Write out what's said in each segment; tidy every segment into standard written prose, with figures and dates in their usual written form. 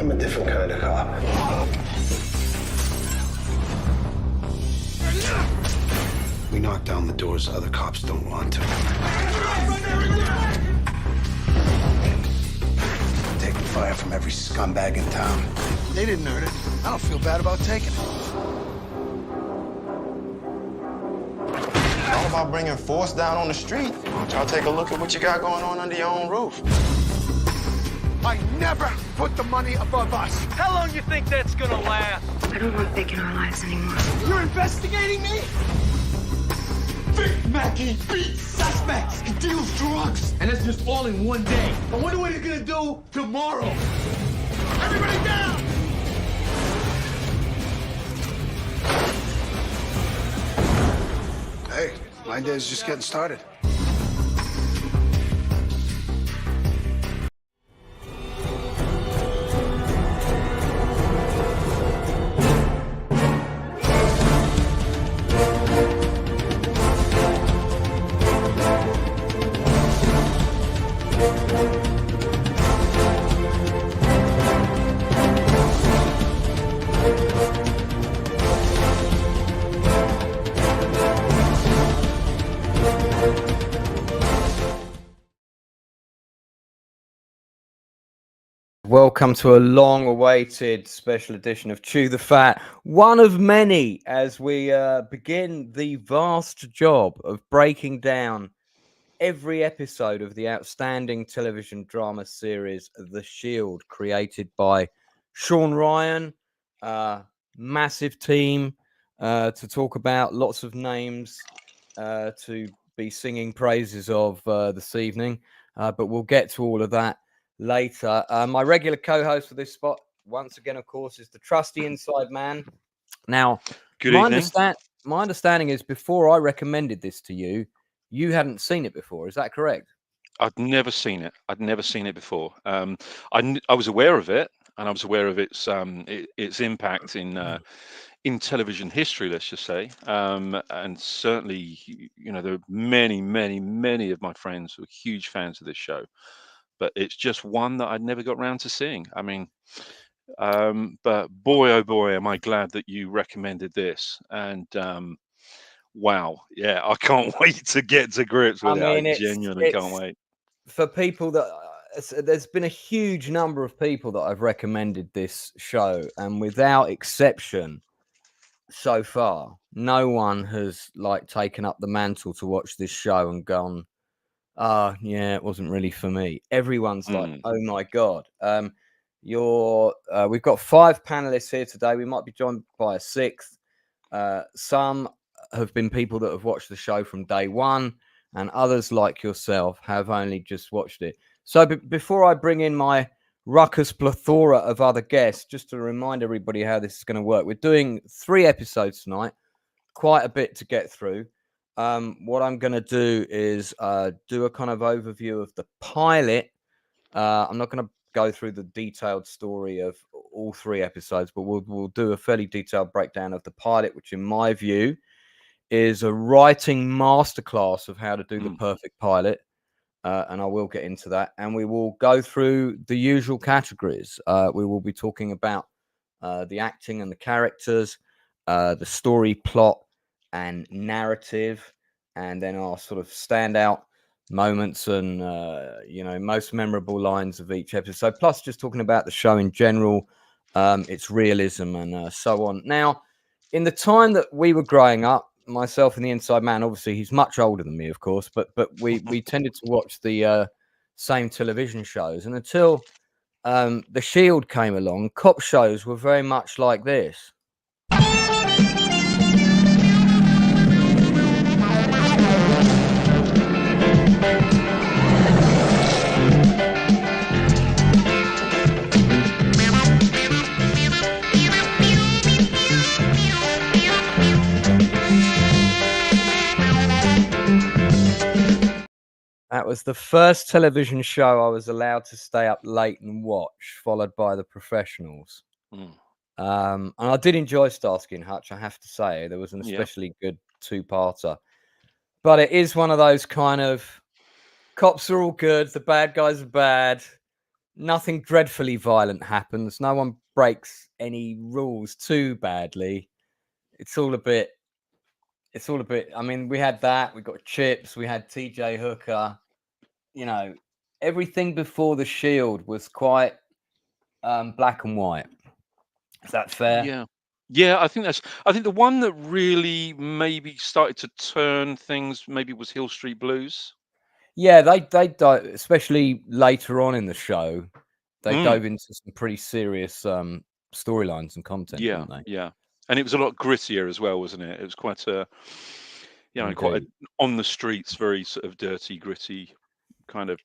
I'm a different kind of cop. We knock down the doors other cops don't want to. Taking fire from every scumbag in town. They didn't earn it. I don't feel bad about taking it. All about bringing force down on the street. Why don't y'all take a look at what you got going on under your own roof? I never put the money above us. How long you think that's gonna last? I don't want Vic in our lives anymore. You're investigating me? Vic Mackey beats suspects. He deals drugs. And that's just all in one day. I wonder what he's gonna do tomorrow. Everybody down! Hey, my day's just getting started. Welcome to a long-awaited special edition of Chew the Fat, one of many as we begin the vast job of breaking down every episode of the outstanding television drama series The Shield, created by Sean Ryan. Massive team to talk about, lots of names to be singing praises of this evening, but we'll get to all of that later. My regular co-host for this spot, once again, of course, is the trusty inside man. Now, my understanding is before I recommended this to you, you hadn't seen it before. Is that correct? I'd never seen it. I'd never seen it before. I was aware of it, and I was aware of its impact in television history, let's just say. And certainly, you know, there are many of my friends who are huge fans of this show. But it's just one that I'd never got around to seeing. I mean, but boy, oh boy, am I glad that you recommended this. And wow, yeah, I can't wait to get to grips with it. I genuinely can't wait. For people that there's been a huge number of people that I've recommended this show, and without exception, so far, no one has taken up the mantle to watch this show and gone, yeah, it wasn't really for me. Everyone's like, oh my God. We've got 5 panelists here today. We might be joined by a 6th. Some have been people that have watched the show from day one, and others like yourself have only just watched it. So before I bring in my ruckus plethora of other guests, just to remind everybody how this is going to work, we're doing 3 episodes tonight, quite a bit to get through. What I'm going to do is do a kind of overview of the pilot. I'm not going to go through the detailed story of all 3 episodes, but we'll do a fairly detailed breakdown of the pilot, which in my view is a writing masterclass of how to do the perfect pilot. And I will get into that. And we will go through the usual categories. We will be talking about the acting and the characters, the story plot, and narrative, and then our sort of standout moments and most memorable lines of each episode, plus just talking about the show in general, its realism and so on. Now, in the time that we were growing up, myself and the inside man, obviously he's much older than me, of course, but we tended to watch the same television shows, and until The Shield came along, cop shows were very much like this. That was the first television show I was allowed to stay up late and watch, followed by The Professionals. And I did enjoy Starsky and Hutch, I have to say. There was an especially good 2-parter. But it is one of those kind of cops are all good, the bad guys are bad. nothing dreadfully violent happens. No one breaks any rules too badly. It's all a bit. I mean, we had that. We got Chips. We had T.J. Hooker. You know, everything before the Shield was quite black and white. Is that fair? Yeah. Yeah, I think the one that really maybe started to turn things maybe was Hill Street Blues. Yeah, they dove, especially later on in the show. They Mm. dove into some pretty serious storylines and content, Yeah, didn't they? yeah. And it was a lot grittier as well, wasn't it? It was quite a, quite Indeed. on the streets, very sort of dirty, gritty kind of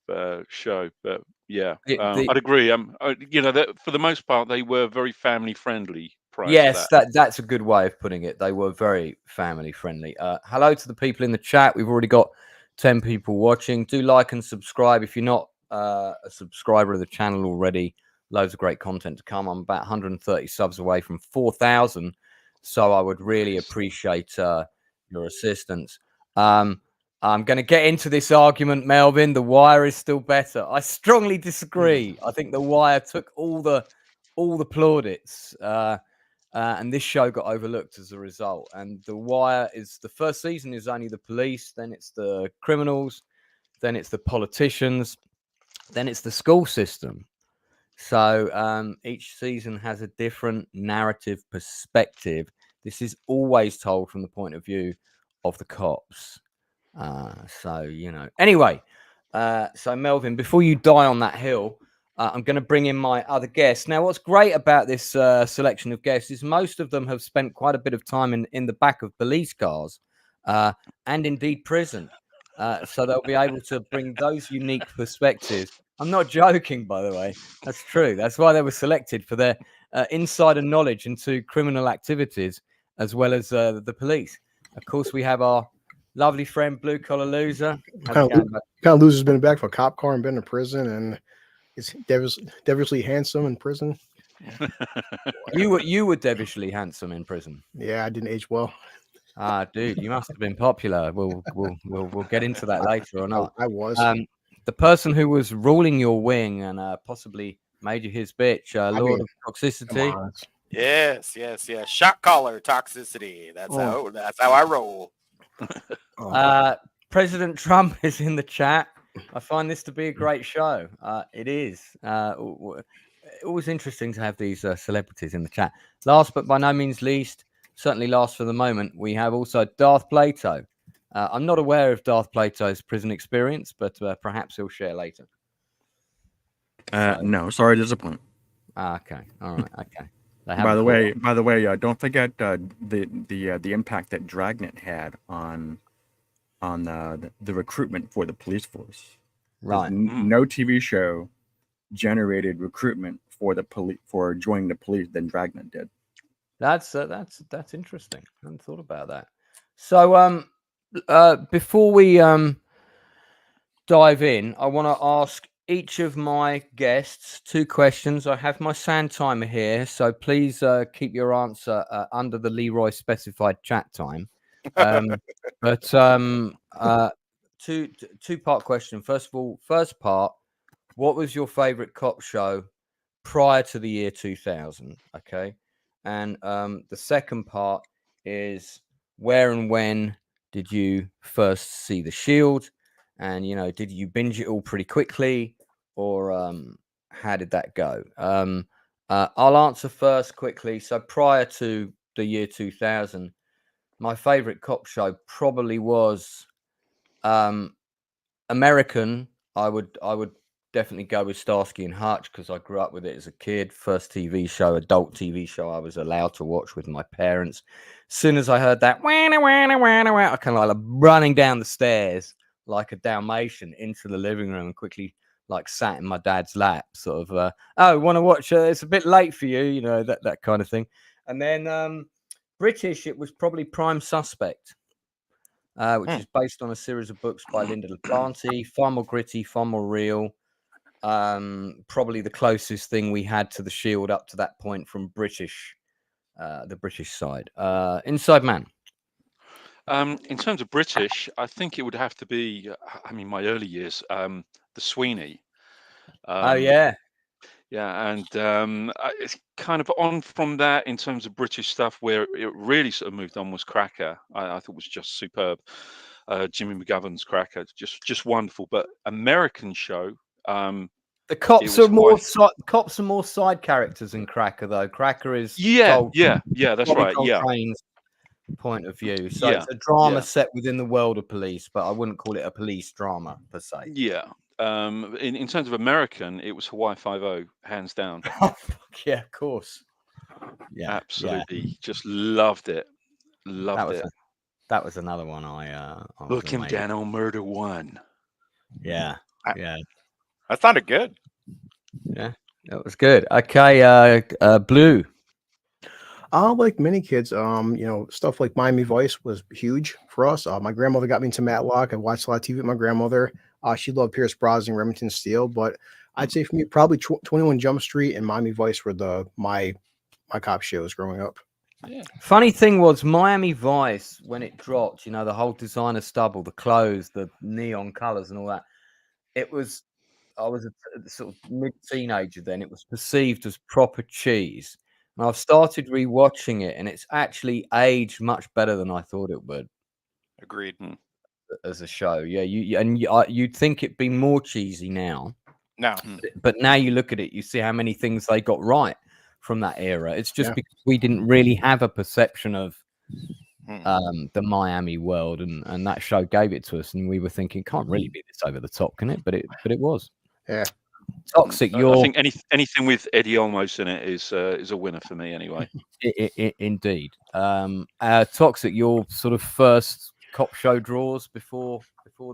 show. But yeah, I'd agree. That for the most part they were very family friendly prior to Yes, that. that's a good way of putting it. They were very family friendly. Hello to the people in the chat. We've already got 10 people watching. Do like and subscribe if you're not a subscriber of the channel already. Loads of great content to come. I'm about 130 subs away from 4,000, so I would really appreciate your assistance. I'm going to get into this argument, Melvin. The Wire is still better. I strongly disagree. I think The Wire took all the plaudits. And this show got overlooked as a result. And The Wire is the first season is only the police, then it's the criminals, then it's the politicians, then it's the school system. So each season has a different narrative perspective. This is always told from the point of view of the cops. Anyway, so Melvin, before you die on that hill, I'm going to bring in my other guests. Now, what's great about this selection of guests is most of them have spent quite a bit of time in the back of police cars and indeed prison. So they'll be able to bring those unique perspectives. I'm not joking, by the way. That's true. That's why they were selected, for their insider knowledge into criminal activities as well as the police. Of course, we have our lovely friend Blue Collar Loser. Kind of Loser's been back for a cop car and been in prison, and is devilishly handsome in prison. You were devilishly handsome in prison. Yeah, I didn't age well. Ah, dude, you must have been popular. We'll get into that later or not. I was. The person who was ruling your wing and possibly made you his bitch, Lord of Toxicity. Yes. Shot caller toxicity. That's how I roll. President Trump is in the chat. I find this to be a great show. It is. Always interesting to have these celebrities in the chat. Last but by no means least, certainly last for the moment, we have also Darth Plato. I'm not aware of Darth Plato's prison experience, but perhaps he'll share later. No, sorry to disappoint. Okay, all right, okay. By the way, don't forget the impact that Dragnet had on the recruitment for the police force. Right. No TV show generated recruitment for the police for joining the police than Dragnet did. That's interesting. I hadn't thought about that. So before we dive in, I want to ask each of my guests 2 questions. I have my sand timer here, so please keep your answer under the Leroy specified chat time. Two-part question. First of all, first part, what was your favorite cop show prior to the year 2000? Okay. And the second part is, where and when did you first see The Shield? And, did you binge it all pretty quickly, or how did that go? I'll answer first quickly. So prior to the year 2000, my favorite cop show probably was American. I would definitely go with Starsky and Hutch because I grew up with it as a kid. First TV show, adult TV show I was allowed to watch with my parents. As soon as I heard that, I kind of like running down the stairs like a Dalmatian into the living room and quickly sat in my dad's lap, sort of, want to watch? It's a bit late for you, that kind of thing. And then British, it was probably Prime Suspect, which is based on a series of books by Linda LaPlante, far more gritty, far more real. Probably the closest thing we had to The Shield up to that point from the British side. Inside Man. In terms of British, I think it would have to be, my early years, the Sweeney. Oh yeah, Yeah, and it's kind of on from that in terms of British stuff. Where it really sort of moved on was Cracker. I thought was just superb. Jimmy McGovern's Cracker, just wonderful. But American show, The it cops was are more Hawaii. cops are more side characters in Cracker, though. Cracker is Yeah, told yeah, yeah. That's Bobby right. Yeah, Coltrane's point of view. So yeah, it's a drama yeah, set within the world of police, but I wouldn't call it a police drama per se. yeah. In terms of American, it was Hawaii Five-0, hands down. Oh, fuck yeah, of course. Yeah, Absolutely, just loved it. That Loved was it. that was another one I was Look him amazed. down on Murder One. Yeah, I- yeah, That sounded good. yeah. That was good. Okay, Blue. Like many kids, stuff like Miami Vice was huge for us. My grandmother got me into Matlock. I watched a lot of TV with my grandmother. She loved Pierce Brosnan, Remington Steele, but I'd say for me, probably 21 Jump Street and Miami Vice were my cop shows growing up. Yeah. Funny thing was Miami Vice when it dropped. You know, the whole designer stubble, the clothes, the neon colors, and all that. It was. I was a sort of mid-teenager then. It was perceived as proper cheese. And I've started rewatching it, and it's actually aged much better than I thought it would Agreed. as a show. Yeah, you'd think it'd be more cheesy now, No. but now you look at it, you see how many things they got right from that era. It's just Yeah. because we didn't really have a perception of Mm. the Miami world, and that show gave it to us, and we were thinking, can't really be this over the top, can it? But it was. Yeah. Toxic. I think anything with Eddie Olmos in it is a winner for me anyway. Indeed. Toxic, your sort of first cop show draws before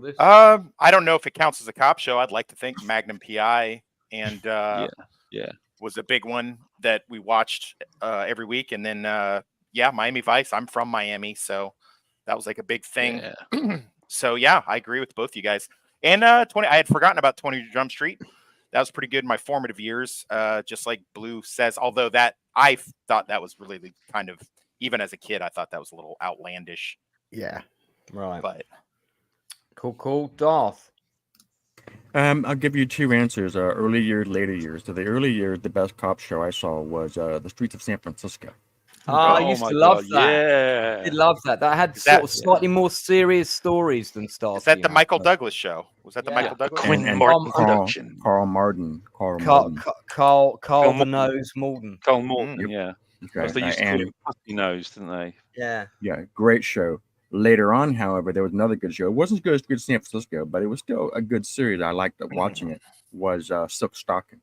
this? I don't know if it counts as a cop show. I'd like to think Magnum PI and Yeah. was a big one that we watched every week. And then Miami Vice. I'm from Miami, so that was like a big thing. Yeah. So yeah, I agree with both you guys. And 20, I had forgotten about 20 Jump Street. That was pretty good in my formative years. Just like Blue says, although that I thought that was really kind of, even as a kid, I thought that was a little outlandish. Yeah. Right. But Cool. Darth. I'll give you two answers. Early years, later years. So the early years, the best cop show I saw was The Streets of San Francisco. I used my to love God, that. yeah. I love that. That had sort of slightly more serious stories than Starsky. is that the and Michael Hutch. Douglas show? Was that the Yeah. Michael Douglas? Quentin And Martin Carl- production. Carl Martin. Carl Carl the Nose Malden. Carl Morton, yeah. Okay. They used to call And him Pussy Nose, didn't they? Yeah. yeah, great show. Later on, however, there was another good show. It wasn't as good as Good San Francisco, but it was still a good series. I liked watching it. Was Silk Stockings.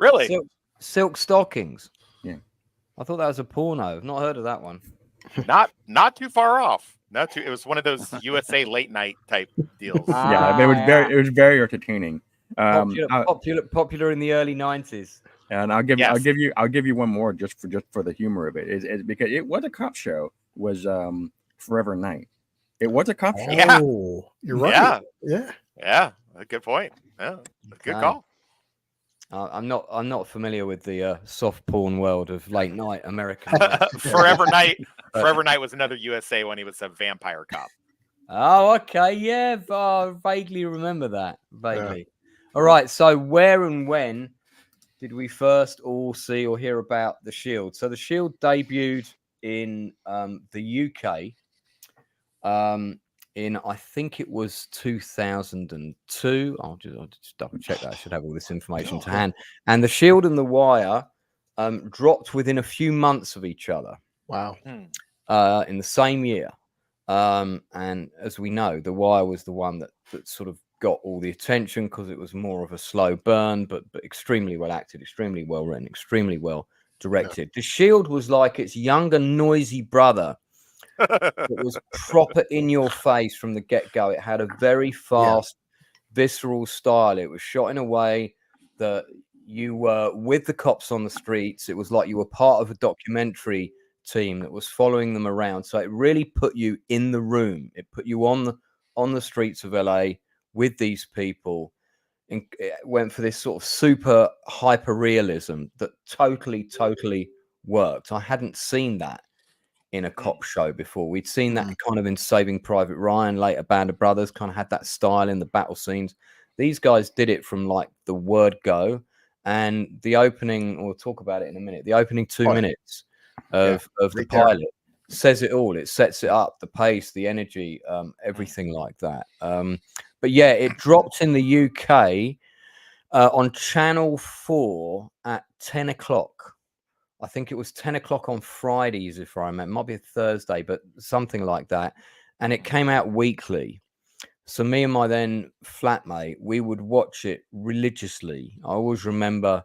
Really? Silk Stockings. Yeah. I thought that was a porno. I've not heard of that one. Not too far off. It was one of those USA late night type deals. Yeah, but it was very entertaining. Popular in the early 90s. And I'll give you one more just for the humor of it. Is because it was a cop show. Was Forever Night. It was a cop show. Yeah. Oh, you're right. Yeah. A good point. Yeah. Good Okay. call. I'm not familiar with the soft porn world of late night American. Forever Night was another USA when he was a vampire cop. Oh, okay, yeah, I vaguely remember that. Vaguely. All right. So, where and when did we first all see or hear about the Shield? So, the Shield debuted in the UK. In I think it was 2002. I'll just double check that. I should have all this information to hand. And the Shield and the Wire dropped within a few months of each other. Wow. In the same year. And as we know, the Wire was the one that sort of got all the attention because it was more of a slow burn, but extremely well acted, extremely well written, extremely well directed. The Shield was like its younger, noisy brother. It was proper in your face from the get-go. It had a very fast, visceral style. It was shot in a way that you were with the cops on the streets. It was like you were part of a documentary team that was following them around. So it really put you in the room. It put you on the streets of LA with these people. And it went for this sort of super hyper realism that totally worked. I hadn't seen that in a cop show before. We'd seen that kind of in Saving Private Ryan, later Band of Brothers, kind of had that style in the battle scenes. These guys did it from like the word go, And the opening, we'll talk about it in a minute. The opening 2 minutes of the right there. pilot says it all. It sets it up, the pace, the energy, everything like that. But yeah, it dropped in the UK on Channel 4 at 10 o'clock. I think it was 10 o'clock on Fridays, if I remember. It might be a Thursday, but something like that. And it came out weekly. So me and my then flatmate, we would watch it religiously. I always remember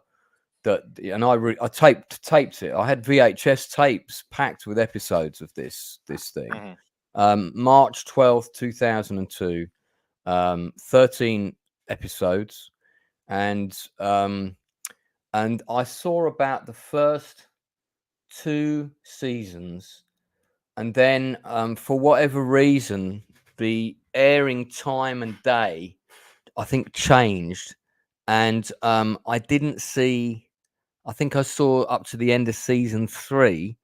that, and I taped it. I had VHS tapes packed with episodes of this thing. March 12th, 2002, 13 episodes, and I saw about the first 2 seasons, and then for whatever reason, the airing time and day, I think, changed, and I didn't see. I think I saw up to the end of season 3,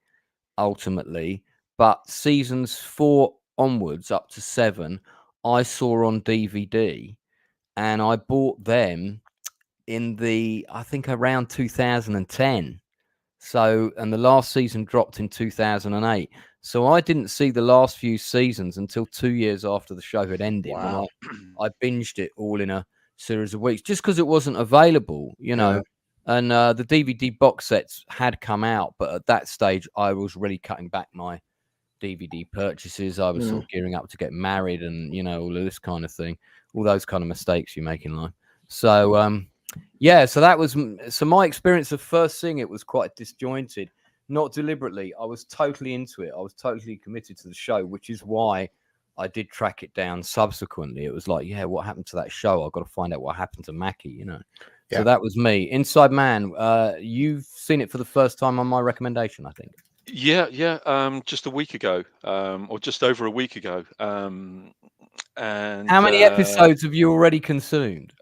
ultimately, but seasons 4 onwards, up to 7, I saw on DVD, and I bought them in I think around 2010. So, and the last season dropped in 2008. So I didn't see the last few seasons until 2 years after the show had ended. Wow. When I binged it all in a series of weeks, just because it wasn't available, you know. And the DVD box sets had come out, but at that stage, I was really cutting back my DVD purchases. I was sort of gearing up to get married, and you know, all of this kind of thing, all those kind of mistakes you make in life. So, yeah, so that was my experience of first seeing it was quite disjointed, not deliberately. I was totally into it. I was totally committed to the show, which is why I did track it down subsequently. It was like, yeah, what happened to that show? I've got to find out what happened to Mackie, you know. Yeah. So that was me. Inside Man, you've seen it for the first time on my recommendation, I think. Yeah. Just a week ago, or just over a week ago. And how many episodes have you already consumed?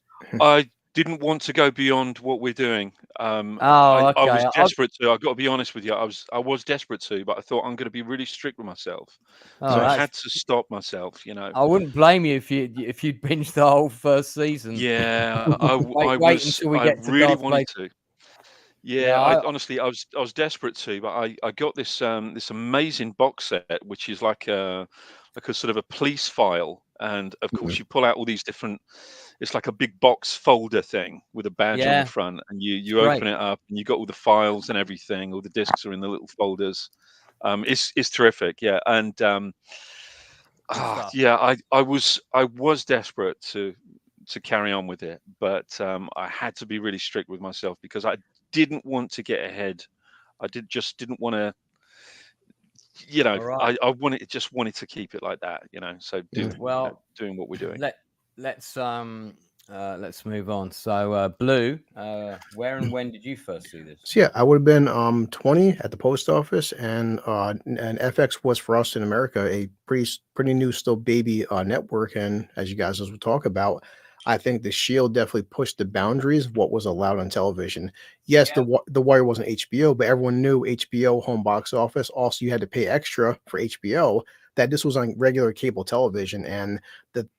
I didn't want to go beyond what we're doing. Okay. I was desperate to. I've got to be honest with you. I was desperate to, but I thought I'm going to be really strict with myself. So I had to stop myself. You know. I wouldn't blame you if you'd binged the whole first season. Yeah, I wait until we get to really Darth wanted Vader. to. Yeah, honestly, I was desperate to, but I got this this amazing box set, which is like a sort of a police file, and of course you pull out all these different. It's like a big box folder thing with a badge on the front, and you open it up, and you got all the files and everything. All the discs are in the little folders. It's terrific, yeah, and yeah, I was desperate to carry on with it, but I had to be really strict with myself because I didn't want to get ahead. I didn't want to, you know. Right. I wanted to keep it like that, you know. So doing what we're doing. Let's move on. So Blue, where and when did you first see this? So yeah, I would have been 20 at the post office, and FX was for us in America a pretty new still baby network. And as you guys will talk about, I think the Shield definitely pushed the boundaries of what was allowed on television. Yes, the Wire wasn't HBO, but everyone knew HBO home box office. Also, you had to pay extra for HBO. That this was on regular cable television, and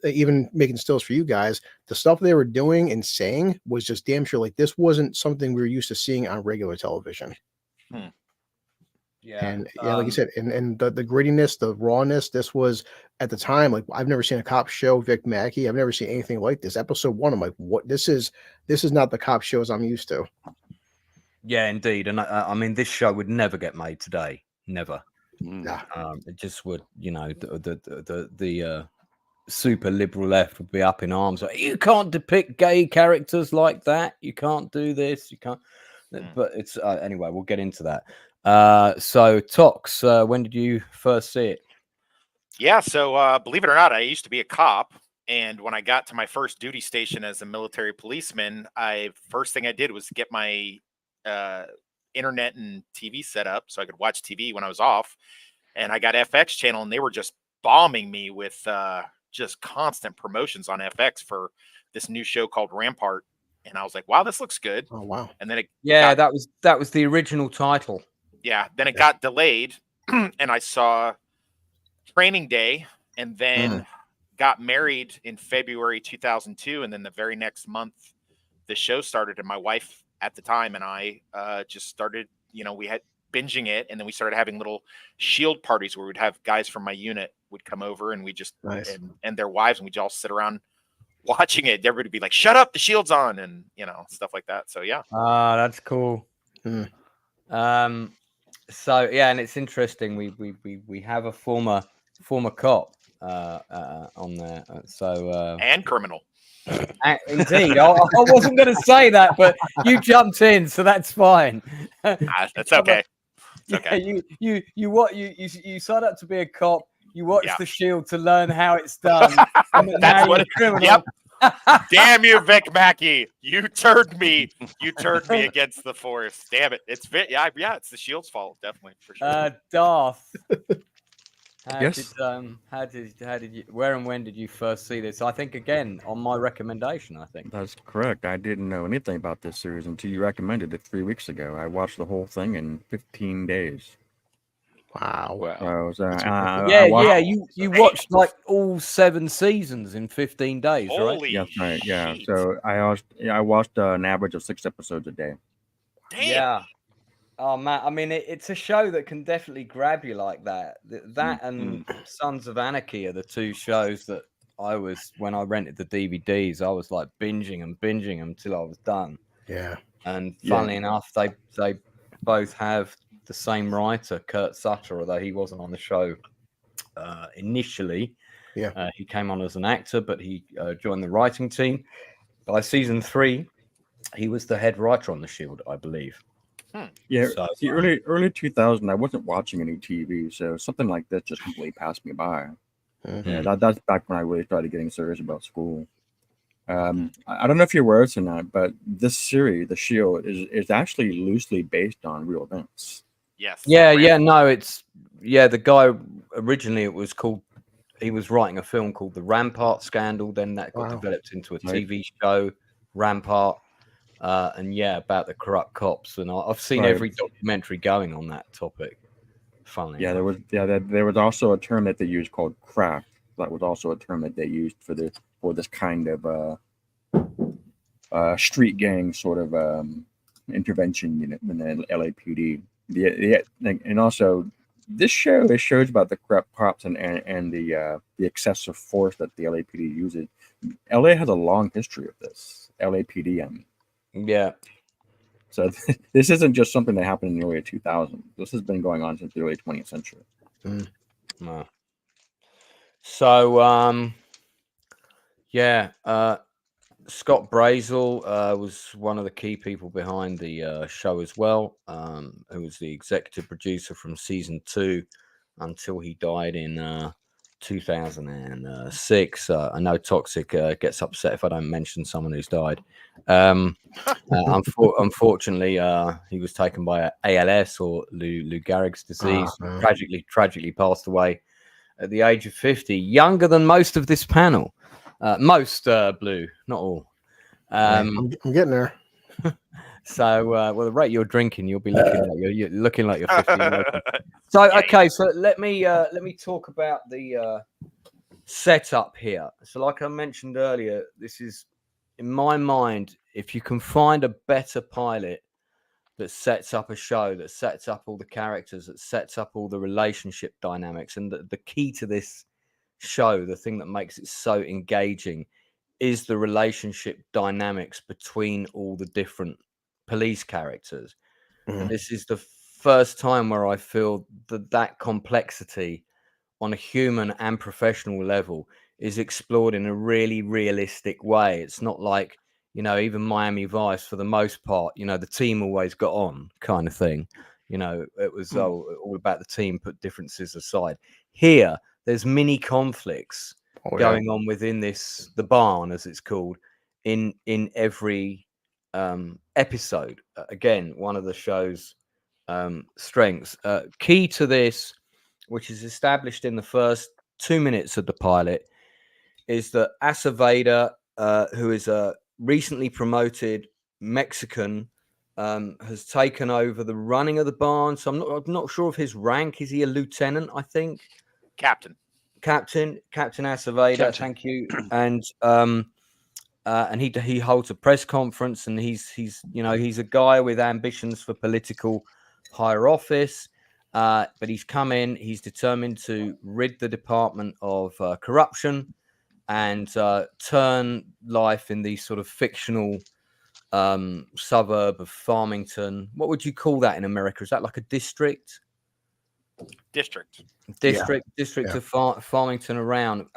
even making stills for you guys, the stuff they were doing and saying was just damn sure like this wasn't something we were used to seeing on regular television. Yeah, and like you said, and the grittiness, the rawness. This was at the time like I've never seen a cop show. Vic Mackey, I've never seen anything like this. Episode 1, I'm like, what? This is not the cop shows I'm used to. Yeah, indeed, and I mean, this show would never get made today. Never. Nah. It just would, you know, the super liberal left would be up in arms. Like, you can't depict gay characters like that. You can't do this. You can't. But it's anyway. We'll get into that. So Tox, when did you first see it? Yeah, so believe it or not, I used to be a cop, and when I got to my first duty station as a military policeman, first thing I did was get my internet and TV set up so I could watch TV when I was off. And I got FX channel, and they were just bombing me with just constant promotions on FX for this new show called Rampart. And I was like, wow, this looks good. Oh, wow. And then that was the original title. Yeah. Then it got delayed, and I saw Training Day, and then got married in February 2002. And then the very next month, the show started, and my wife at the time, and I just started. We had binging it, and then we started having little shield parties where we'd have guys from my unit would come over, and we just and their wives, and we'd all sit around watching it. Everybody would be like, "Shut up, the shield's on," and stuff like that. So yeah. Ah, that's cool. So yeah, and it's interesting. We have a former cop on there. So and criminal. Indeed, I wasn't going to say that, but you jumped in, so that's fine. That's okay. It's okay. You signed up to be a cop. You watched The Shield to learn how it's done. That's what. Yep. Damn you, Vic Mackey! You turned me. You turned me against the force. Damn it! It's yeah. It's the Shield's fault, definitely for sure. Darth. Yes. How did you? Where and when did you first see this? I think again on my recommendation. I think that's correct. I didn't know anything about this series until you recommended it 3 weeks ago. I watched the whole thing in 15 days. Wow. You watched like all 7 seasons in 15 days, right? Yes, right. Yeah. So I watched an average of 6 episodes a day. Damn. Yeah. Oh man, I mean, it's a show that can definitely grab you like that. That and Sons of Anarchy are the 2 shows that when I rented the DVDs, I was like binging them till I was done. Yeah. And funnily enough, they both have the same writer, Kurt Sutter, although he wasn't on the show initially. Yeah. He came on as an actor, but he joined the writing team. By season 3, he was the head writer on The Shield, I believe. Yeah, so, early 2000, I wasn't watching any TV, so something like this just completely passed me by. Yeah, that's back when I really started getting serious about school. I don't know if you're aware or not, but this series, The Shield, is actually loosely based on real events. Yes. Yeah. No, the guy originally he was writing a film called The Rampart Scandal. Then that got developed into a TV show, Rampart. And about the corrupt cops, and I've seen every documentary going on that topic. Funny. Yeah, there was also a term that they used called craft. That was also a term that they used for this kind of street gang sort of intervention unit in the LAPD. And also this shows about the corrupt cops and the excessive force that the LAPD uses. LA has a long history of this. LAPD, I mean. Yeah. So this isn't just something that happened in the early 2000s. This has been going on since the early 20th century. Wow. So, Scott Brazel was one of the key people behind the show as well, who was the executive producer from season 2 until he died in 2006. I know Toxic gets upset if I don't mention someone who's died. Unfortunately, he was taken by ALS or Lou Gehrig's disease. Tragically passed away at the age of 50, younger than most of this panel. Most Blue, not all. I'm getting there. So, the rate you're drinking, you'll be looking like you're 50. So, okay, so let me talk about the setup here. So, like I mentioned earlier, this is, in my mind, if you can find a better pilot that sets up a show, that sets up all the characters, that sets up all the relationship dynamics, and the key to this show, the thing that makes it so engaging, is the relationship dynamics between all the different police characters. And this is the first time where I feel that complexity on a human and professional level is explored in a really realistic way. It's not like, even Miami Vice, for the most part, the team always got on kind of thing. It was all about the team, put differences aside. Here, there's mini conflicts going on within the barn, as it's called, in every episode. Again, one of the show's strengths. Key to this, which is established in the first 2 minutes of the pilot, is that Acevedo, who is a recently promoted Mexican, has taken over the running of the barn. So I'm not sure of his rank. Is he a lieutenant? I think Captain Acevedo. Thank you. And and he holds a press conference, and he's a guy with ambitions for political higher office, but he's come in. He's determined to rid the department of corruption and turn life in the sort of fictional suburb of Farmington. What would you call that in America? Is that like a district? District Of Farmington around.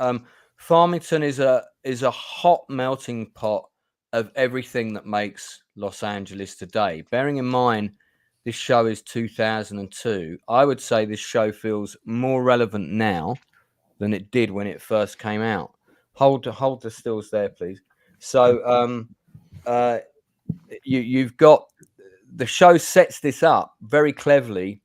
Farmington is a hot melting pot of everything that makes Los Angeles today. Bearing in mind this show is 2002, I would say this show feels more relevant now than it did when it first came out. Hold the stills there, please. So you've got the show sets this up very cleverly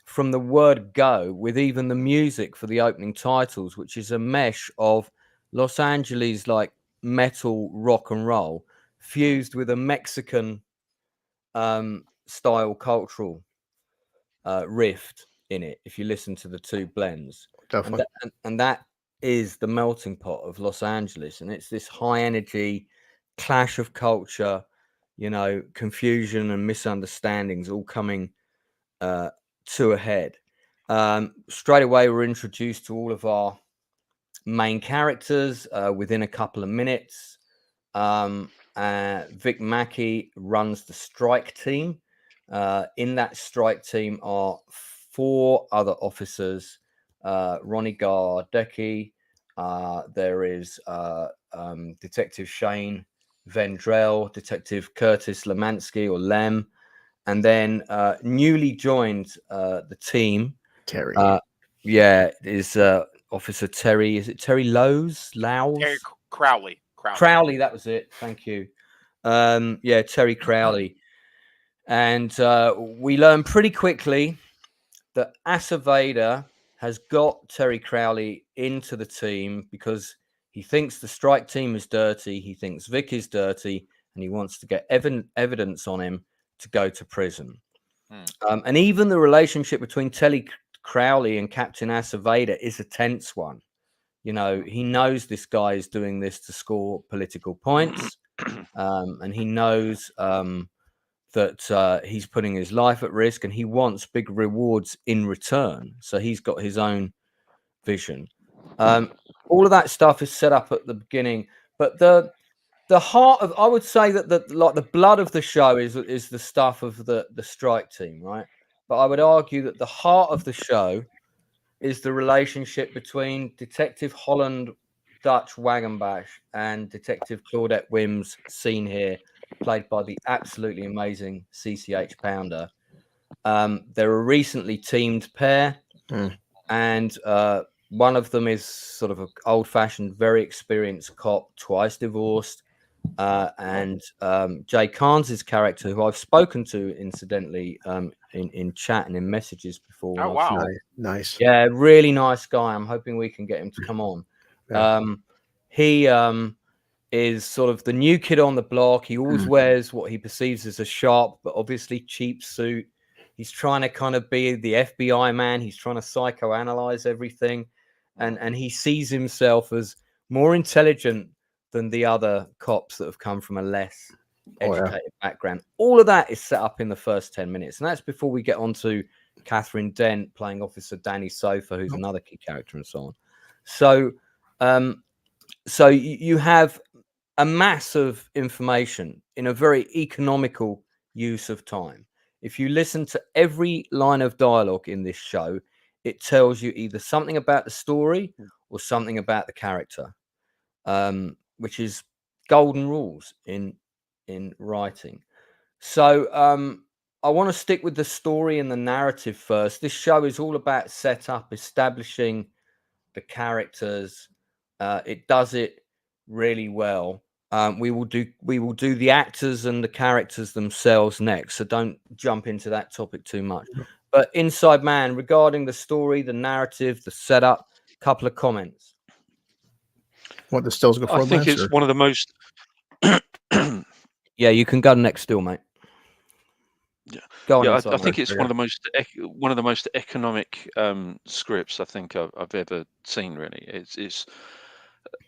from the word go, with even the music for the opening titles, which is a mesh of Los Angeles like metal rock and roll fused with a Mexican style cultural rift in it. If you listen to the two blends, Definitely. And that is the melting pot of Los Angeles, and it's this high energy clash of culture, confusion and misunderstandings all coming to a head. Straight away, we're introduced to all of our main characters within a couple of minutes. Vic Mackey runs the strike team. In that strike team are 4 other officers. Ronnie Gardecki. There is Detective Shane Vendrell, Detective Curtis Lemansky or Lem, and then newly joined the team. Terry. Is Officer Terry. Is it Terry Lowe's? Terry Crowley. Crowley, that was it. Thank you. Terry Crowley. And we learn pretty quickly that Acevedo has got Terry Crowley into the team because he thinks the strike team is dirty. He thinks Vic is dirty, and he wants to get evidence on him to go to prison. And even the relationship between Terry Crowley and Captain Acevedo is a tense one. He knows this guy is doing this to score political points, and he knows that he's putting his life at risk, and he wants big rewards in return. So he's got his own vision. All of that stuff is set up at the beginning, but the heart of, I would say that the blood of the show is the stuff of the strike team, right? But I would argue that the heart of the show is the relationship between Detective Holland Dutch Wagenbash and Detective Claudette Wims, seen here, played by the absolutely amazing CCH Pounder. They're a recently teamed pair, and one of them is sort of an old-fashioned, very experienced cop, twice divorced, and Jay Carnes' character, who I've spoken to, incidentally, in chat and in messages before. Oh, wow. Nice. Yeah, really nice guy. I'm hoping we can get him to come on. He is sort of the new kid on the block. He always wears what he perceives as a sharp but obviously cheap suit. He's trying to kind of be the FBI man. He's trying to psychoanalyze everything. And he sees himself as more intelligent than the other cops that have come from a less educated background. All of that is set up in the first 10 minutes. And that's before we get on to Catherine Dent playing Officer Danny Sofa, who's another key character, and so on. So you have a mass of information in a very economical use of time. If you listen to every line of dialogue in this show, it tells you either something about the story or something about the character, which is golden rules in writing. So I want to stick with the story and the narrative first. This show is all about setup, establishing the characters. It does it really well. We will do the actors and the characters themselves next, so don't jump into that topic too much. But Inside Man, regarding the story, the narrative, the setup, couple of comments. What the stills go for? I think it's one of the most. Yeah, you can go next still, mate. Yeah, go on. Yeah, I think it's one of the most economic scripts I think I've ever seen. Really, it's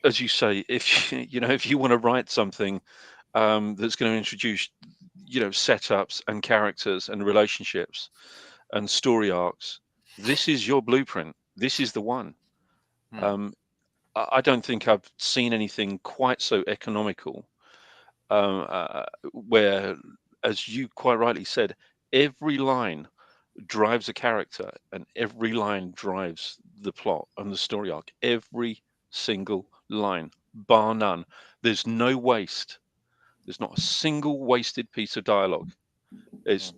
as you say, if if you want to write something that's going to introduce setups and characters and relationships and story arcs, this is your blueprint. This is the one. I don't think I've seen anything quite so economical, where, as you quite rightly said, every line drives a character and every line drives the plot and the story arc. Every single line, bar none. There's no waste. There's not a single wasted piece of dialogue. It's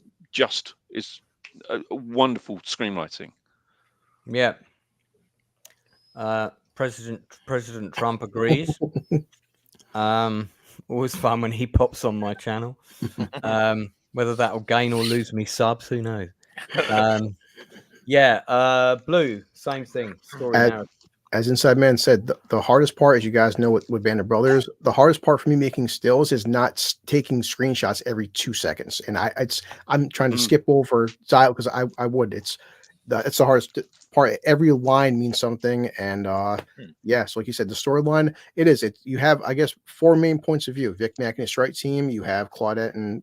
a wonderful screenwriting. Yeah. President Trump agrees. Always fun when he pops on my channel. Whether that'll gain or lose me subs, who knows? Blue, same thing. Story narrative. As Inside Man said, the hardest part, as you guys know with Band of Brothers, the hardest part for me making stills is not taking screenshots every 2 seconds. And I'm trying to skip over style because I would. It's the hardest part. Every line means something. And so like you said, the storyline, you have, I guess, 4 main points of view. Vic Mack and his strike team. You have Claudette and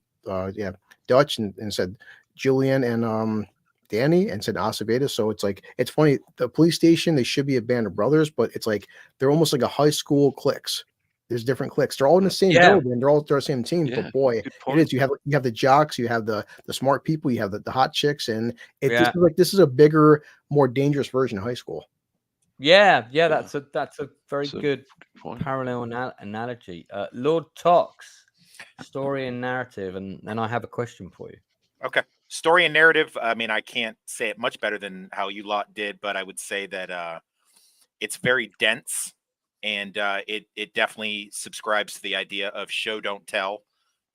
Dutch and said Julian and Danny and said Acevedo. So it's like, it's funny, the police station, they should be a band of brothers, but it's like they're almost like a high school cliques. There's different cliques. They're all in the same building, they're the same team. But boy, it is, you have the jocks, you have the smart people, you have the hot chicks, and this is a bigger, more dangerous version of high school. That's a very good parallel analogy. Lord Tox, story and narrative, and then I have a question for you. Okay. Story and narrative. I mean, I can't say it much better than how you lot did, but I would say that it's very dense, and it definitely subscribes to the idea of show don't tell,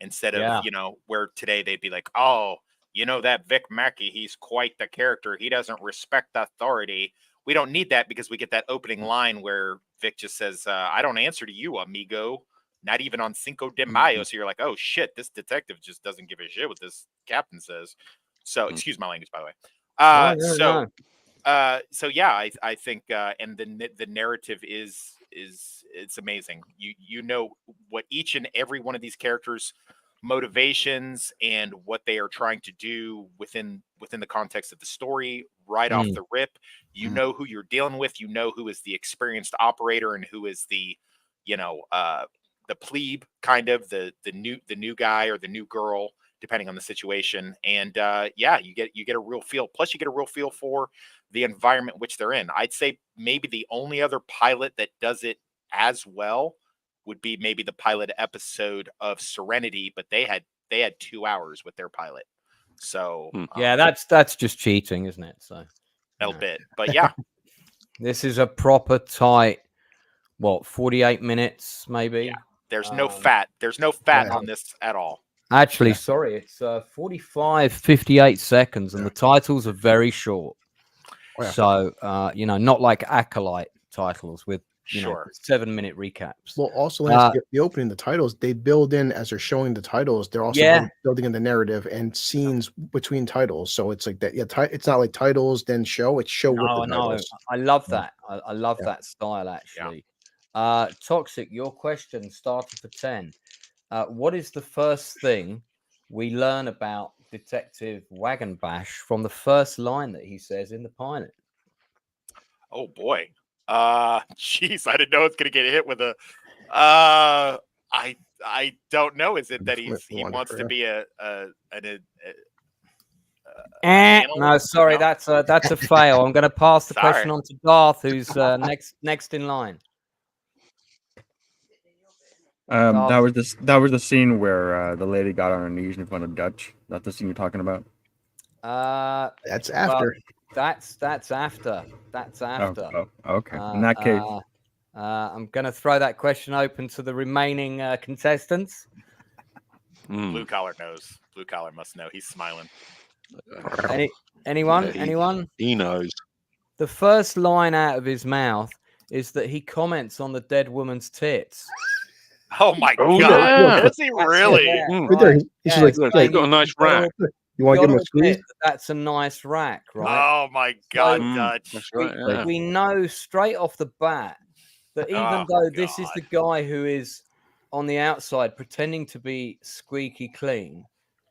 instead of where today they'd be like, oh, that Vic Mackey, he's quite the character. He doesn't respect authority. We don't need that because we get that opening line where Vic just says, I don't answer to you, amigo. Not even on Cinco de Mayo. So you're like, oh shit, this detective just doesn't give a shit what this captain says. So excuse my language, by the way. I think and the narrative is it's amazing. You know what each and every one of these characters' motivations and what they are trying to do within the context of the story right off the rip. You know who you're dealing with. You know who is the experienced operator and who is the the plebe, kind of the new guy or the new girl, depending on the situation. And you get a real feel. Plus, you get a real feel for the environment which they're in. I'd say maybe the only other pilot that does it as well would be maybe the pilot episode of Serenity, but they had 2 hours with their pilot. So that's just cheating, isn't it? So a little bit, but yeah, this is a proper tight 48 minutes maybe. Yeah. There's no fat. There's no fat on this at all. Actually, sorry, it's 45-58 seconds, and the titles are very short. So not like Acolyte titles with 7-minute recaps. Well, also the opening, the titles, they build in as they're showing the titles. They're also building in the narrative and scenes between titles. So it's like that. Yeah, it's not like titles then show. It's show with the titles. I love that. I love that style actually. Toxic, your question started for 10. What is the first thing we learn about Detective Wagon Bash from the first line that he says in the pilot? Oh boy. Jeez, I didn't know it's gonna get hit with a I don't know. Is it that he wants to be no, sorry, that's a fail. I'm gonna pass the question on to Darth, who's next in line. That was the scene where the lady got on her knees in front of Dutch. That's the scene you're talking about. That's after. That's after. That's after. Oh, okay. In that case, I'm going to throw that question open to the remaining contestants. Blue collar knows. Blue collar must know. He's smiling. Anyone? Yeah, Anyone? He knows. The first line out of his mouth is that he comments on the dead woman's tits. Oh my God! Yeah. Does he really? He's got a nice rack. You want to give him a squeeze? That's a nice rack, right? Oh my God, Dutch! That's right, yeah. We know straight off the bat that even Oh, though this is God. the guy who is on the outside pretending to be squeaky clean,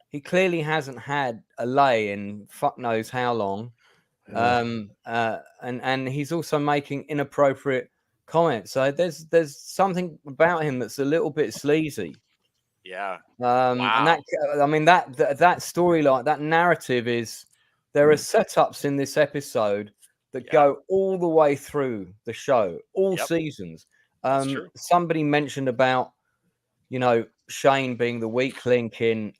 he clearly hasn't had a lay in fuck knows how long. And he's also making inappropriate comments. So there's something about him that's a little bit sleazy. Yeah. And that, I mean, that storyline, that narrative is, there are setups in this episode that go all the way through the show, all seasons. Somebody mentioned about, Shane being the weak link in,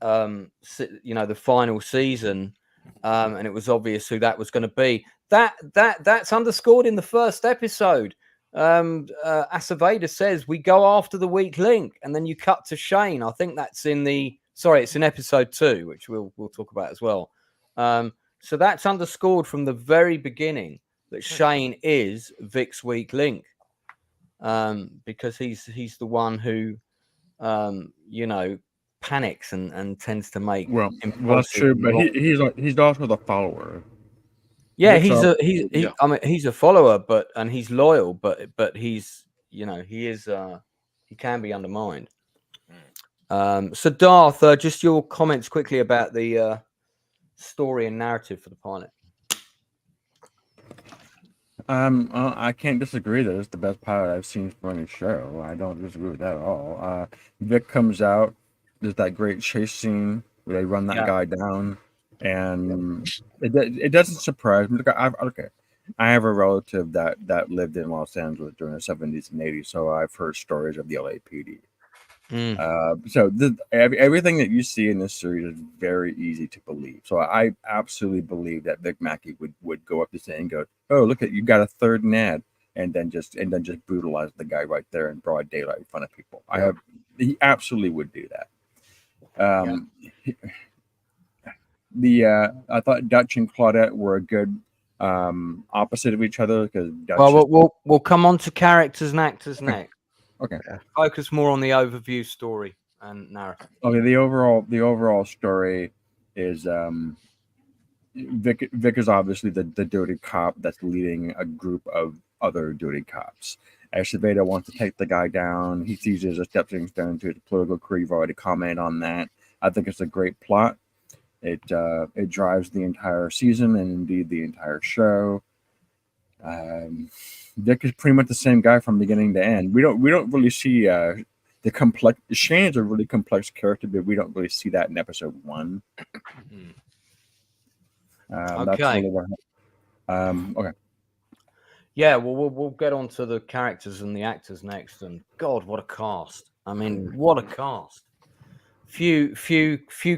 the final season, and it was obvious who that was going to be. That's underscored in the first episode. Aceveda says we go after the weak link, and then you cut to Shane. I think that's it's in episode 2, which we'll talk about as well. So that's underscored from the very beginning that Shane is Vic's weak link, because he's the one who panics and tends to make that's true, but he's also the follower. Yeah, I mean, he's a follower, and he's loyal, but he's, he is, he can be undermined. So Darth, just your comments quickly about the story and narrative for the pilot. I can't disagree that it's the best pilot I've seen for any show. I don't disagree with that at all. Vic comes out. There's that great chase scene where they run that guy down, and it doesn't surprise me. I have a relative that lived in Los Angeles during the 70s and 80s, so I've heard stories of the LAPD. So everything that you see in this series is very easy to believe. So I absolutely believe that Vic Mackey would go up to say and go, "Oh, look at you got a third NAD," and then just brutalize the guy right there in broad daylight in front of people. He absolutely would do that. I thought Dutch and Claudette were a good opposite of each other, because we'll come on to characters and actors next. Okay. Focus more on the overview story and narrative. Okay, the overall story is Vic is obviously the dirty cop that's leading a group of other dirty cops. Aceveda wants to take the guy down. He sees it as a stepping stone to his political career. You've already commented on that. I think it's a great plot. It drives the entire season and indeed the entire show. Vic is pretty much the same guy from beginning to end. We don't really see the complex. Shane's a really complex character, but we don't really see that in episode 1. That's really what. Okay. Yeah, well, we'll get on to the characters and the actors next. And God, what a cast! I mean, what a cast! Few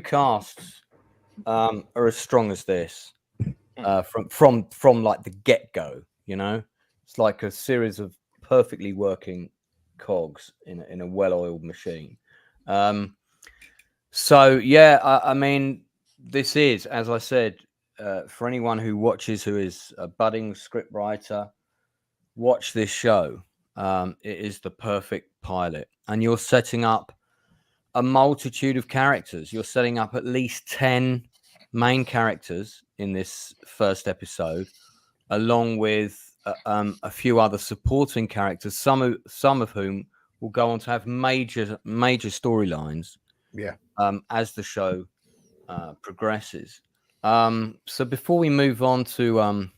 casts are as strong as this from like the get go. It's like a series of perfectly working cogs in a well-oiled machine. So yeah, I mean, this is, as I said, for anyone who watches, who is a budding scriptwriter, watch this show. It is the perfect pilot, and you're setting up a multitude of characters. You're setting up at least 10 main characters in this first episode, along with a few other supporting characters, some of whom will go on to have major storylines. Yeah. As the show progresses. So before we move on to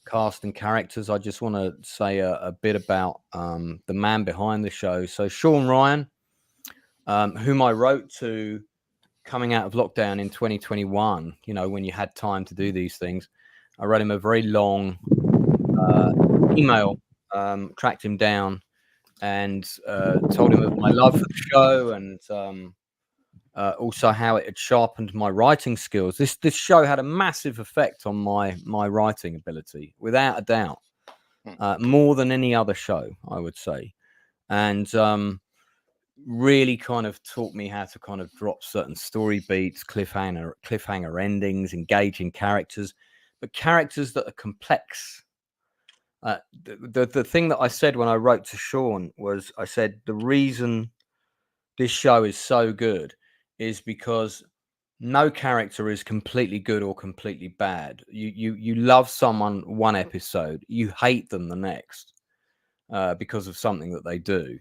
cast and characters, I just want to say a bit about the man behind the show. So Sean Ryan, whom I wrote to coming out of lockdown in 2021, when you had time to do these things, I wrote him a very long email, tracked him down, and told him of my love for the show, and also how it had sharpened my writing skills. This show had a massive effect on my writing ability, without a doubt, more than any other show, I would say, and really kind of taught me how to kind of drop certain story beats, cliffhanger endings, engaging characters, but characters that are complex. The thing that I said when I wrote to Sean was, I said, the reason this show is so good is because no character is completely good or completely bad. You love someone one episode, you hate them the next. because of something that they do.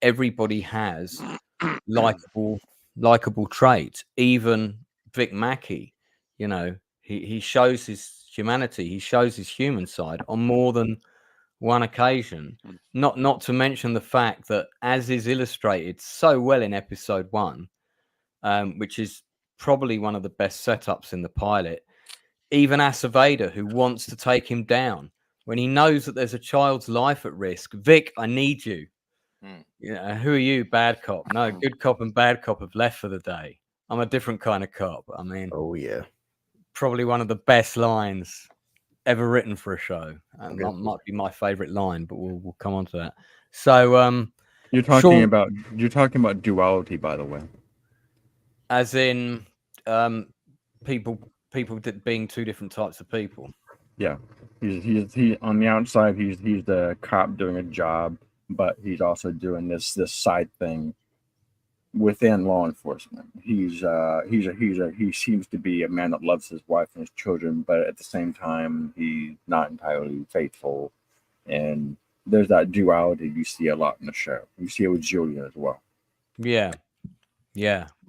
Everybody has likable traits. Even Vic Mackey, you know, he shows his humanity. He shows his human side on more than one occasion. Not to mention the fact that, as is illustrated so well in episode 1, which is probably one of the best setups in the pilot, even Aceveda, who wants to take him down, when he knows that there's a child's life at risk, Vic, I need you. Yeah, who are you, bad cop? No, good cop and bad cop have left for the day. I'm a different kind of cop. I mean, oh yeah, probably one of the best lines ever written for a show. Might be my favorite line, but we'll come on to that. So, you're talking about duality, by the way, as in people being two different types of people. Yeah, he on the outside he's the cop doing a job, but he's also doing this side thing within law enforcement. He seems to be a man that loves his wife and his children, but at the same time he's not entirely faithful. And there's that duality you see a lot in the show. You see it with Julia as well. Yeah.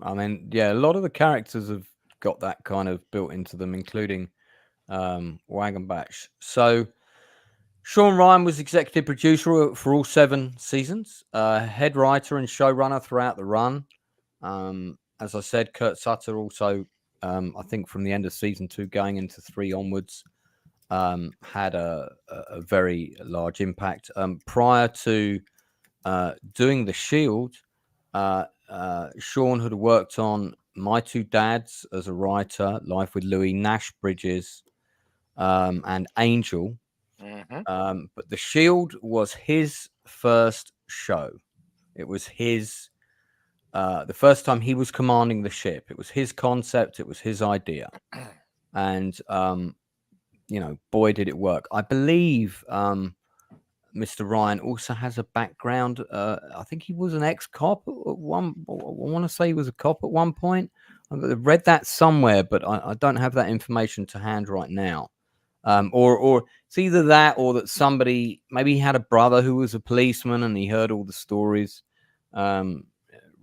I mean, a lot of the characters have got that kind of built into them, including Wagon Batch. So Sean Ryan was executive producer for all 7 seasons, head writer and showrunner throughout the run. As I said, Kurt Sutter also, I think from the end of season 2 going into 3 onwards, had a very large impact. Prior to doing The Shield, Sean had worked on My Two Dads as a writer, Life with Louis, Nash Bridges, and Angel. But The Shield was his first show. It was his the first time he was commanding the ship. It was his concept. It was his idea. And boy, did it work. I believe Mr. Ryan also has a background. I think he was an ex-cop at one. I want to say he was a cop at one point. I've read that somewhere, but I don't have that information to hand right now. Or it's either that or that somebody, maybe he had a brother who was a policeman and he heard all the stories.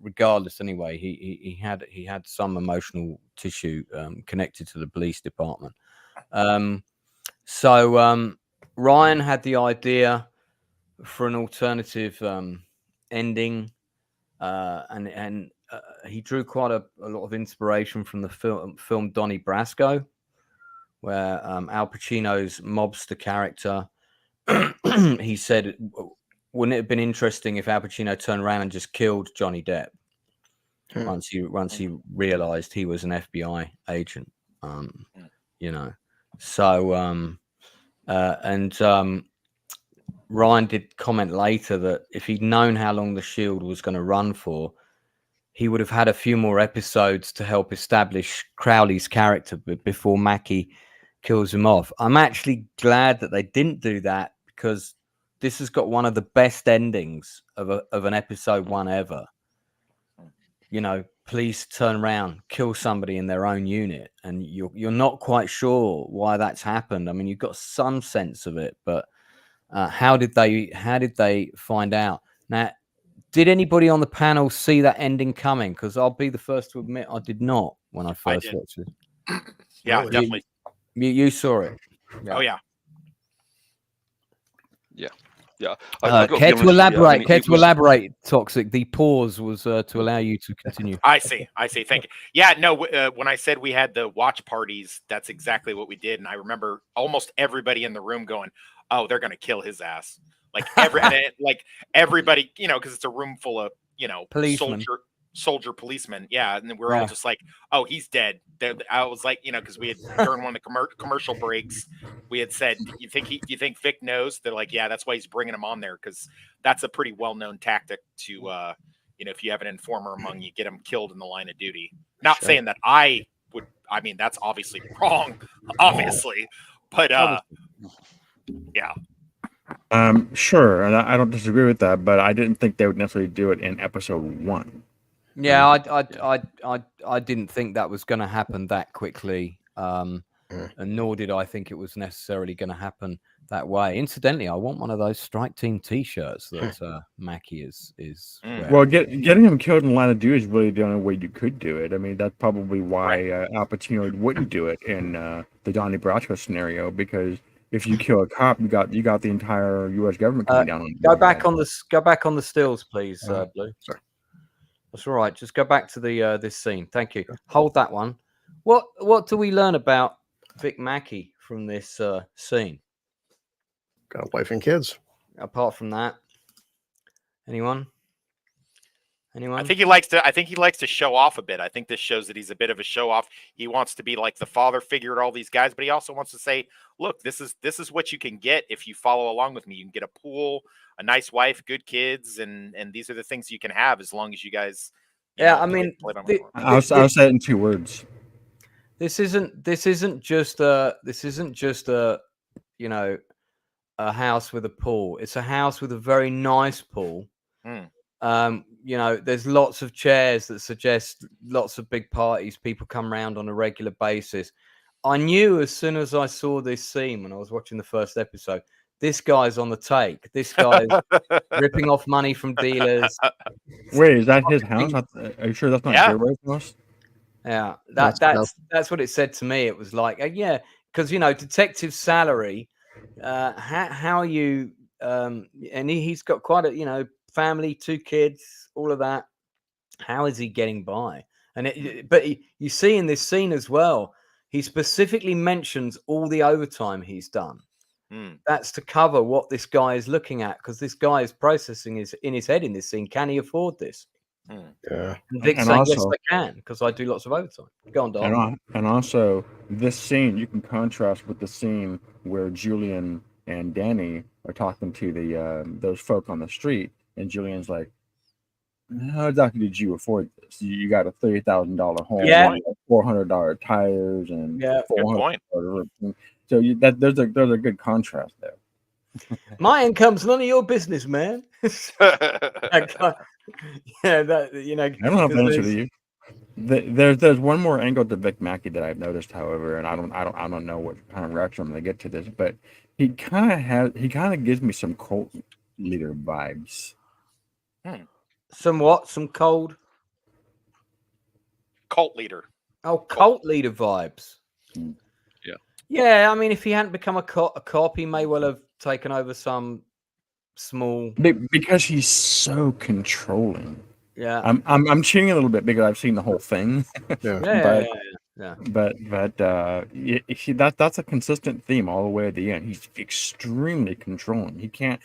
Regardless, anyway, he had some emotional tissue connected to the police department. So Ryan had the idea for an alternative ending, and he drew quite a lot of inspiration from the film Donnie Brasco, where Al Pacino's mobster character, he said, wouldn't it have been interesting if Al Pacino turned around and just killed Johnny Depp once he realized he was an FBI agent? So Ryan did comment later that if he'd known how long The Shield was going to run for, he would have had a few more episodes to help establish Crowley's character before Mackie kills him off. I'm actually glad that they didn't do that, because this has got one of the best endings of an episode 1 ever. Police turn around, kill somebody in their own unit, and you're not quite sure why that's happened. I mean, you've got some sense of it, but how did they find out? Now, did anybody on the panel see that ending coming? Because I'll be the first to admit I did not when I first watched it. Yeah, definitely. You saw it. Yeah. Oh yeah. Yeah. Care to elaborate, Toxic. The pause was to allow you to continue. I see. Thank you. Yeah, no, when I said we had the watch parties, that's exactly what we did. And I remember almost everybody in the room going, oh, they're going to kill his ass. Like everybody, because it's a room full of, soldier policemen. Yeah. And then we're all just like, oh, he's dead. I was like, because we had during one of the commercial breaks, we had said, do you think Vic knows? They're like, yeah, that's why he's bringing him on there, because that's a pretty well-known tactic to, if you have an informer among you, get him killed in the line of duty. Not saying that I would. I mean, that's obviously wrong, obviously, but yeah. Sure, and I don't disagree with that, but I didn't think they would necessarily do it in episode 1. Yeah, I didn't think that was going to happen that quickly. and nor did I think it was necessarily going to happen that way. Incidentally, I want one of those Strike Team T-shirts that Mackie is wearing. Well, getting him killed in the line of duty is really the only way you could do it. I mean, that's probably why Al Pacino wouldn't do it in the Donnie Brasco scenario, because if you kill a cop, you got the entire U.S. government coming down on you. Go back on the stills, please, Blue. Sorry. That's all right. Just go back to the this scene. Thank you. Hold that one. What do we learn about Vic Mackey from this scene? Got a wife and kids. Apart from that, anyone? I think he likes to show off a bit. I think this shows that he's a bit of a show off. He wants to be like the father figure to all these guys, but he also wants to say, look, this is what you can get if you follow along with me. You can get a pool, a nice wife, good kids, and these are the things you can have as long as you guys. I mean, I'll say it in 2 words. This isn't just a a house with a pool. It's a house with a very nice pool. There's lots of chairs that suggest lots of big parties. People come around on a regular basis. I knew as soon as I saw this scene when I was watching the first episode, this guy's on the take. This guy's ripping off money from dealers. Wait, is that his house? Are you sure that's not Gilroy's house? Yeah, that's what it said to me. It was like, because detective salary. How are you? And he's got quite a family, 2 kids, all of that. How is he getting by? But you see in this scene as well, he specifically mentions all the overtime he's done. That's to cover what this guy is looking at, because this guy is processing in his head in this scene. Can he afford this? Yeah. And Vic's saying, yes, I can, because I do lots of overtime. Go on, Don. And also, this scene you can contrast with the scene where Julian and Danny are talking to those folk on the street, and Julian's like, "How exactly did you afford this? You got a $30,000 home, $400 tires, and $400." So there's a good contrast there. My income's none of your business, man. I don't have to answer to you. There's one more angle to Vic Mackey that I've noticed, however, and I don't know what kind of reaction I'm going to get to this, but he kind of gives me some cult leader vibes. Some what? Some cold cult leader. Oh, cult leader vibes. Yeah. I mean, if he hadn't become a cop, he may well have taken over some small. Because he's so controlling. Yeah, I'm cheating a little bit because I've seen the whole thing. Yeah. But that's a consistent theme all the way at the end. He's extremely controlling. He can't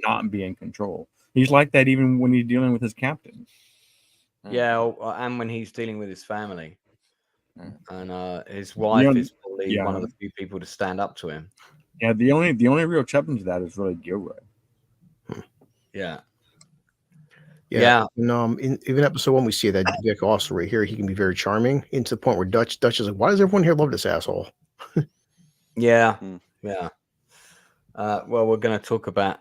not be in control. He's like that even when he's dealing with his captain. Yeah, and when he's dealing with his family, and his wife is probably one of the few people to stand up to him. Yeah, the only real exception to that is really Gilroy. Yeah. And even episode 1, we see that Vic also right here. He can be very charming, into the point where Dutch is like, "Why does everyone here love this asshole?" Yeah. Well, we're going to talk about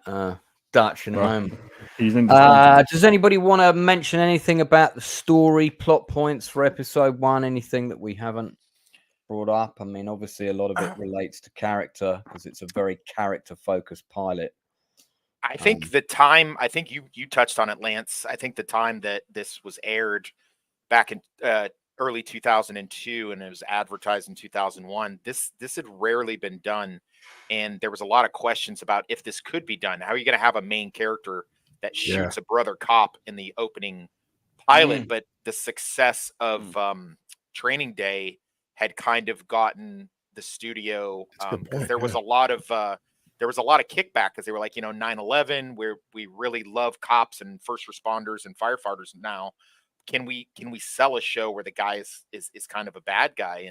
Dutch in a moment. Does anybody want to mention anything about the story, plot points for episode 1? Anything that we haven't brought up? I mean, obviously, a lot of it relates to character because it's a very character-focused pilot. I think the time, I think you touched on it, Lance. I think the time that this was aired back in early 2002 and it was advertised in 2001, this had rarely been done. And there was a lot of questions about if this could be done. How are you going to have a main character that shoots a brother cop in the opening pilot? But the success of Training Day had kind of gotten the studio, there was a lot of kickback because they were like, 9/11, where we really love cops and first responders and firefighters now. Can we sell a show where the guy is kind of a bad guy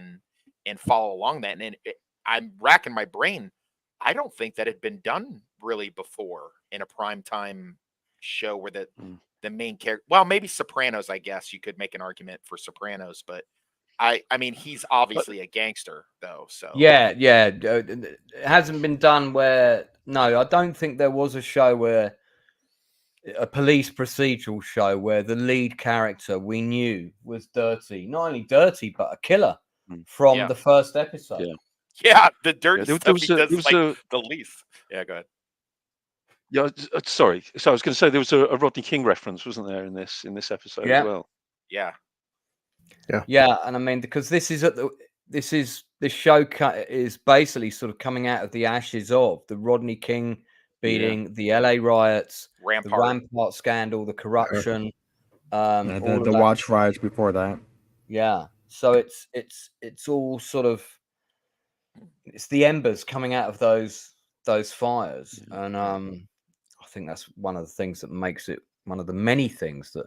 and follow along that? And I'm racking my brain. I don't think that had been done really before in a primetime show where the main character, well, maybe Sopranos, I guess you could make an argument for Sopranos, but I mean, he's obviously a gangster, though. So it hasn't been done where. No, I don't think there was a show where a police procedural show where the lead character we knew was dirty, not only dirty but a killer. from Yeah. the first episode. Yeah, the dirty there stuff was he does there was like the least. Yeah, go ahead. Yeah, sorry. So I was going to say there was a Rodney King reference, wasn't there, in this episode as well? Yeah. Yeah, and I mean, because this show is basically sort of coming out of the ashes of the Rodney King beating, the LA riots, the Rampart scandal, the corruption, the watch riots before that. Yeah, so it's all sort of, it's the embers coming out of those fires, and I think that's one of the things that makes it, one of the many things that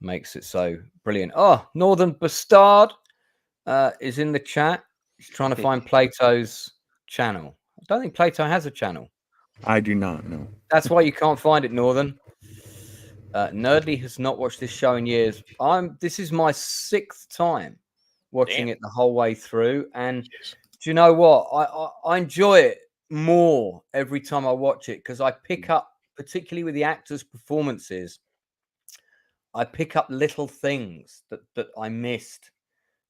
makes it so brilliant. Oh, Northern Bastard is in the chat. He's trying to find Plato's channel. I don't think Plato has a channel. I do not know. That's why you can't find it, Northern. Nerdly has not watched this show in years. This is my 6th time watching it the whole way through, and do you know what? I enjoy it more every time I watch it, because I pick up, particularly with the actors' performances, I pick up little things that I missed,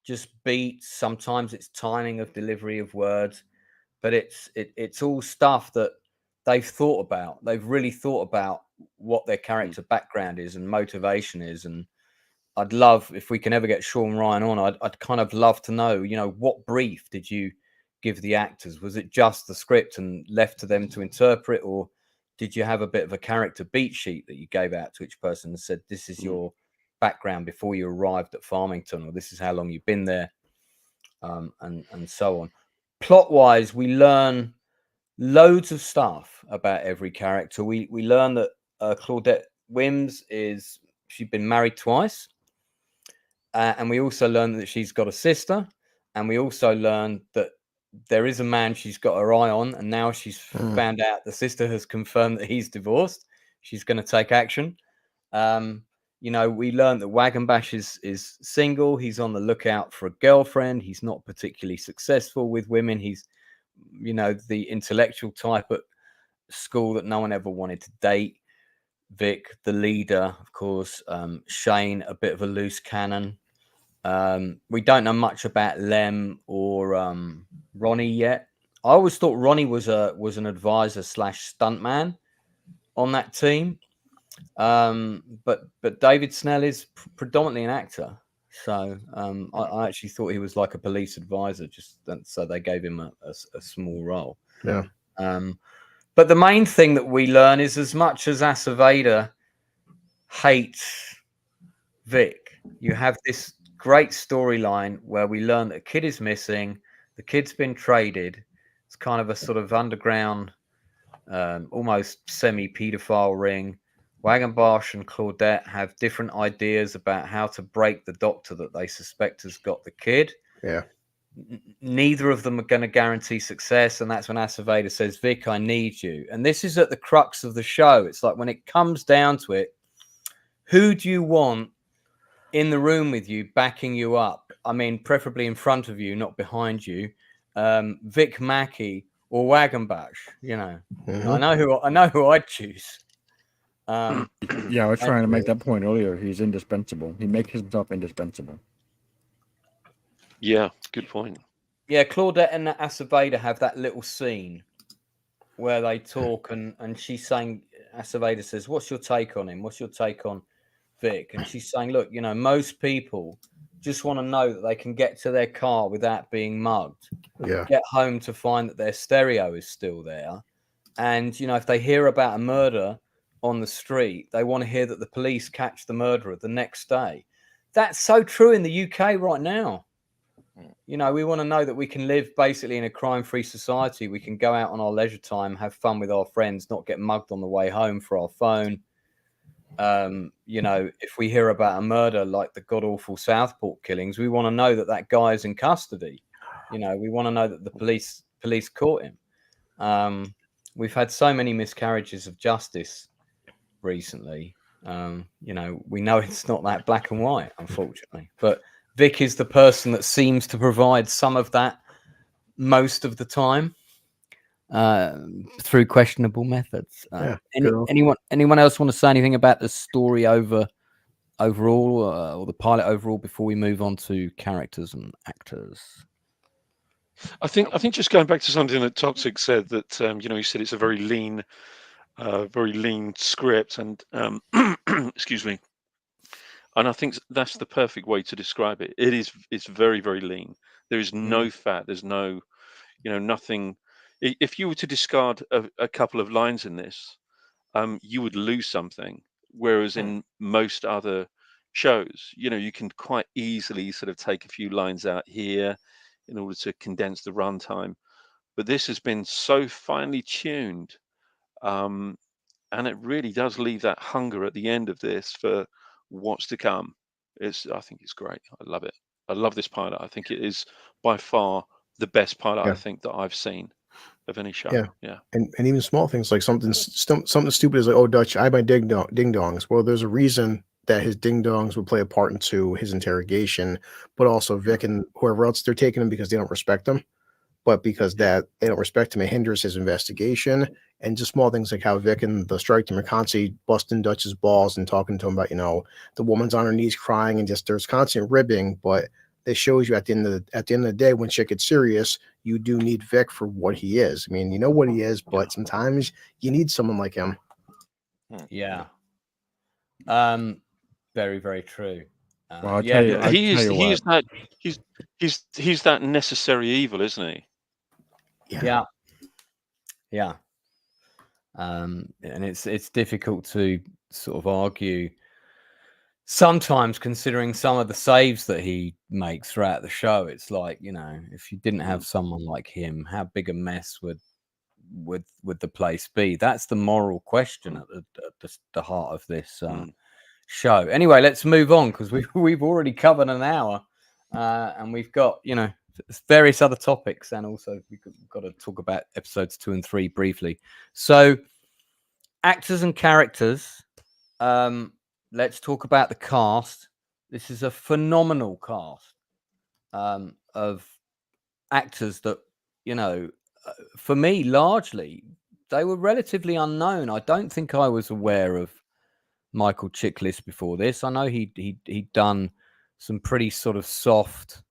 just beats. Sometimes it's timing of delivery of words, but it's all stuff that they've thought about. They've really thought about what their character background is and motivation is. And I'd love, if we can ever get Sean Ryan on, I'd kind of love to know, what brief did you give the actors? Was it just the script and left to them to interpret, or did you have a bit of a character beat sheet that you gave out to each person and said, this is your background before you arrived at Farmington, or this is how long you've been there, and so on. Plot-wise, we learn loads of stuff about every character. We learn that Claudette Wims she's been married twice, and we also learn that she's got a sister, and we also learn that there is a man she's got her eye on, and now she's found out the sister has confirmed that he's divorced. She's going to take action. We learned that Wagon Bash is single. He's on the lookout for a girlfriend. He's not particularly successful with women. He's, the intellectual type at school that no one ever wanted to date. Vic, the leader, of course. Shane, a bit of a loose cannon. We don't know much about Lem or Ronnie yet. I always thought Ronnie was an advisor / stuntman on that team. But David Snell is predominantly an actor, so I actually thought he was like a police advisor, so they gave him a small role. Yeah. But the main thing that we learn is, as much as Acevedo hates Vic, you have this great storyline where we learn that a kid is missing. The kid's been traded. It's kind of a sort of underground, almost semi-pedophile ring. Wagon Bosch and Claudette have different ideas about how to break the doctor that they suspect has got the kid. Yeah. Neither of them are going to guarantee success, and that's when Acevedo says, Vic, I need you. And this is at the crux of the show. It's like, when it comes down to it, who do you want in the room with you, backing you up? I mean, preferably in front of you, not behind you. Vic Mackey or Wagon Bash, I know who I'd choose. I was trying to make that point earlier. He's indispensable. He makes himself indispensable. Yeah, good point. Yeah, Claudette and Acevedo have that little scene where they talk, and she's saying, Acevedo says, what's your take on him? What's your take on Vic? And she's saying, look, most people just want to know that they can get to their car without being mugged. Yeah. Get home to find that their stereo is still there. And, if they hear about a murder on the street, they want to hear that the police catch the murderer the next day. That's so true in the UK right now. We want to know that we can live basically in a crime-free society. We can go out on our leisure time, have fun with our friends, not get mugged on the way home for our phone. If we hear about a murder like the god-awful Southport killings, we want to know that that guy is in custody. We want to know that the police caught him. We've had so many miscarriages of justice recently. We know it's not that black and white, unfortunately. But Vic is the person that seems to provide some of that most of the time, through questionable methods. Anyone else want to say anything about the story over overall, or the pilot overall, before we move on to characters and actors? I think just going back to something that Toxic said, that he said it's a very lean script, and excuse me, and I think that's the perfect way to describe it. It's very, very lean. There is no fat. There's no, nothing. If you were to discard a couple of lines in this, you would lose something. Whereas in most other shows, you can quite easily sort of take a few lines out here in order to condense the runtime. But this has been so finely tuned, and it really does leave that hunger at the end of this for what's to come. I think it's great. I love it. I love this pilot. I think it is by far the best pilot I think that I've seen of any show. Yeah. And even small things like something stupid is like, oh, Dutch, I have my ding dongs. Well, there's a reason that his ding dongs would play a part into his interrogation, but also Vic and whoever else, they're taking him because they don't respect him, but because that they don't respect him, it hinders his investigation. And just small things like how Vic and the strike team are constantly busting Dutch's balls and talking to him about, the woman's on her knees crying, and just there's constant ribbing. But it shows you at the end of the day, when shit gets serious, you do need Vic for what he is. I mean, you know what he is, but sometimes you need someone like him. Yeah. Very, very true. Well, I'll tell you, he's that necessary evil, isn't he? Yeah. And it's difficult to sort of argue sometimes, considering some of the saves that he makes throughout the show. It's like, if you didn't have someone like him, how big a mess would the place be? That's the moral question at the heart of this show. Anyway, let's move on, because we've already covered an hour, and we've got various other topics, and also we've got to talk about episodes 2 and 3 briefly. So, actors and characters. Let's talk about the cast. This is a phenomenal cast of actors that, for me, largely, they were relatively unknown. I don't think I was aware of Michael Chiklis before this. I know he'd done some pretty sort of soft,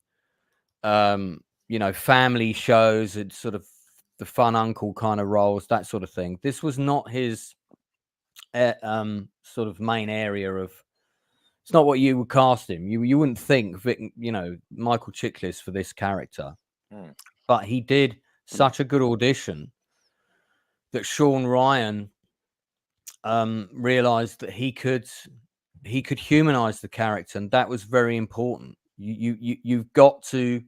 family shows and sort of the fun uncle kind of roles, that sort of thing. This was not his sort of main area of. It's not what you would cast him. You wouldn't think Michael Chiklis for this character, but he did such a good audition that Sean Ryan realized that he could humanize the character, and that was very important. You've got to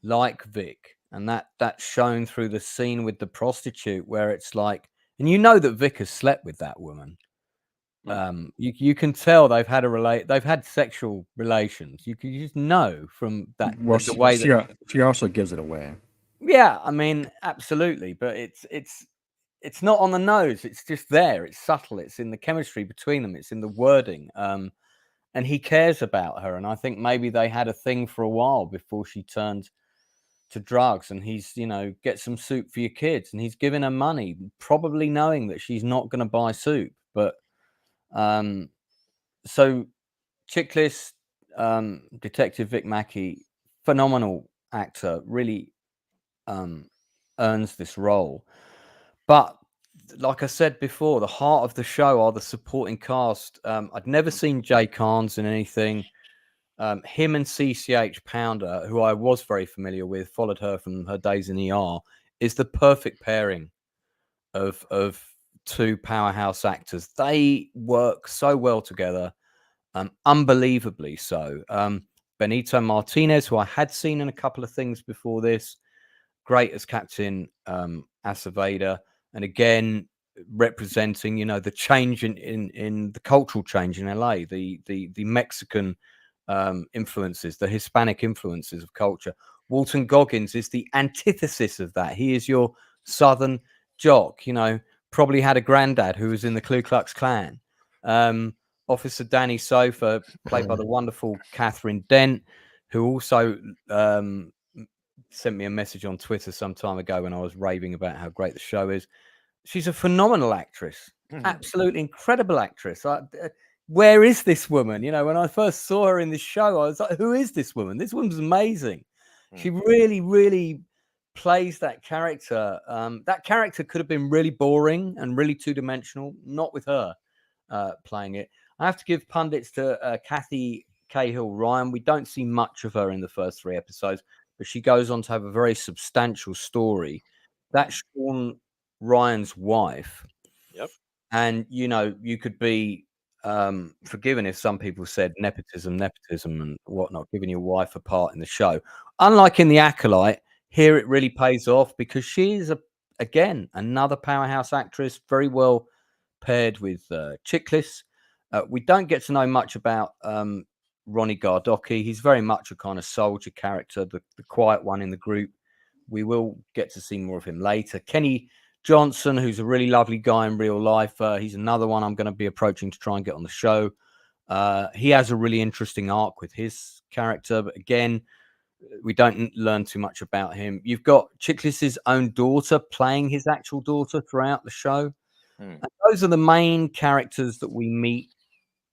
like Vic, and that's shown through the scene with the prostitute, where it's like, and that Vic has slept with that woman. You can tell they've had sexual relations. You just know from that the way she also gives it away. Yeah, I mean, absolutely, but it's not on the nose. It's just there. It's subtle. It's in the chemistry between them. It's in the wording. And he cares about her. And I think maybe they had a thing for a while before she turned to drugs. And he's, get some soup for your kids. And he's giving her money, probably knowing that she's not going to buy soup. But so Chiklis, Detective Vic Mackey, phenomenal actor, really earns this role. But like I said before, the heart of the show are the supporting cast. I'd never seen Jay Carnes in anything. Him and CCH Pounder, who I was very familiar with, followed her from her days in ER, is the perfect pairing of two powerhouse actors. They work so well together, unbelievably so. Benito Martinez, who I had seen in a couple of things before this, great as Captain Acevedo. And again, representing, the change in the cultural change in LA, the Mexican influences, the Hispanic influences of culture. Walton Goggins is the antithesis of that. He is your Southern jock, probably had a granddad who was in the Ku Klux Klan. Officer Danny Sofa, played by the wonderful Catherine Dent, who also sent me a message on Twitter some time ago when I was raving about how great the show is. She's a phenomenal actress, absolutely incredible actress. where is this woman? You know, when I first saw her in the show, I was like, who is this woman? This woman's amazing. She really, really plays that character. That character could have been really boring and really two-dimensional, not with her playing it. I have to give pundits to Kathy Cahill-Ryan. We don't see much of her in the first 3 episodes, but she goes on to have a very substantial story. That's Sean Ryan's wife. Yep. And, you know, you could be forgiven if some people said nepotism and whatnot, giving your wife a part in the show. Unlike in The Acolyte, here it really pays off because she is, again, another powerhouse actress, very well paired with Chiklis. We don't get to know much about Ronnie Gardocki. He's very much a kind of soldier character, the quiet one in the group. We will get to see more of him later. Kenny Johnson, who's a really lovely guy in real life. He's another one I'm going to be approaching to try and get on the show. He has a really interesting arc with his character, but again, we don't learn too much about him. You've got Chiklis's own daughter playing his actual daughter throughout the show. And those are the main characters that we meet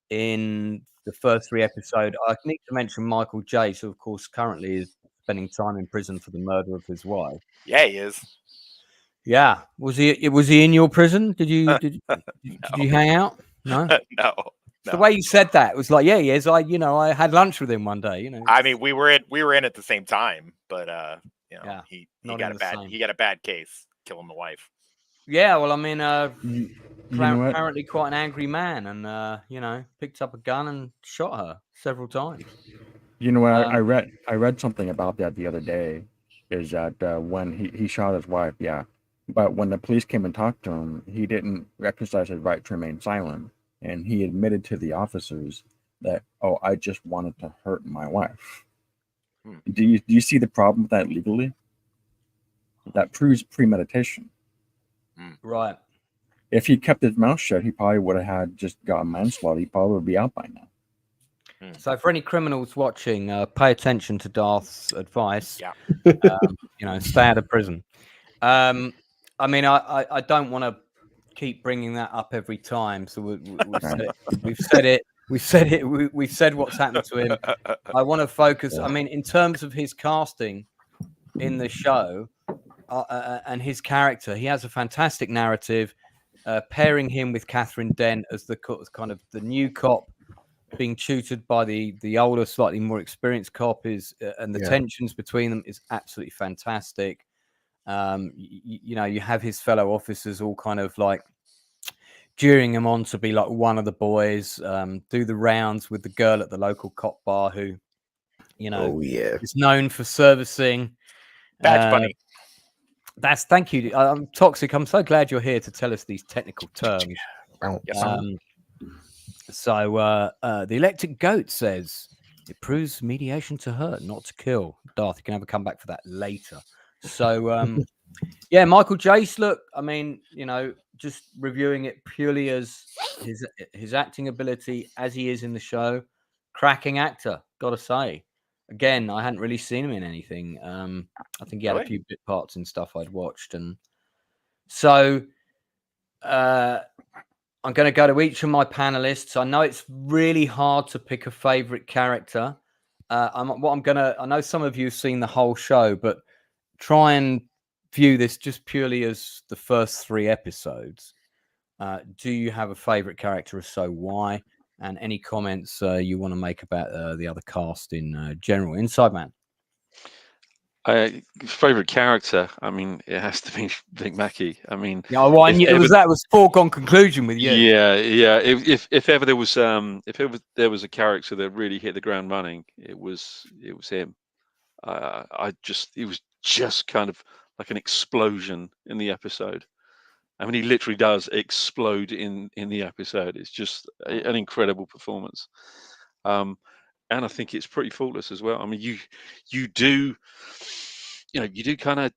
in the first 3 episodes. I need to mention Michael J, who, of course, currently is spending time in prison for the murder of his wife. Yeah, he is. Yeah, was he in your prison? Did you hang out? No, No. The way you said that, it was like, yeah, he is. I had lunch with him one day. You know, I mean, we were in at the same time, but you know, Yeah, he not got in a the bad same. he got a bad case, killing the wife. Yeah, well, I mean, You know what? apparently quite an angry man, and you know, picked up a gun and shot her several times. You know what? I read something about that the other day. Is that when he shot his wife? Yeah, but when the police came and talked to him, he didn't exercise his right to remain silent, and he admitted to the officers that, "Oh, I just wanted to hurt my wife." Do you see the problem with that legally? That proves premeditation. Right. If he kept his mouth shut, he probably would have had just got manslaughter. He probably would be out by now. So for any criminals watching, pay attention to Darth's advice. Yeah. You know, stay out of prison. I mean, I don't want to keep bringing that up every time. So we've said it. We've said what's happened to him. I want to focus. I mean, in terms of his casting in the show and his character, he has a fantastic narrative. Pairing him with Catherine Dent as the kind of the new cop being tutored by the older, slightly more experienced cop and the tensions between them is absolutely fantastic. You know, you have his fellow officers all kind of like jeering him on to be like one of the boys, do the rounds with the girl at the local cop bar who, you know, is known for servicing. Badge Bunny. Thank you. I'm Toxic. I'm so glad you're here to tell us these technical terms. So the Electric Goat says it proves mediation to hurt, not to kill. Darth, you can have a comeback for that later. So yeah, Michael Jace. Look, I mean, you know, just reviewing it purely as his acting ability as he is in the show, cracking actor. Gotta say. Again, I hadn't really seen him in anything. I think he had a few bit parts in stuff I'd watched, and so I'm going to go to each of my panelists. I know it's really hard to pick a favorite character. I know some of you have seen the whole show, but try and view this just purely as the first 3 episodes. Do you have a favorite character? If so, why? And any comments you want to make about the other cast in general? Inside Man. Favorite character? I mean, it has to be Big Mackie. I mean, yeah, well, that was foregone conclusion with you. Yeah. If ever there was there was a character that really hit the ground running, it was him. It was just kind of like an explosion in the episode. I mean, he literally does explode in the episode. It's just an incredible performance. And I think it's pretty faultless as well. I mean, you do kind of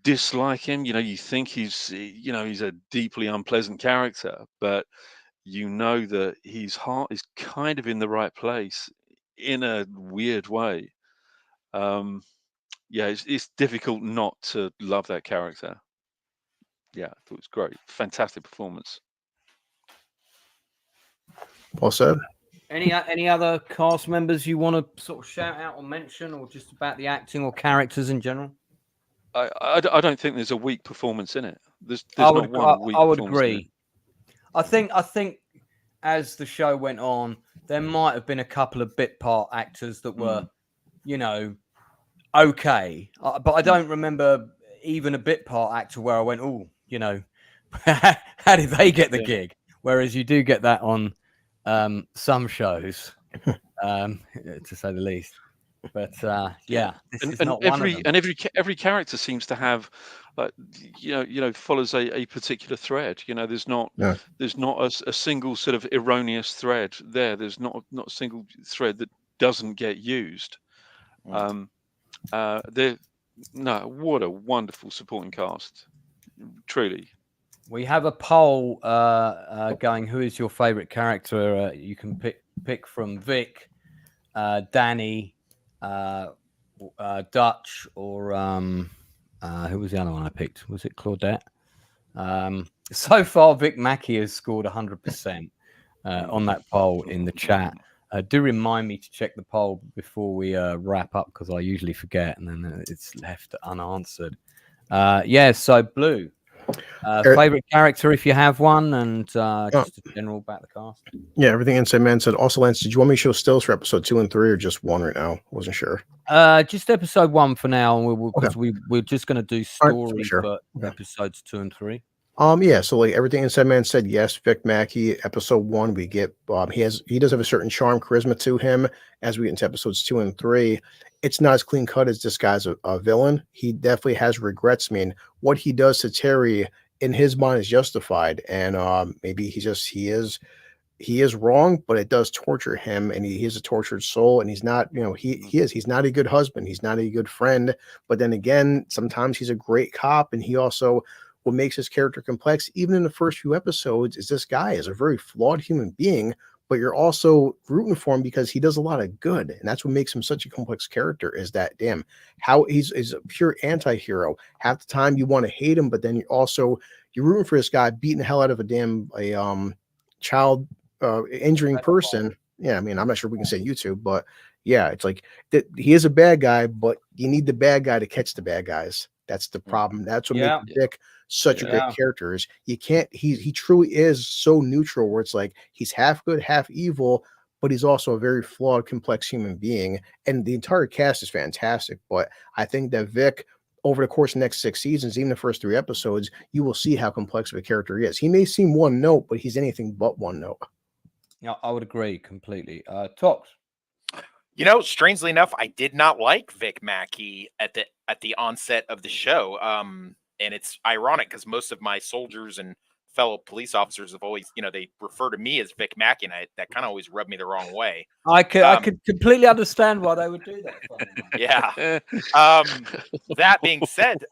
dislike him. You know, you think he's a deeply unpleasant character, but you know that his heart is kind of in the right place in a weird way. Yeah, it's difficult not to love that character. Yeah, I thought it was great. Fantastic performance. Well said. Any other cast members you want to sort of shout out or mention, or just about the acting or characters in general? I don't think there's a weak performance in it. There's I not would one weak I would performance in it. agree. I think as the show went on, there might have been a couple of bit part actors that were, you know, okay, but I don't remember even a bit part actor where I went, oh, you know, how did they get the gig? Whereas you do get that on some shows, to say the least. But yeah, this is not one of them. Every character seems to have, follows a particular thread. You know, there's not a single sort of erroneous thread there. There's not a single thread that doesn't get used. What a wonderful supporting cast, truly. We have a poll going. Who is your favorite character? You can pick from Vic, Danny, Dutch, or who was the other one I picked? Was it Claudette? So far, Vic Mackey has scored 100% on that poll in the chat. Do remind me to check the poll before we wrap up, because I usually forget and then it's left unanswered. So Blue, favorite character if you have one, and just a general about the cast. Yeah, everything Inside Man said. Also, Lance, did you want me to show stills for episode 2 and 3 or just 1 right now? Wasn't sure. Just episode 1 for now, and we're just going to do story for episodes 2 and 3. So like everything Inside Man said, yes, Vic Mackey, episode 1, we get he does have a certain charm, charisma to him. As we get into episodes 2 and 3, it's not as clean cut as this guy's a villain. He definitely has regrets. I mean, what he does to Terry in his mind is justified, and maybe he is wrong, but it does torture him, and he is a tortured soul, and he's not, he's not a good husband, he's not a good friend, but then again, sometimes he's a great cop, and he also, what makes his character complex, even in the first few episodes, is this guy is a very flawed human being, but you're also rooting for him because he does a lot of good, and that's what makes him such a complex character, is that, damn, how he's a pure anti-hero. Half the time you want to hate him, but then you're rooting for this guy beating the hell out of a child injuring person. Yeah, I mean, I'm not sure we can say YouTube, but yeah, it's like that he is a bad guy, but you need the bad guy to catch the bad guys. That's the problem. That's what makes Dick such a great character. Is you can't, he truly is so neutral, where it's like he's half good, half evil, but he's also a very flawed, complex human being. And the entire cast is fantastic. But I think that Vic, over the course of the next 6 seasons, even the first 3 episodes, you will see how complex of a character he is. He may seem one note, but he's anything but one note. Yeah, I would agree completely. Tox. You know, strangely enough, I did not like Vic Mackey at the onset of the show. And it's ironic because most of my soldiers and fellow police officers have always, they refer to me as Vic Mackey, and that kind of always rubbed me the wrong way. I could completely understand why they would do that. Yeah. That being said,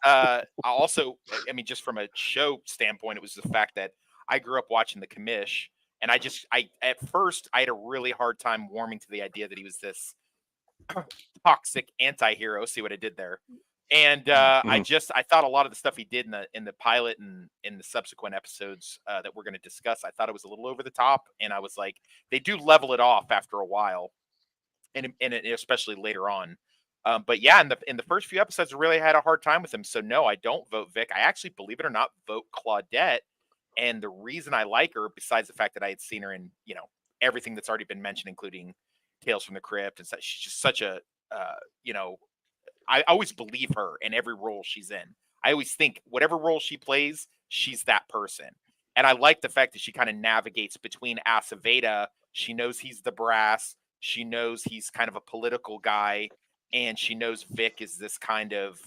just from a show standpoint, it was the fact that I grew up watching The Commish, and at first I had a really hard time warming to the idea that he was this toxic anti-hero. See what I did there? And I thought a lot of the stuff he did in the pilot and in the subsequent episodes that we're going to discuss, I thought it was a little over the top. And I was like, they do level it off after a while, and especially later on. But yeah, in the first few episodes, I really had a hard time with him. So no, I don't vote Vic. I actually, believe it or not, vote Claudette. And the reason I like her, besides the fact that I had seen her in, everything that's already been mentioned, including Tales from the Crypt, and such, she's just such a, I always believe her in every role she's in. I always think whatever role she plays, she's that person. And I like the fact that she kind of navigates between Aceveda. She knows he's the brass. She knows he's kind of a political guy. And she knows Vic is this kind of,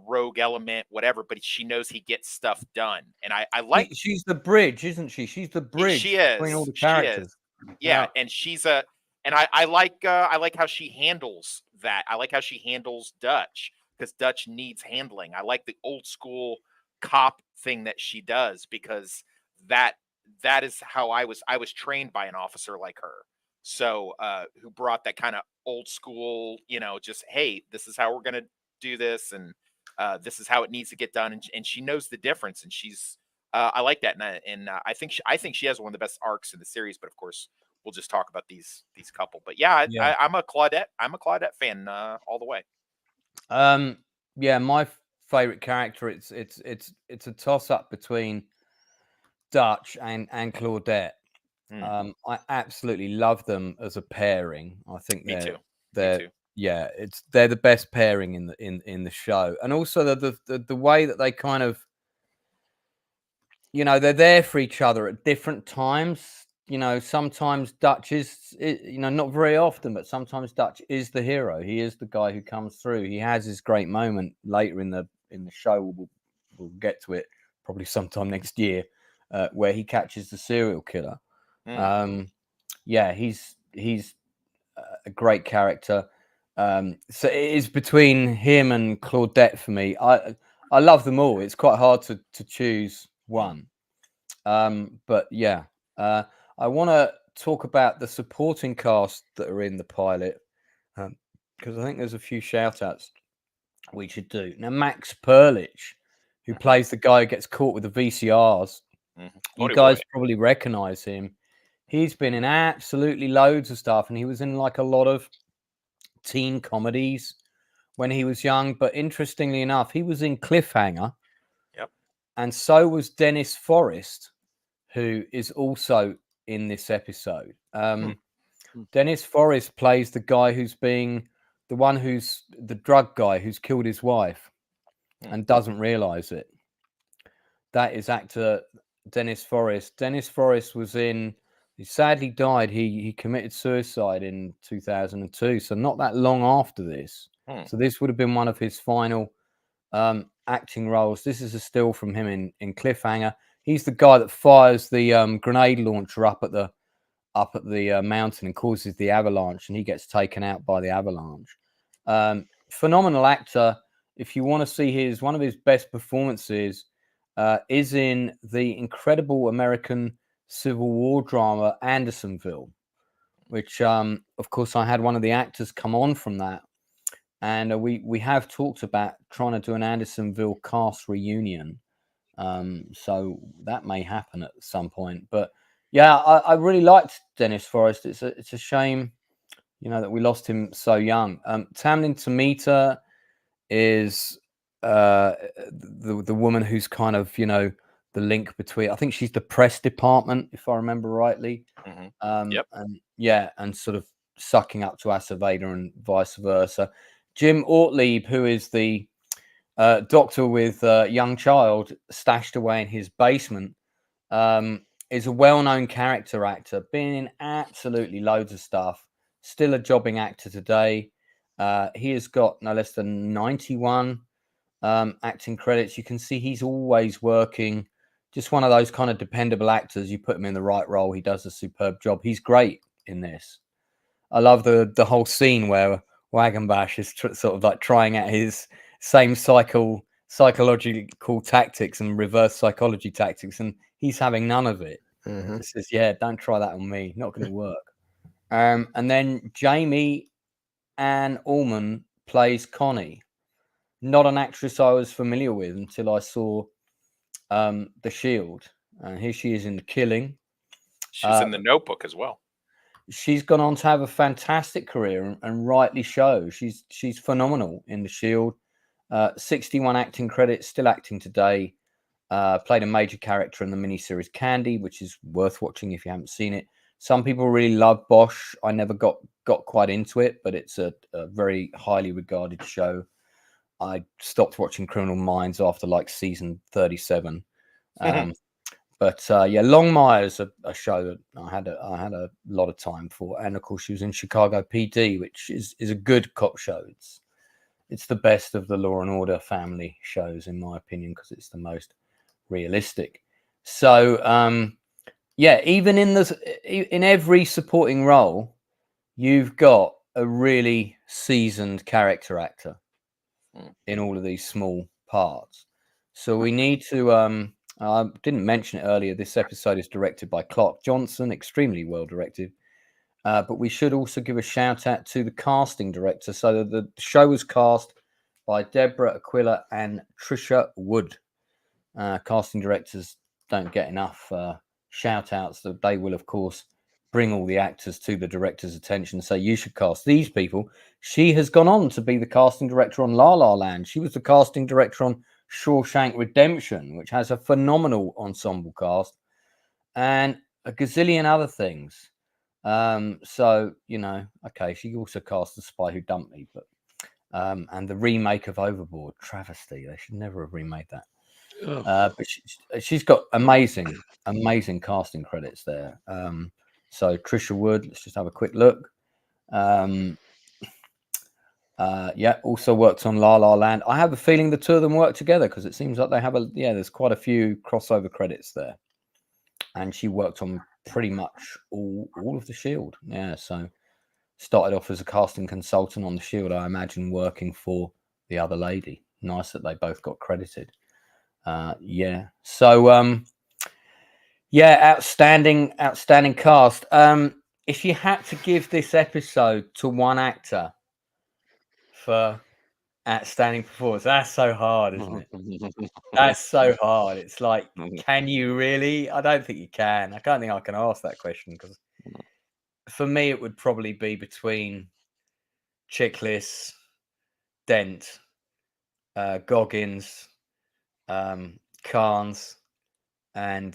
rogue element, whatever, but she knows he gets stuff done. And I like... She's the bridge, isn't she? She's the bridge between all the characters. Yeah, and she's a... And I like how she handles that. I like how she handles Dutch, because Dutch needs handling. I like the old school cop thing that she does, because that is how I was trained by an officer like her. So who brought that kind of old school, just, hey, this is how we're gonna do this, and this is how it needs to get done, and she knows the difference, and she's I like that, and I think she has one of the best arcs in the series. But of course, we'll just talk about these couple. But yeah, Yeah. I'm a Claudette fan all the way. Yeah, my favorite character. It's a toss up between Dutch and Claudette. I absolutely love them as a pairing. I think Me too. they're Me too. yeah, they're the best pairing in the show, and also the way that they kind of, they're there for each other at different times. Sometimes Dutch is, not very often, but sometimes Dutch is the hero. He is the guy who comes through. He has his great moment later in the show. We'll get to it probably sometime next year, where he catches the serial killer. Yeah, he's a great character. So it is between him and Claudette for me. I love them all. It's quite hard to choose one. But yeah, I want to talk about the supporting cast that are in the pilot, because I think there's a few shout outs we should do. Now, Max Perlich, who plays the guy who gets caught with the VCRs, you guys probably recognize him. He's been in absolutely loads of stuff, and he was in like a lot of teen comedies when he was young. But interestingly enough, he was in Cliffhanger. Yep. And so was Dennis Forrest, who is also in this episode. Dennis Forrest plays the guy who's the drug guy who's killed his wife and doesn't realize it. That is actor Dennis Forrest. Dennis Forrest he sadly died. He committed suicide in 2002. So not that long after this. So this would have been one of his final acting roles. This is a still from him in Cliffhanger. He's the guy that fires the grenade launcher up at the mountain and causes the avalanche, and he gets taken out by the avalanche. Phenomenal actor. If you want to see one of his best performances, is in the incredible American Civil War drama Andersonville, which, of course, I had one of the actors come on from that, and we have talked about trying to do an Andersonville cast reunion. So that may happen at some point. But yeah, I really liked Dennis Forrest. It's a shame, that we lost him so young. Tamlin Tomita is the woman who's kind of, the link between, I think she's the press department, if I remember rightly. Yep. And sort of sucking up to Acevedo and vice versa. Jim Ortlieb, who is the doctor with a young child stashed away in his basement, is a well-known character actor, been in absolutely loads of stuff, still a jobbing actor today. He has got no less than 91 acting credits. You can see he's always working. Just one of those kind of dependable actors. You put him in the right role, he does a superb job. He's great in this. I love the whole scene where Wagenbash is sort of like trying out his same psychological tactics and reverse psychology tactics, and he's having none of it. He says, "Yeah, don't try that on me. Not going to work." And then Jamie Ann Allman plays Connie. Not an actress I was familiar with until I saw The Shield. And here she is in The Killing. She's in The Notebook as well. She's gone on to have a fantastic career, and rightly so. She's phenomenal in The Shield. 61 acting credits, still acting today. Played a major character in the miniseries Candy, which is worth watching if you haven't seen it. Some people really love Bosch. I never got quite into it, but it's a very highly regarded show. I stopped watching Criminal Minds after like season 37. But yeah, Longmire's a show that I had a lot of time for, and of course she was in Chicago PD, which is a good cop show. It's the best of the Law and Order family shows, in my opinion, because it's the most realistic. So yeah, even in every supporting role, you've got a really seasoned character actor in all of these small parts. So we need to. I didn't mention it earlier. This episode is directed by Clark Johnson, extremely well directed. But we should also give a shout out to the casting director. So the show was cast by Deborah Aquila and Trisha Wood. Casting directors don't get enough shout outs. They will, of course, bring all the actors to the director's attention, say you should cast these people. She has gone on to be the casting director on La La Land. She was the casting director on Shawshank Redemption, which has a phenomenal ensemble cast, and a gazillion other things. So, you know, okay, she also cast The Spy Who Dumped Me, but and the remake of Overboard, travesty. They should never have remade that. But she's got amazing casting credits there. So Trisha Wood, let's just have a quick look. Yeah, also worked on La La Land. I have a feeling the two of them work together because it seems like they have there's quite a few crossover credits there. And she worked on pretty much all of The Shield. Yeah, so started off as a casting consultant on The Shield, I imagine working for the other lady. Nice that they both got credited. Yeah. So yeah, outstanding cast. If you had to give this episode to one actor for outstanding performance, that's so hard, isn't it? That's so hard. It's like, can you really? I don't think you can. I don't think I can ask that question because for me it would probably be between Chiklis, Dent, Goggins, Carnes, and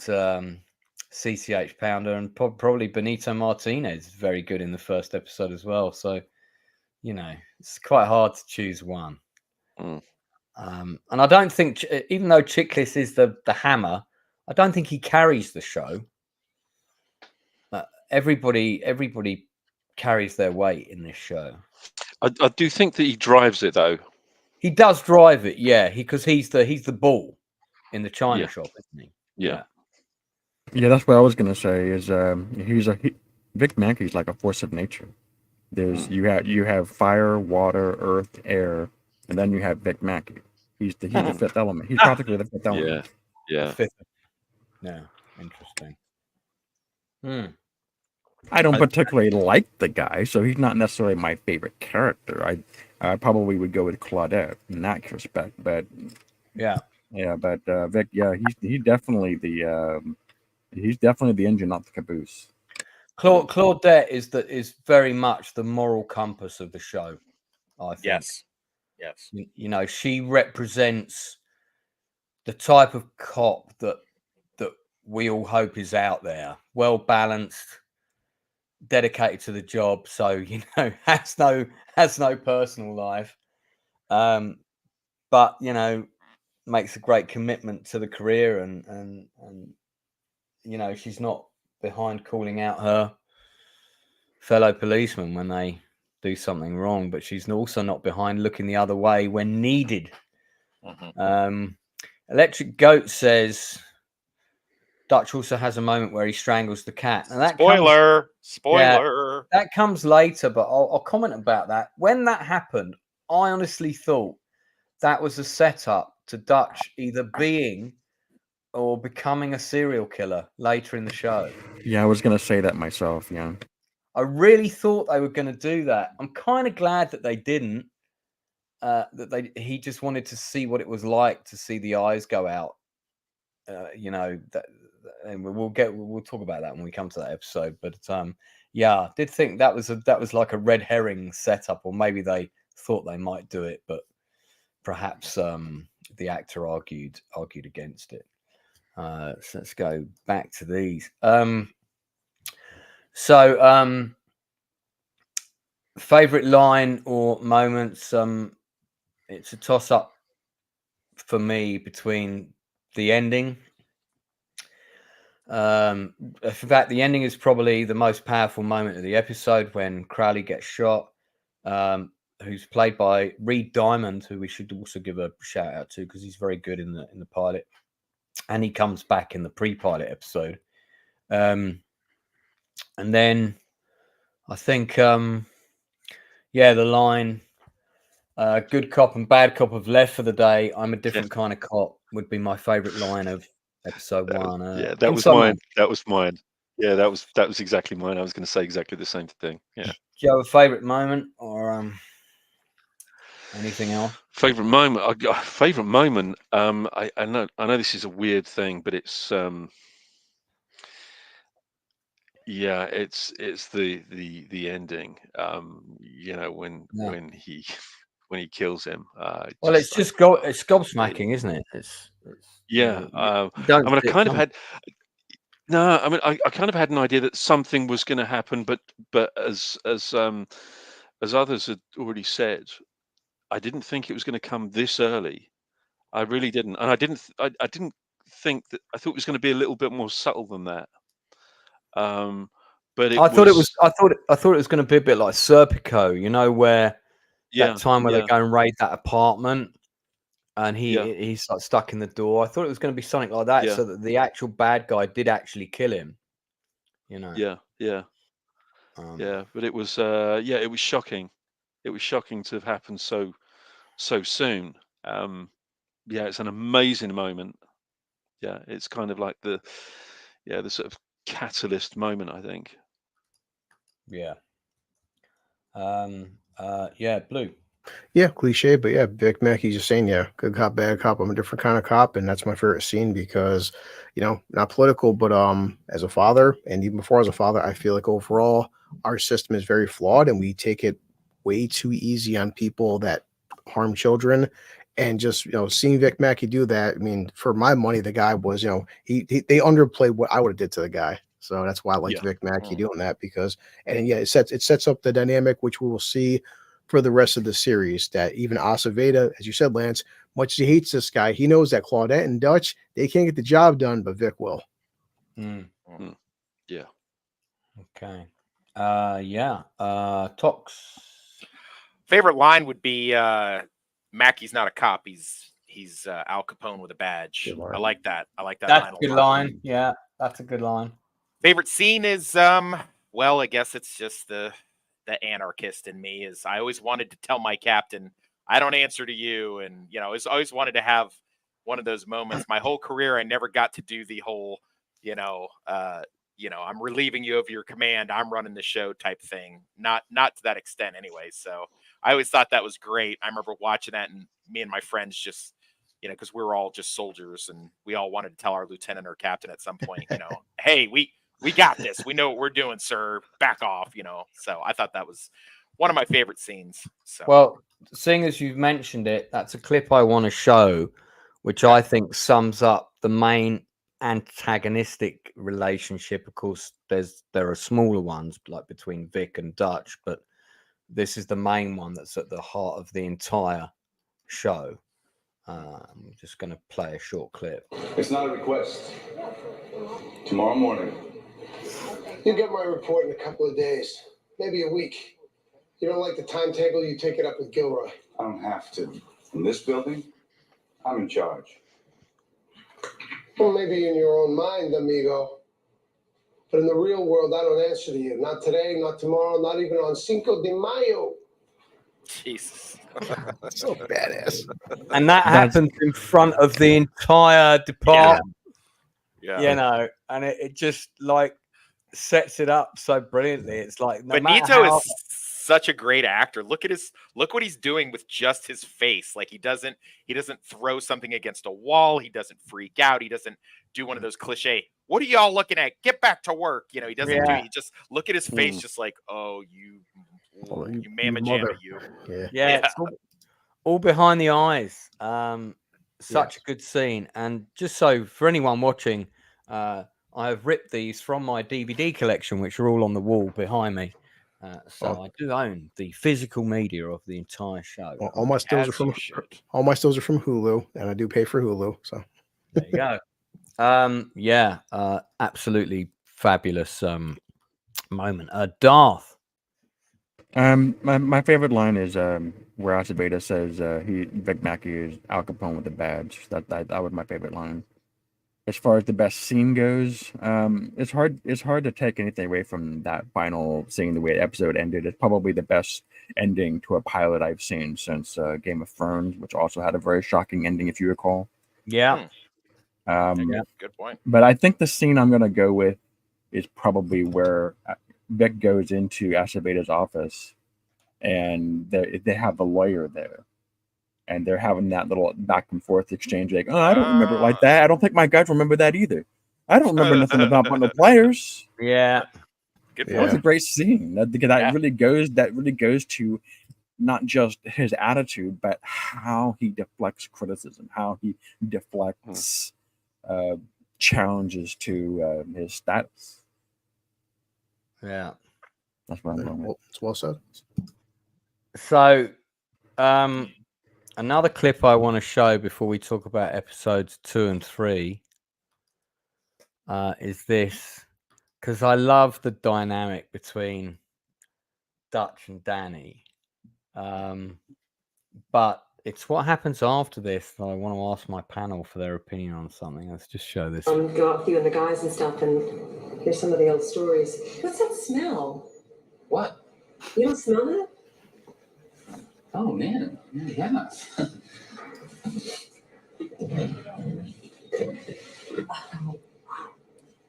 CCH Pounder, and probably Benito Martinez is very good in the first episode as well. So, you know, it's quite hard to choose one. And I don't think, even though Chiklis is the hammer, I don't think he carries the show. Everybody carries their weight in this show. I do think that he drives it though. He does drive it, yeah. Because he's the ball in the china shop, isn't he? Yeah. Yeah, that's what I was gonna say. Is Vic Mackey's like a force of nature. There's you have fire, water, earth, air, and then you have Vic Mackey. He's the fifth element. He's practically the fifth element. Yeah. Yeah. Interesting. I don't particularly like the guy, so he's not necessarily my favorite character. I probably would go with Claudette in that respect, but but Vic, he's definitely the engine, not the caboose. Claudette is very much the moral compass of the show, I think. Yes. You know, she represents the type of cop that we all hope is out there, well balanced, dedicated to the job. So, you know, has no personal life, but you know, makes a great commitment to the career, and you know, she's not behind calling out her fellow policemen when they do something wrong, but she's also not behind looking the other way when needed. Electric Goat says Dutch also has a moment where he strangles the cat. And that spoiler. Yeah, that comes later, but I'll comment about that. When that happened, I honestly thought that was a setup to Dutch either being or becoming a serial killer later in the show. Yeah, I was going to say that myself, yeah. I really thought they were going to do that. I'm kind of glad that they didn't. He just wanted to see what it was like to see the eyes go out. You know, and we'll talk about that when we come to that episode. But yeah, I did think that was like a red herring setup, or maybe they thought they might do it, but perhaps the actor argued against it. So let's go back to these. So favorite line or moments? It's a toss up for me between the ending. In fact, the ending is probably the most powerful moment of the episode when Crowley gets shot, who's played by Reed Diamond, who we should also give a shout out to because he's very good in the pilot, and he comes back in the pre-pilot episode. And then I think, the line, good cop and bad cop have left for the day. I'm a different kind of cop would be my favorite line of episode one. That was mine. That was mine. Yeah, that was exactly mine. I was going to say exactly the same thing. Yeah. Do you have a favorite moment or anything else? Favorite moment. I know this is a weird thing, but it's Yeah, it's the ending. Yeah. When he when he kills him. Well, it's just it's gobsmacking, isn't it? It's Yeah. you don't I mean, I see it kind of coming. had no. I mean, I kind of had an idea that something was going to happen, but as others had already said, I didn't think it was going to come this early. I really didn't, and I didn't think that. I thought it was going to be a little bit more subtle than that. But it I thought it was. was. I thought it was going to be a bit like Serpico, where that Yeah, time where they yeah, go and raid that apartment, and yeah, he's like stuck in the door. I thought it was going to be something like that, yeah, so that the actual bad guy did actually kill him. yeah, yeah, Um, yeah. But it was. Yeah, it was shocking. It was shocking to have happened so soon. Yeah, it's an amazing moment. Yeah, it's kind of like the sort of catalyst moment, I think. yeah. Yeah. Blue. Yeah, cliche, but yeah, Vic Mackey's just saying, yeah, good cop, bad cop. I'm a different kind of cop, and that's my favorite scene because, not political, but as a father, and even before as a father, I feel like overall our system is very flawed, and we take it way too easy on people that harm children. And just seeing Vic Mackey do that, I mean, for my money, the guy was, they underplayed what I would have did to the guy. So that's why I liked Yeah. Vic Mackey doing that because, and yeah, it sets up the dynamic which we will see for the rest of the series. That even Aceveda, as you said, Lance, much as he hates this guy, he knows that Claudette and Dutch, they can't get the job done, but Vic will. Yeah. Okay. Yeah. Tox. Favorite line would be Mackey's not a cop. He's Al Capone with a badge. Good line. I like that. I like that That's line a good a lot. line. Yeah, that's a good line. Favorite scene is well, I guess it's just the anarchist in me is I always wanted to tell my captain I don't answer to you, and I always wanted to have one of those moments. My whole career I never got to do the whole I'm relieving you of your command, I'm running the show type thing. Not to that extent anyway. So I always thought that was great. I remember watching that, and me and my friends just because we were all just soldiers and we all wanted to tell our lieutenant or captain at some point, hey, we got this. We know what we're doing, sir. Back off, So I thought that was one of my favorite scenes. So Well, seeing as you've mentioned it, that's a clip I want to show, which I think sums up the main antagonistic relationship. Of course, there are smaller ones like between Vic and Dutch, but this is the main one that's at the heart of the entire show. I'm just going to play a short clip. It's not a request. Tomorrow morning. You get my report in a couple of days, maybe a week. You don't like the timetable, you take it up with Gilroy. I don't have to. In this building, I'm in charge. Well, maybe in your own mind, amigo. But in the real world, I don't answer to you. Not today, not tomorrow, not even on Cinco de Mayo. Jesus. So badass. And that happens in front of the entire department. Yeah. And it just like sets it up so brilliantly. It's like Benito is such a great actor. Look what he's doing with just his face. Like he doesn't throw something against a wall. He doesn't freak out. He doesn't do one of those cliche, what are y'all looking at? Get back to work. He doesn't do it. He just look at his face just like, oh, you mamma jamma, you. Yeah. It's all behind the eyes. Such a good scene. And just so for anyone watching, I have ripped these from my DVD collection, which are all on the wall behind me. I do own the physical media of the entire show. Well, all my stills are from Hulu, and I do pay for Hulu. So there you go. Absolutely fabulous moment. Darth. My favorite line is where Aceveda says Vic Mackey is Al Capone with a badge. That was my favorite line. As far as the best scene goes, it's hard to take anything away from that final scene. The way the episode ended, it's probably the best ending to a pilot I've seen since Game of Thrones, which also had a very shocking ending, if you recall. Yeah. Good point. But I think the scene I'm going to go with is probably where Vic goes into Aceveda's office, and they have the lawyer there. And they're having that little back and forth exchange, like, oh, I don't remember it like that. I don't think my guys remember that either. I don't remember nothing about the players. Yeah. Good. That was a great scene. That really goes to not just his attitude, but how he deflects criticism, how he deflects challenges to his status. Yeah, that's what I'm going with. It's well said. So, another clip I want to show before we talk about episodes 2 and 3 is this, because I love the dynamic between Dutch and Danny. But it's what happens after this that I want to ask my panel for their opinion on something. Let's just show this. Go out with you and the guys and stuff and hear some of the old stories. What's that smell? What? You don't smell that? Oh man, yeah.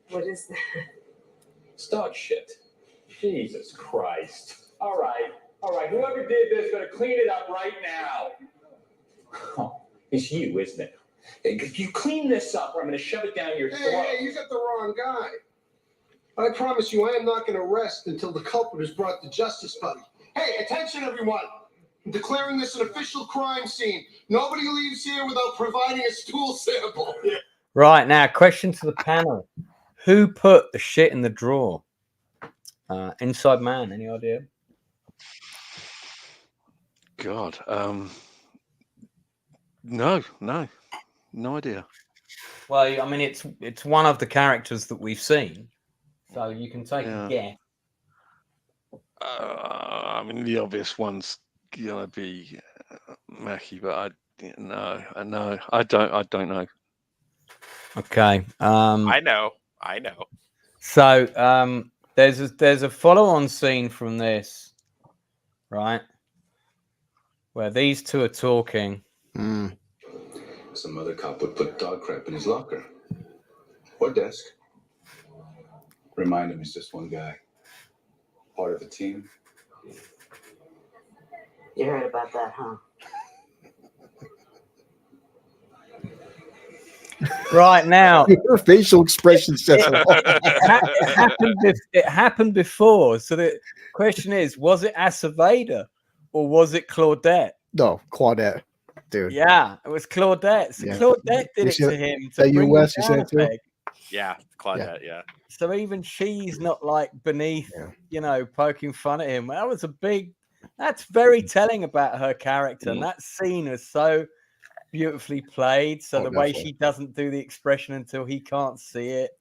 What is that? It's dog shit. Jesus Christ. All right. Whoever did this better clean it up right now. Oh, it's you, isn't it? Hey, you clean this up or I'm going to shove it down your throat. Hey, you got the wrong guy. I promise you, I am not going to rest until the culprit is brought to justice, buddy. Hey, attention, everyone. I'm declaring this an official crime scene. Nobody leaves here without providing a stool sample. Right, now, question to the panel. Who put the shit in the drawer? Inside Man, any idea? God. No idea. Well, I mean, it's one of the characters that we've seen, so you can take a guess. I mean, the obvious one's gonna be Mackie, but I don't know. Okay. I know. So there's a follow-on scene from this, right, where these two are talking. Some other cop would put dog crap in his locker or desk. Remind him he's just one guy, part of the team. You heard about that, huh? Right now, her facial expression says it happened before. So the question is, was it Acevedo or was it Claudette? No, Claudette, dude. Yeah, it was Claudette. So Claudette did it to him to bring him down a peg. Yeah, Claudette. Yeah. So even she's not like beneath, poking fun at him. That's very telling about her character. And that scene is so beautifully played. So the way she doesn't do the expression until he can't see it.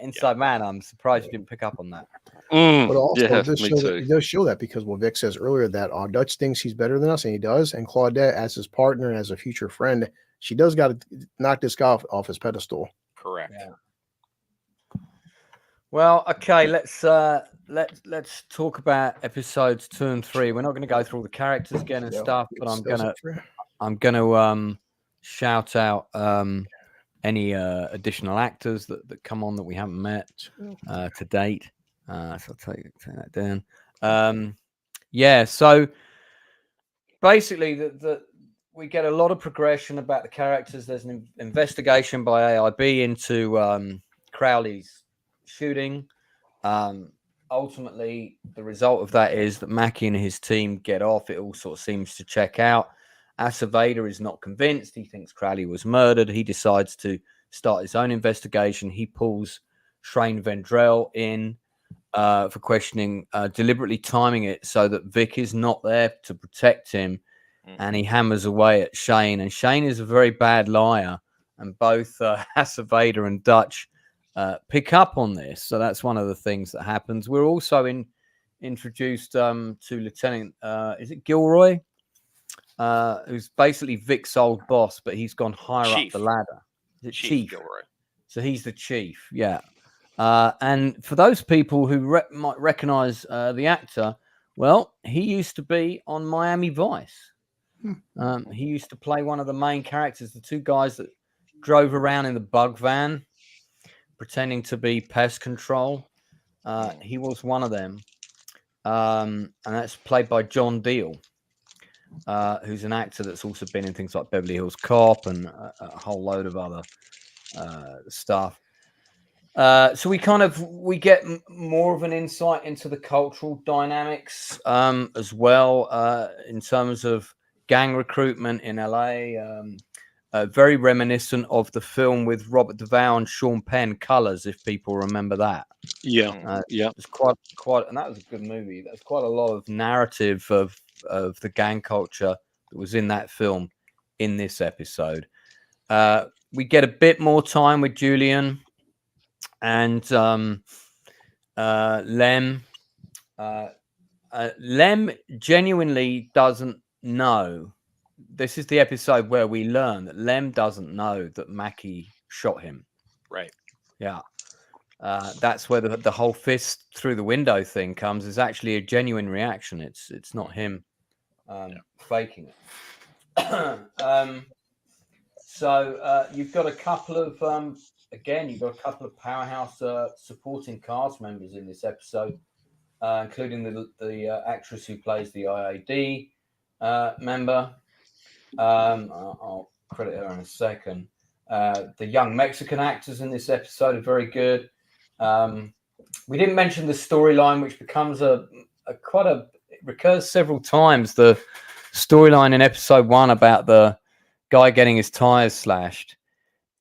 Inside Man, I'm surprised you didn't pick up on that. But also, it does show that because what Vic says earlier that Dutch thinks he's better than us, and he does. And Claudette, as his partner and as a future friend, she does got to knock this guy off his pedestal. Correct. Yeah. Well, okay, let's talk about episodes 2 and 3. We're not going to go through all the characters again and stuff, but I'm gonna shout out any additional actors that come on that we haven't met to date. So I'll take that down. So basically we get a lot of progression about the characters. There's an investigation by AIB into Crowley's shooting. Ultimately, the result of that is that Mackie and his team get off. It all sort of seems to check out. Acevedo is not convinced. He thinks Crowley was murdered. He decides to start his own investigation. He pulls Shane Vendrell in for questioning, deliberately timing it so that Vic is not there to protect him. And he hammers away at Shane. And Shane is a very bad liar. And both Acevedo and Dutch pick up on this. So that's one of the things that happens. We're also introduced to Lieutenant, is it Gilroy? Who's basically Vic's old boss, but he's gone higher up the ladder. Is it Chief? Gilroy. So he's the chief, yeah. And for those people who might recognize the actor, well, he used to be on Miami Vice. He used to play one of the main characters, the two guys that drove around in the bug van, pretending to be pest control. He was one of them. And that's played by John Deal. Who's an actor that's also been in things like Beverly Hills Cop and a whole load of other stuff. So we get more of an insight into the cultural dynamics as well in terms of gang recruitment in LA. Very reminiscent of the film with Robert Duvall and Sean Penn, Colors, if people remember that. Yeah, yeah. It's quite, and that was a good movie. There's quite a lot of narrative of the gang culture that was in that film in this episode. We get a bit more time with Julian and Lem. Lem genuinely doesn't know. This is the episode where we learn that Lem doesn't know that Mackie shot him. Right. Yeah. That's where the whole fist through the window thing comes. Is actually a genuine reaction. It's not him faking it. So you've got a couple of you've got a couple of powerhouse supporting cast members in this episode, including the actress who plays the IAD member. I'll credit her in a second. The young Mexican actors in this episode are very good. We didn't mention the storyline, which becomes it recurs several times. The storyline in episode 1 about the guy getting his tires slashed,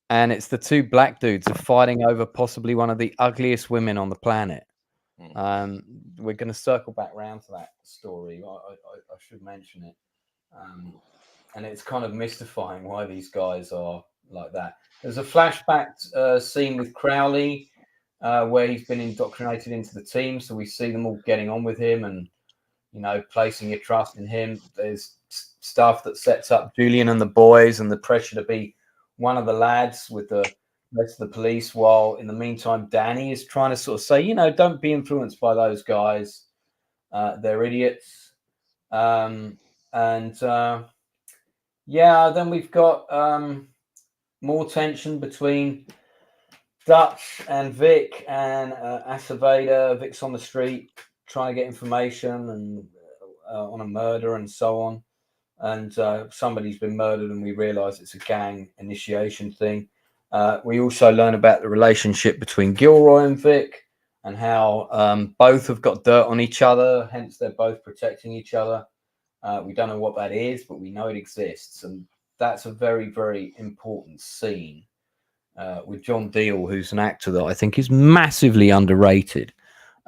and it's the two black dudes are fighting over possibly one of the ugliest women on the planet. We're going to circle back around to that story. I should mention it. And it's kind of mystifying why these guys are like that. There's a flashback scene with Crowley where he's been indoctrinated into the team. So we see them all getting on with him and, placing your trust in him. There's stuff that sets up Julian and the boys and the pressure to be one of the lads with the rest of the police, while in the meantime, Danny is trying to sort of say, don't be influenced by those guys. They're idiots. Then we've got more tension between Dutch and Vic and Aceveda. Vic's on the street trying to get information and on a murder and so on. And somebody's been murdered and we realize it's a gang initiation thing. We also learn about the relationship between Gilroy and Vic and how both have got dirt on each other, hence they're both protecting each other. We don't know what that is, but we know it exists. And that's a very, very important scene with John Deal, who's an actor that I think is massively underrated.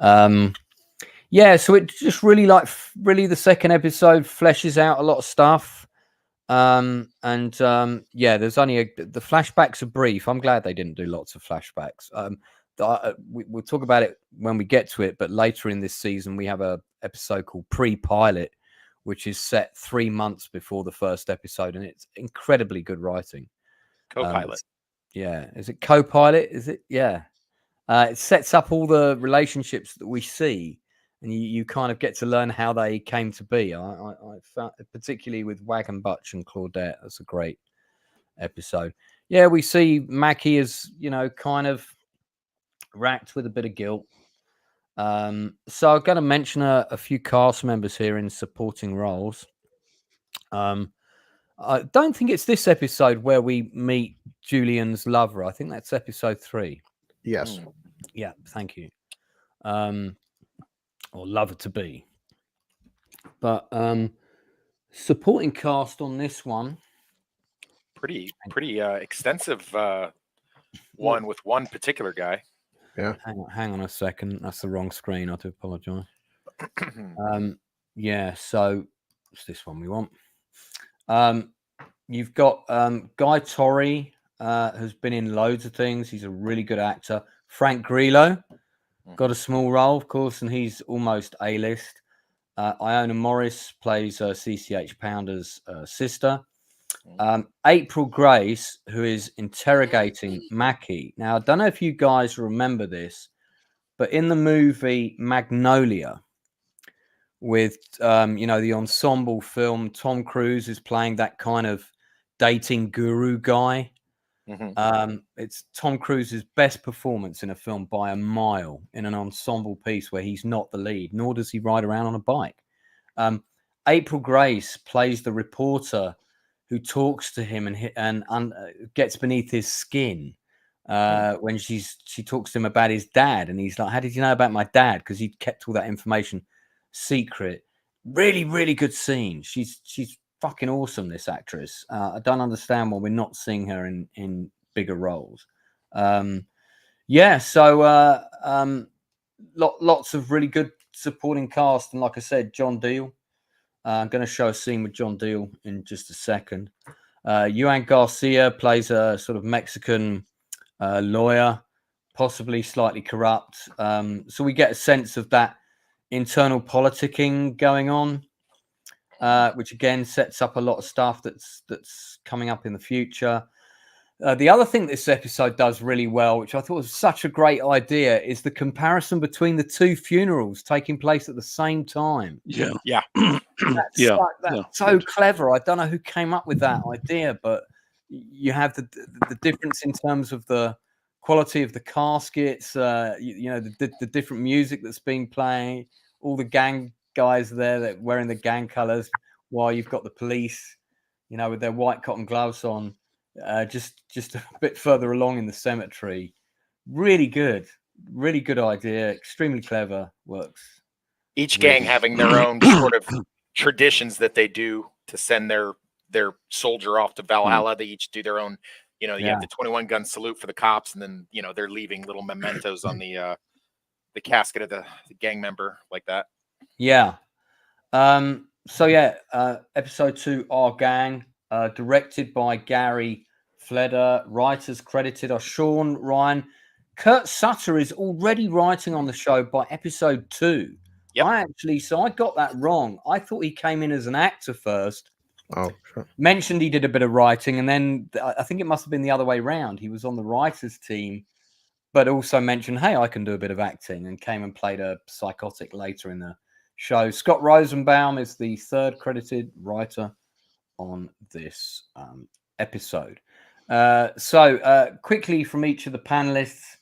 So it just really the second episode fleshes out a lot of stuff. There's only the flashbacks are brief. I'm glad they didn't do lots of flashbacks. We'll talk about it when we get to it, but later in this season, we have a episode called Pre-Pilot, which is set 3 months before the first episode, and it's incredibly good writing. Co-pilot. Is it co-pilot? Is it? Yeah. It sets up all the relationships that we see, and you kind of get to learn how they came to be. I found, particularly with Wagon Butch and Claudette, that's a great episode. Yeah, we see Mackie as, kind of racked with a bit of guilt. So I'm going to mention a few cast members here in supporting roles. I don't think it's this episode where we meet Julian's lover. I think that's episode 3. Yes. Yeah, thank you. Or lover to be. But supporting cast on this one. Pretty extensive one with one particular guy. Yeah. Hang on a second. That's the wrong screen. I do apologize. So it's this one we want. You've got Guy Torrey, who's been in loads of things. He's a really good actor. Frank Grillo got a small role, of course, and he's almost A-list. Iona Morris plays CCH Pounder's sister. April Grace, who is interrogating Mackie. Now, I don't know if you guys remember this, but in the movie Magnolia, with the ensemble film, Tom Cruise is playing that kind of dating guru guy. It's Tom Cruise's best performance in a film by a mile in an ensemble piece where he's not the lead, nor does he ride around on a bike. April Grace plays the reporter who talks to him and gets beneath his skin when she talks to him about his dad, and he's like, "How did you know about my dad?" Because he kept all that information secret. Really, really good scene. She's fucking awesome, this actress. I don't understand why we're not seeing her in bigger roles. Lots of really good supporting cast, and like I said, John Deal. I'm going to show a scene with John Deal in just a second. Juan Garcia plays a sort of Mexican lawyer, possibly slightly corrupt. So we get a sense of that internal politicking going on, which again sets up a lot of stuff that's coming up in the future. The other thing this episode does really well, which I thought was such a great idea, is the comparison between the two funerals taking place at the same time. Yeah. That's so clever. I don't know who came up with that idea, but you have the difference in terms of the quality of the caskets, the different music that's being playing, all the gang guys there that wearing the gang colors, while you've got the police, with their white cotton gloves on, just a bit further along in the cemetery. Really good idea. Extremely clever. Works. Each gang having their own sort of traditions that they do to send their soldier off to Valhalla. They each do their own, you have the 21 gun salute for the cops, and then they're leaving little mementos on the casket of the gang member like that. Episode 2, Our Gang, directed by Gary Fleder. Writers credited are Sean Ryan. Kurt Sutter is already writing on the show by episode 2. Yep. I got that wrong. I thought he came in as an actor first. Oh, sure. Mentioned he did a bit of writing, and then I think it must have been the other way around. He was on the writers team, but also mentioned, hey, I can do a bit of acting, and came and played a psychotic later in the show. Scott Rosenbaum is the third credited writer on this episode. Quickly from each of the panelists,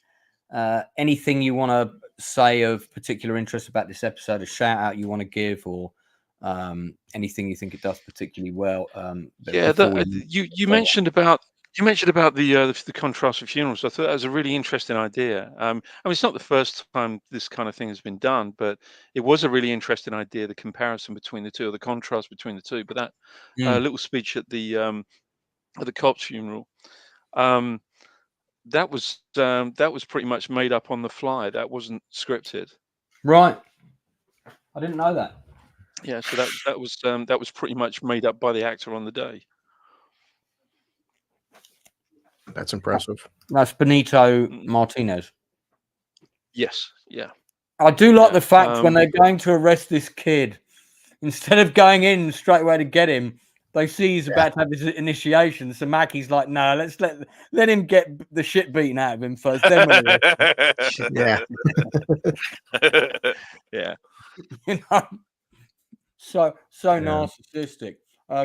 anything you want to say of particular interest about this episode, a shout out you want to give, or anything you think it does particularly well? You mentioned about the contrast of funerals. I thought that was a really interesting idea. It's not the first time this kind of thing has been done, but it was a really interesting idea, the comparison between the two, or the contrast between the two. But that little speech at the cop's funeral, that was pretty much made up on the fly. That wasn't scripted. Right. I didn't know that. Yeah, so that was pretty much made up by the actor on the day. That's impressive. That's Benito Martinez. Yes, yeah. I do like the fact when they're going to arrest this kid, instead of going in straight away to get him, they see he's about to have his initiation. So Mackey's like, no, let's let him get the shit beaten out of him first. Then we'll arrest him. Yeah. So narcissistic.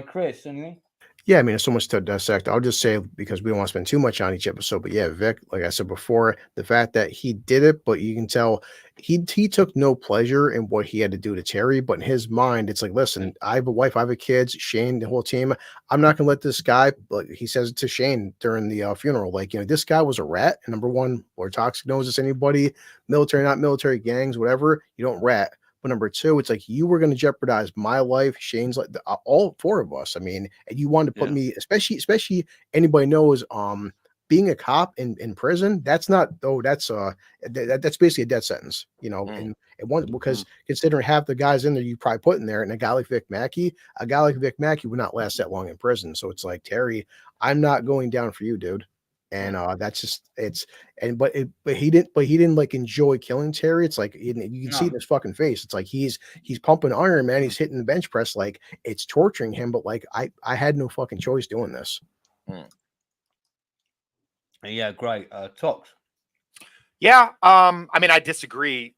Chris, anything? Yeah, I mean, there's so much to dissect. I'll just say, because we don't want to spend too much on each episode, but yeah, Vic, like I said before, the fact that he did it, but you can tell he took no pleasure in what he had to do to Terry, but in his mind, it's like, listen, I have a wife, I have a kids, Shane, the whole team. I'm not going to let this guy, but he says it to Shane during the funeral, like, this guy was a rat. And number one, or toxic knows this, anybody, military, not military, gangs, whatever, you don't rat. But number two, it's like, you were going to jeopardize my life, Shane's, like all four of us. I mean, and you wanted to put me, especially anybody knows, being a cop in prison, that's not, that's basically a death sentence, and one, because considering half the guys in there you probably put in there, and a guy like Vic Mackey would not last that long in prison. So it's like, Terry, I'm not going down for you, dude. And that's just but he didn't like enjoy killing Terry. It's like you can see in his fucking face. It's like he's pumping iron, man. He's hitting the bench press, like it's torturing him. But like I had no fucking choice doing this. Yeah, great. Tox. Yeah, I mean, I disagree.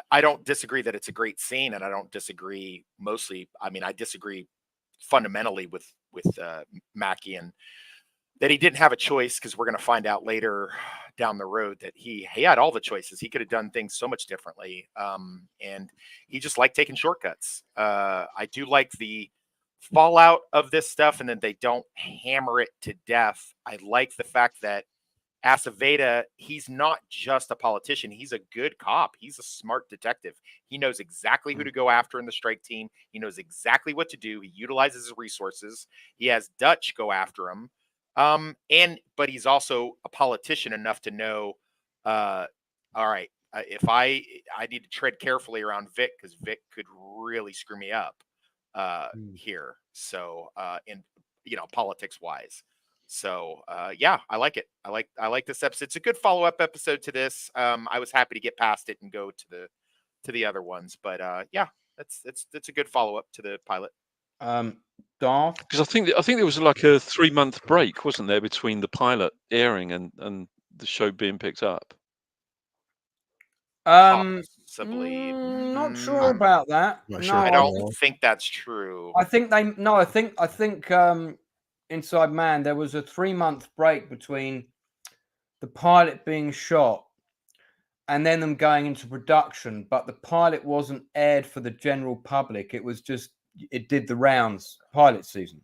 I don't disagree that it's a great scene, and I don't disagree mostly. I mean, I disagree fundamentally with Mackey, and that he didn't have a choice, because we're going to find out later down the road that he had all the choices. He could have done things so much differently. And he just liked taking shortcuts. I do like the fallout of this stuff, and then they don't hammer it to death. I like the fact that Aceveda, he's not just a politician. He's a good cop. He's a smart detective. He knows exactly who to go after in the strike team. He knows exactly what to do. He utilizes his resources. He has Dutch go after him. But he's also a politician enough to know, all right, if I need to tread carefully around Vic, because Vic could really screw me up here. So, politics wise. So yeah, I like it. I like this episode. It's a good follow-up episode to this. I was happy to get past it and go to the other ones, but yeah, it's a good follow-up to the pilot. Darth? Because I think there was like a 3-month break, wasn't there, between the pilot airing and the show being picked up? Possibly. Not sure about that. Not No, sure. I don't think that's true. I think Inside Man, there was a 3-month break between the pilot being shot and then them going into production, but the pilot wasn't aired for the general public. It was just, it did the rounds pilot season.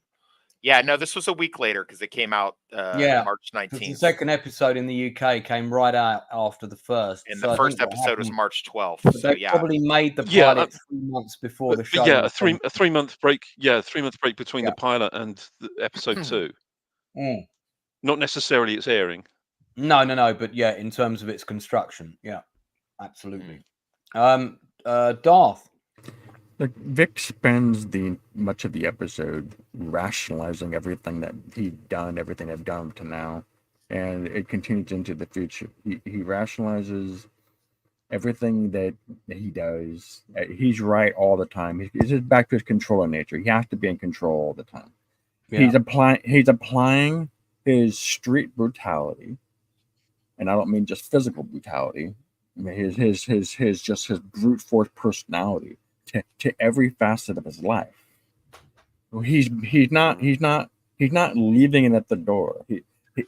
Yeah, no, this was a week later because it came out March 19th. The second episode in the UK came right out after the first. And the first episode was March 12th. So so they yeah. probably made the pilot 3 months before the show. Yeah, a 3-month break. Yeah, a 3-month break between the pilot and the episode 2. Not necessarily its airing. No, but yeah, in terms of its construction, yeah, absolutely. Darth. Like Vic spends much of the episode rationalizing everything that everything they've done to now, and it continues into the future. He rationalizes everything that he does. He's right all the time. He's just back to his controller nature. He has to be in control all the time. Yeah. He's applying his street brutality, and I don't mean just physical brutality. I mean his brute force personality to every facet of his life. He's not leaving it at the door.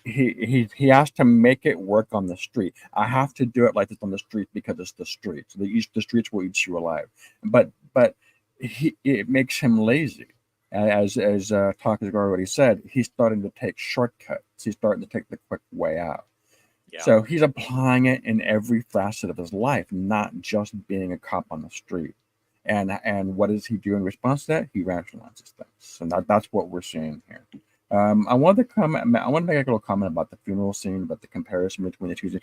He has to make it work on the street. I have to do it like this on the street because it's the streets. The streets will eat you alive. But it makes him lazy. As Talk has already said, he's starting to take shortcuts. He's starting to take the quick way out. Yeah. So he's applying it in every facet of his life, not just being a cop on the street. And what does he do in response to that? He rationalizes things, and that's what we're seeing here. I want to make a little comment about the funeral scene, about the comparison between the two.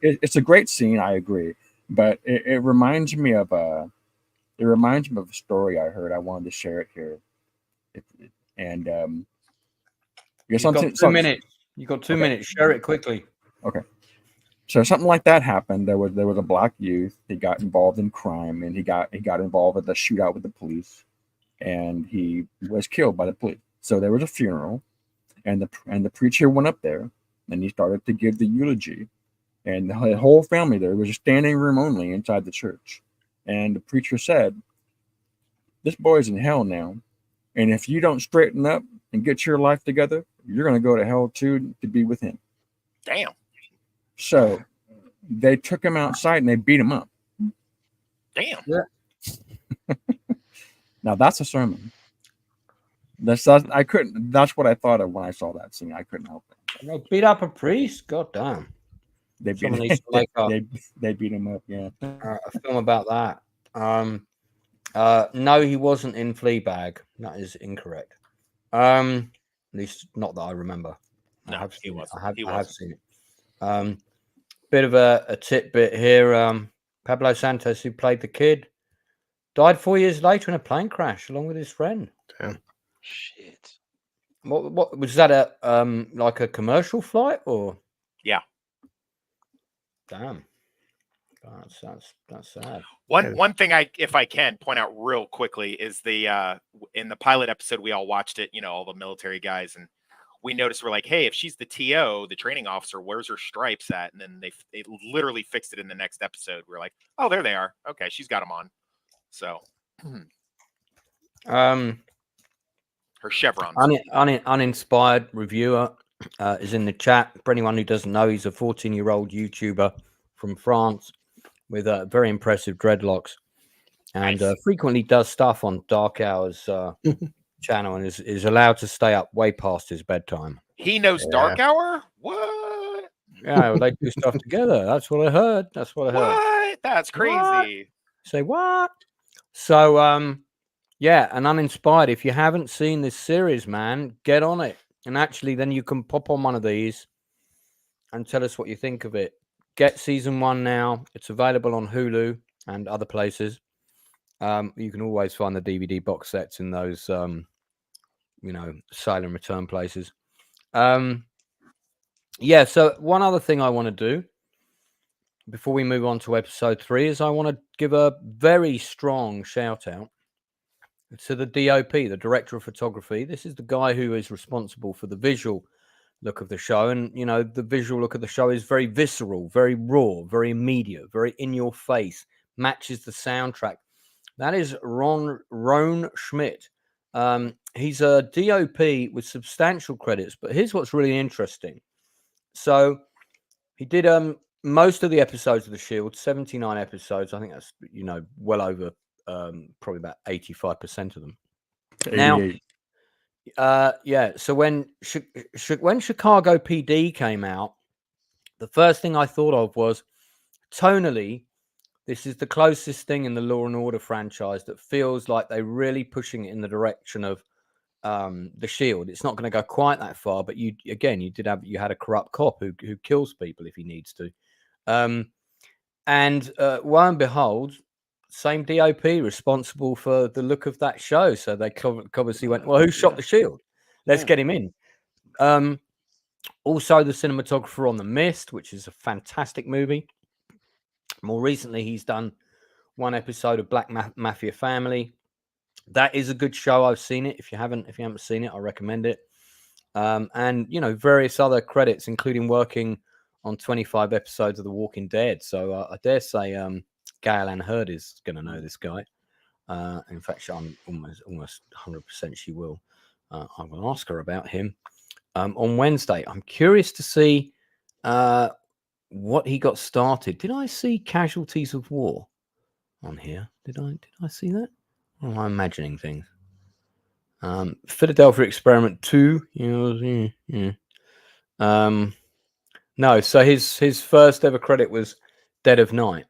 It's a great scene, I agree, but it reminds me of a story I heard. I wanted to share it here, You've got 2 minutes. You got 2 minutes. Share it quickly. Okay. So something like that happened. There was a black youth. He got involved in crime, and he got involved with the shootout with the police, and he was killed by the police. So there was a funeral, and the preacher went up there, and he started to give the eulogy, and the whole family there was a standing room only inside the church, and the preacher said, "This boy's in hell now, and if you don't straighten up and get your life together, you're going to go to hell too to be with him." Damn. So they took him outside and they beat him up. Damn. Yeah. Now that's a sermon. That's what I thought of when I saw that scene. I couldn't help it. They beat up a priest. God damn. They beat him up. Yeah. A film about that. No, he wasn't in Fleabag. That is incorrect. At least not that I remember. No, he wasn't. I have seen it. Bit of a tidbit here. Pablo Santos, who played the kid, died 4 years later in a plane crash along with his friend. Damn. Shit. What was that? Like a commercial flight or? Yeah. Damn. That's sad. One thing if I can point out real quickly is the in the pilot episode we all watched it. All the military guys, and we noticed we're like, hey, if she's the TO, the training officer, where's her stripes at? And then they literally fixed it in the next episode. We're like, oh, there they are. Okay, she's got them on. So, her chevrons. Uninspired reviewer is in the chat. For anyone who doesn't know, he's a 14-year-old YouTuber from France with very impressive dreadlocks, and frequently does stuff on Dark Hours channel, and is allowed to stay up way past his bedtime. He knows Dark Hour? What? Yeah, well, they do stuff together. That's what I heard. That's what I heard. What? That's crazy. Say what? So, yeah, and Uninspired. If you haven't seen this series, man, get on it. And actually, then you can pop on one of these and tell us what you think of it. Get season 1 now. It's available on Hulu and other places. You can always find the DVD box sets in those, sale and return places. Yeah, so one other thing I want to do before we move on to episode 3 is I want to give a very strong shout out to the DOP, the director of photography. This is the guy who is responsible for the visual look of the show. And, the visual look of the show is very visceral, very raw, very immediate, very in your face, matches the soundtrack. That is Ron Schmidt. He's a DOP with substantial credits, but here's what's really interesting. So he did most of the episodes of The Shield, 79 episodes. I think that's, well over probably about 85% of them. 88. Now, yeah. So when Chicago PD came out, the first thing I thought of was tonally, this is the closest thing in the Law and Order franchise that feels like they're really pushing it in the direction of The Shield. It's not going to go quite that far, but you had a corrupt cop who kills people if he needs to. And lo and behold, same DOP responsible for the look of that show. So they obviously went, well, who shot The Shield? Let's get him in. Also, the cinematographer on The Mist, which is a fantastic movie. More recently, he's done one episode of Black Mafia Family. That is a good show. I've seen it. If you haven't seen it, I recommend it. And various other credits, including working on 25 episodes of The Walking Dead. So I dare say Gail Ann Hurd is going to know this guy. In fact, I'm almost 100% she will. I will ask her about him on Wednesday. I'm curious to see what he got started. Did I see Casualties of War on here? Did I see that? Or am I imagining things? Philadelphia Experiment 2. No, so his first ever credit was Dead of Night,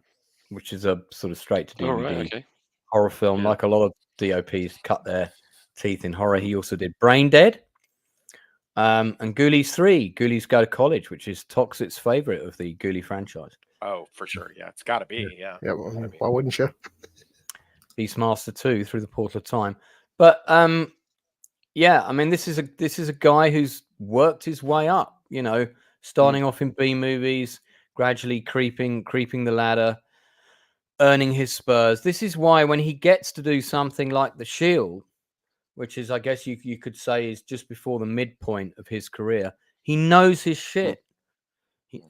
which is a sort of straight to DVD horror film. Like a lot of DOPs cut their teeth in horror. He also did Brain Dead. And Ghoulies 3, Ghoulies Go to College, which is Toxic's favorite of the Ghoulie franchise. Oh, for sure. Yeah, it's got to be. Yeah. Yeah. Well, why wouldn't you? Beastmaster 2, Through the Portal of Time. But yeah, I mean, this is a guy who's worked his way up. Starting off in B movies, gradually creeping the ladder, earning his spurs. This is why when he gets to do something like The Shield, which is, I guess you could say, is just before the midpoint of his career, he knows his shit.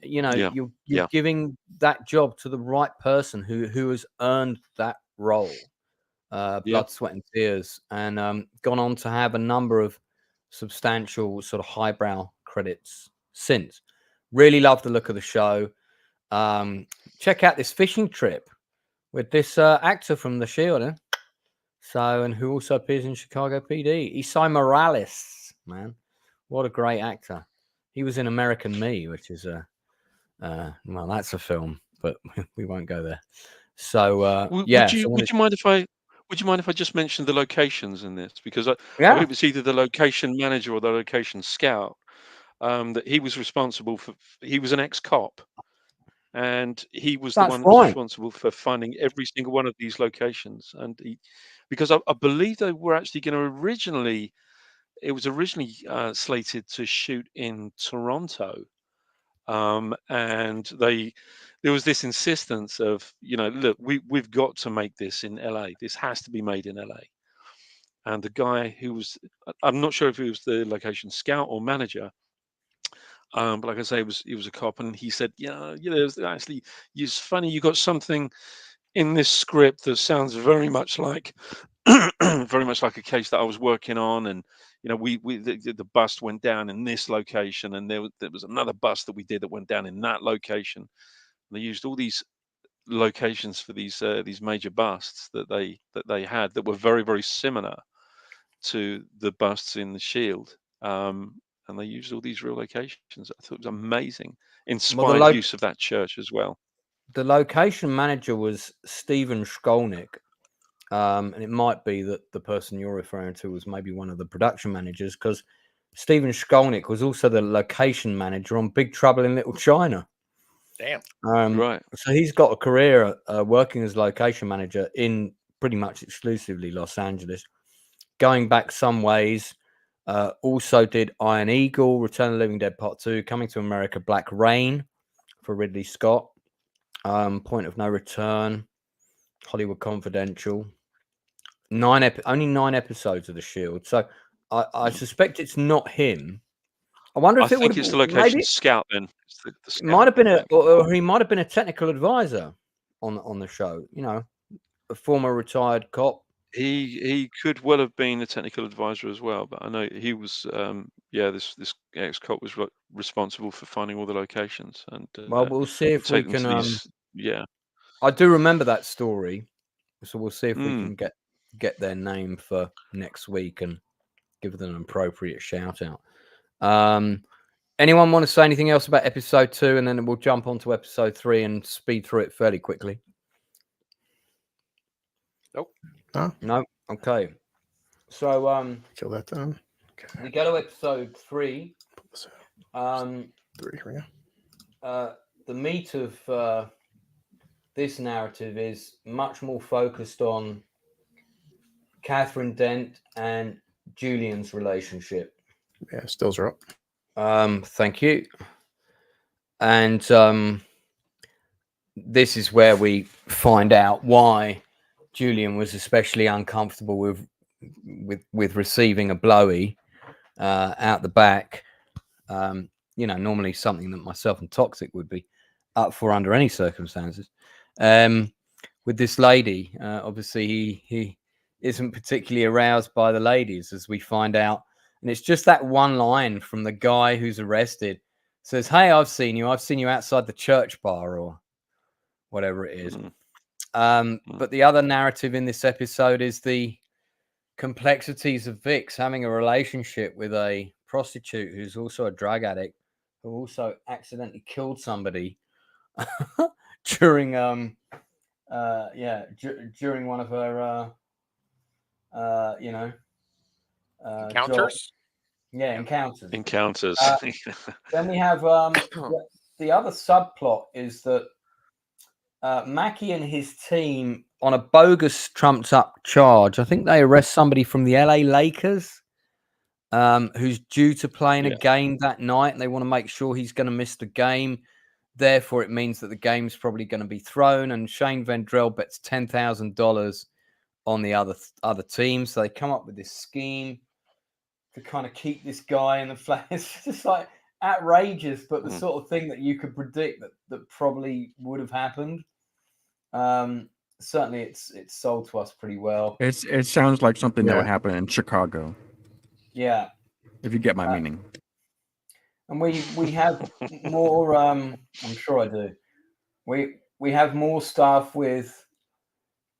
You're giving that job to the right person who has earned that role. Blood, sweat, and tears, and gone on to have a number of substantial sort of highbrow credits since. Really love the look of the show. Check out this fishing trip with this actor from The Shield, and who also appears in Chicago PD. Isai Morales, man, what a great actor. He was in American Me, which is well, that's a film, but we won't go there. So Would you mind if I just mentioned the locations in this? Because I believe it was either the location manager or the location scout that he was responsible for. He was an ex-cop, and he was the one that was responsible for finding every single one of these locations. And because I believe they were actually going to originally slated to shoot in Toronto. And there was this insistence of, look, we've got to make this in LA. This has to be made in LA. And the guy who was, I'm not sure if he was the location scout or manager, but like I say, he was a cop, and he said, actually, it's funny, you got something in this script that sounds very much like very much like a case that I was working on, and the bust went down in this location, and there was another bust that we did that went down in that location. And they used all these locations for these major busts that they had that were very, very similar to the busts in The Shield. and they used all these real locations. I thought it was amazing. Inspired Well, the use of that church as well. the location manager was Stephen Skolnick, and it might be that the person you're referring to was maybe one of the production managers, because Stephen Skolnick was also the location manager on Big Trouble in Little China. Damn. Right. So he's got a career working as location manager in pretty much exclusively Los Angeles, going back some ways. Also did Iron Eagle, Return of the Living Dead Part 2, Coming to America, Black Rain for Ridley Scott, Point of No Return, Hollywood Confidential. Only 9 episodes of The Shield. So I suspect it's not him. I wonder if I it would think have it's the location maybe scout then. It's the it scout. might have been or he might have been a technical advisor on the show. You know, a former retired cop. He could well have been a technical advisor as well, but I know he was. This ex-cop was responsible for finding all the locations and Well, we'll see if we take them to can. these. Yeah, I do remember that story, so we'll see if we Mm. can get their name for next week and give them an appropriate shout out. Anyone want to say anything else about episode 2, and then we'll jump on to episode 3 and speed through it fairly quickly? Nope. No. Okay. So kill that down. We go to episode 3. 3 here. The meat of this narrative is much more focused on Catherine Dent and Julian's relationship. Yeah, stills are up. Thank you. And this is where we find out why Julian was especially uncomfortable with receiving a blowy out the back. Normally something that myself and Toxic would be up for under any circumstances. With this lady, obviously he isn't particularly aroused by the ladies, as we find out. And it's just that one line from the guy who's arrested. Says, "Hey, I've seen you outside the church bar," or whatever it is. But the other narrative in this episode is the complexities of Vix having a relationship with a prostitute who's also a drug addict, who also accidentally killed somebody during during one of her Encounters. jobs. Encounters. Then we have the other subplot is that Mackie and his team, on a bogus trumped up charge, I think they arrest somebody from the LA Lakers who's due to play in a game that night, and they want to make sure he's going to miss the game. Therefore, it means that the game's probably going to be thrown, and Shane Vendrell bets $10,000 on the other team. So they come up with this scheme to kind of keep this guy in the flat. It's just like outrageous, but the sort of thing that you could predict that probably would have happened. Certainly, it's sold to us pretty well. It sounds like something that would happen in Chicago. Yeah, if you get my meaning. And we have more. I'm sure I do. We have more stuff with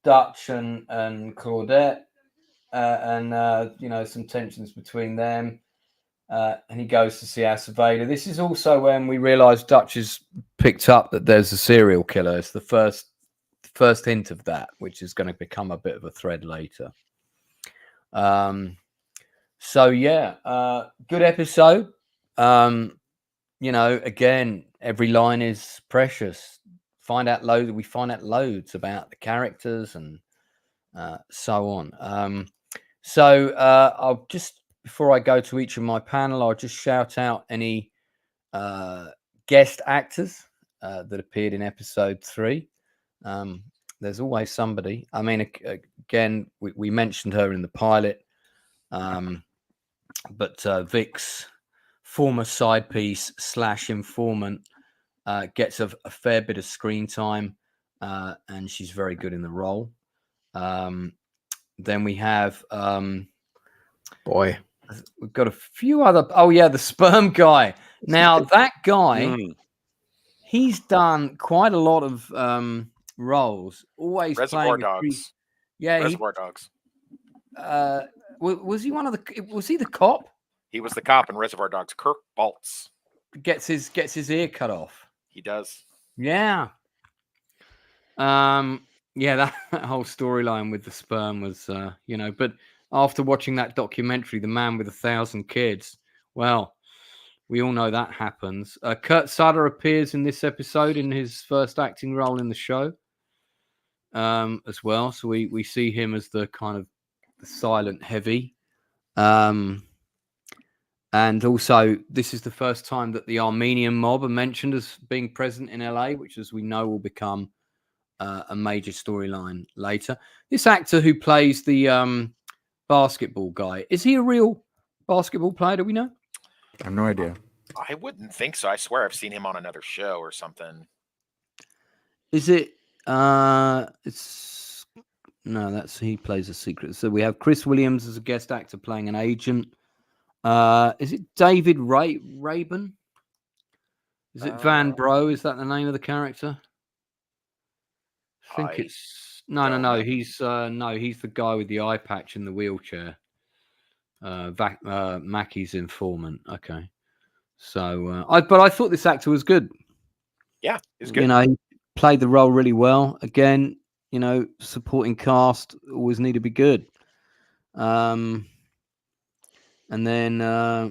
Dutch and Claudette, and some tensions between them. And he goes to see Asa Vader. This is also when we realise Dutch has picked up that there's a serial killer. It's the first hint of that, which is going to become a bit of a thread later. Good episode. Again, every line is precious. We find out loads about the characters and so on. I'll just, before I go to each of my panel, I'll just shout out any guest actors that appeared in episode 3. There's always somebody. I mean, again, we mentioned her in the pilot, but Vic's former side piece / informant gets a fair bit of screen time, and she's very good in the role. Then we have we've got a few other. Oh yeah, the sperm guy. Now that guy, he's done quite a lot of roles. Always Reservoir playing Dogs. Yeah, Reservoir Dogs. Was he one of the? Was he the cop? He was the cop in Reservoir Dogs. Kirk Baltz. Gets his ear cut off. He does. Yeah. Yeah, that whole storyline with the sperm was, but after watching that documentary, The Man with 1,000 Kids, well, we all know that happens. Kurt Sutter appears in this episode in his first acting role in the show, as well. So we see him as the kind of the silent heavy. And also, this is the first time that the Armenian mob are mentioned as being present in LA, which, as we know, will become a major storyline later. This actor who plays the basketball guy, is he a real basketball player? Do we know? I have no idea. I wouldn't think so. I swear I've seen him on another show or something. Is it? It's no. He plays a secret. So we have Chris Williams as a guest actor playing an agent. Is it David Raben? Is it Van Bro? Is that the name of the character? I think it's no. He's he's the guy with the eye patch in the wheelchair. Mackey's informant. Okay, so I thought this actor was good. Yeah, he's good. He played the role really well. Again, supporting cast always need to be good. And then I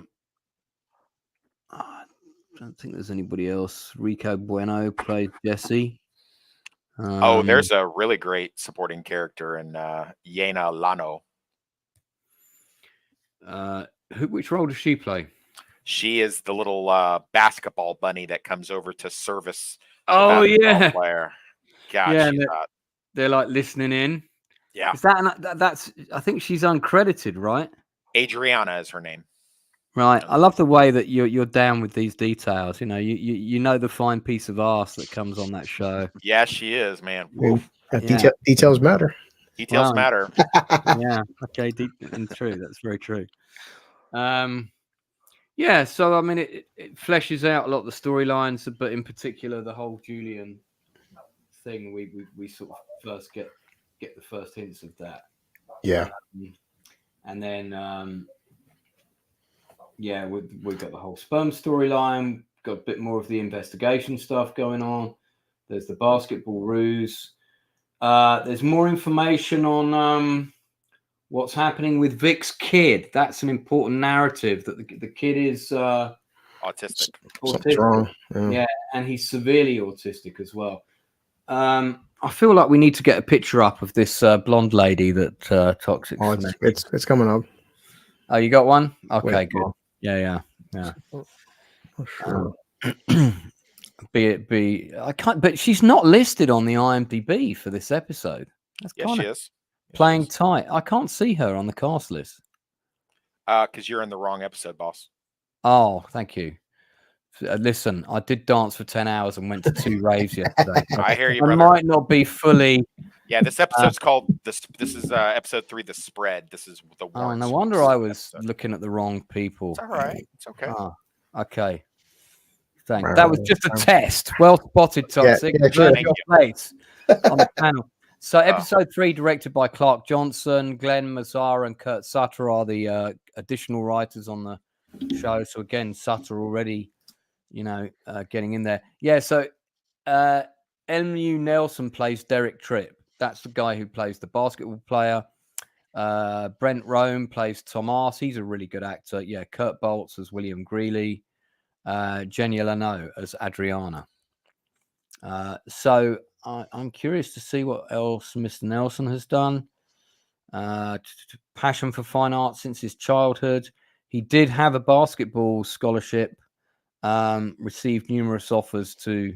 don't think there's anybody else. Rico Bueno played Jesse. There's a really great supporting character in Yena Lano. Which role does she play? She is the little basketball bunny that comes over to service. Oh yeah, player. God, yeah. They're like listening in. Yeah, is that's? I think she's uncredited, right? Adriana is her name. Right. I love the way that you're down with these details. You know the fine piece of arse that comes on that show. Yeah, she is, man. Details matter. Details matter. Yeah. Okay. And true. That's very true. Yeah. So I mean, it fleshes out a lot of the storylines, but in particular, the whole Julian thing. We sort of first get the first hints of that. Yeah. And then. Yeah, we've got the whole sperm storyline, got a bit more of the investigation stuff going on. There's the basketball ruse. There's more information on what's happening with Vic's kid. That's an important narrative, that the kid is autistic. Something's wrong. Yeah, and he's severely autistic as well. I feel like we need to get a picture up of this blonde lady that Toxic. Oh, it's coming up. Oh, you got one? Okay, Wait, good. oh. Yeah. Oh, sure. I can't, but she's not listed on the IMDb for this episode. That's yes, she is. Playing tight. I can't see her on the cast list. Because you're in the wrong episode, boss. Oh, thank you. Listen, I did dance for 10 hours and went to 2 raves yesterday. I hear you, I brother. might not be fully. Yeah, this episode's called this. This is episode 3, The Spread. This is the one. Oh, no wonder I was looking at the wrong people. It's all right. It's okay. Okay. Thanks. That was just a test. Well spotted, Toxic. Sure. Your place on the panel. So, episode 3, directed by Clark Johnson, Glenn Mazzara, and Kurt Sutter are the additional writers on the show. So again, Sutter already, getting in there. Yeah. So, M.U. Nelson plays Derek Tripp. That's the guy who plays the basketball player. Brent Rome plays Tomas. He's a really good actor. Yeah, Kurt Baltz as William Greeley. Jenny Lano as Adriana. So I'm curious to see what else Mr. Nelson has done. Passion for fine art since his childhood. He did have a basketball scholarship, received numerous offers to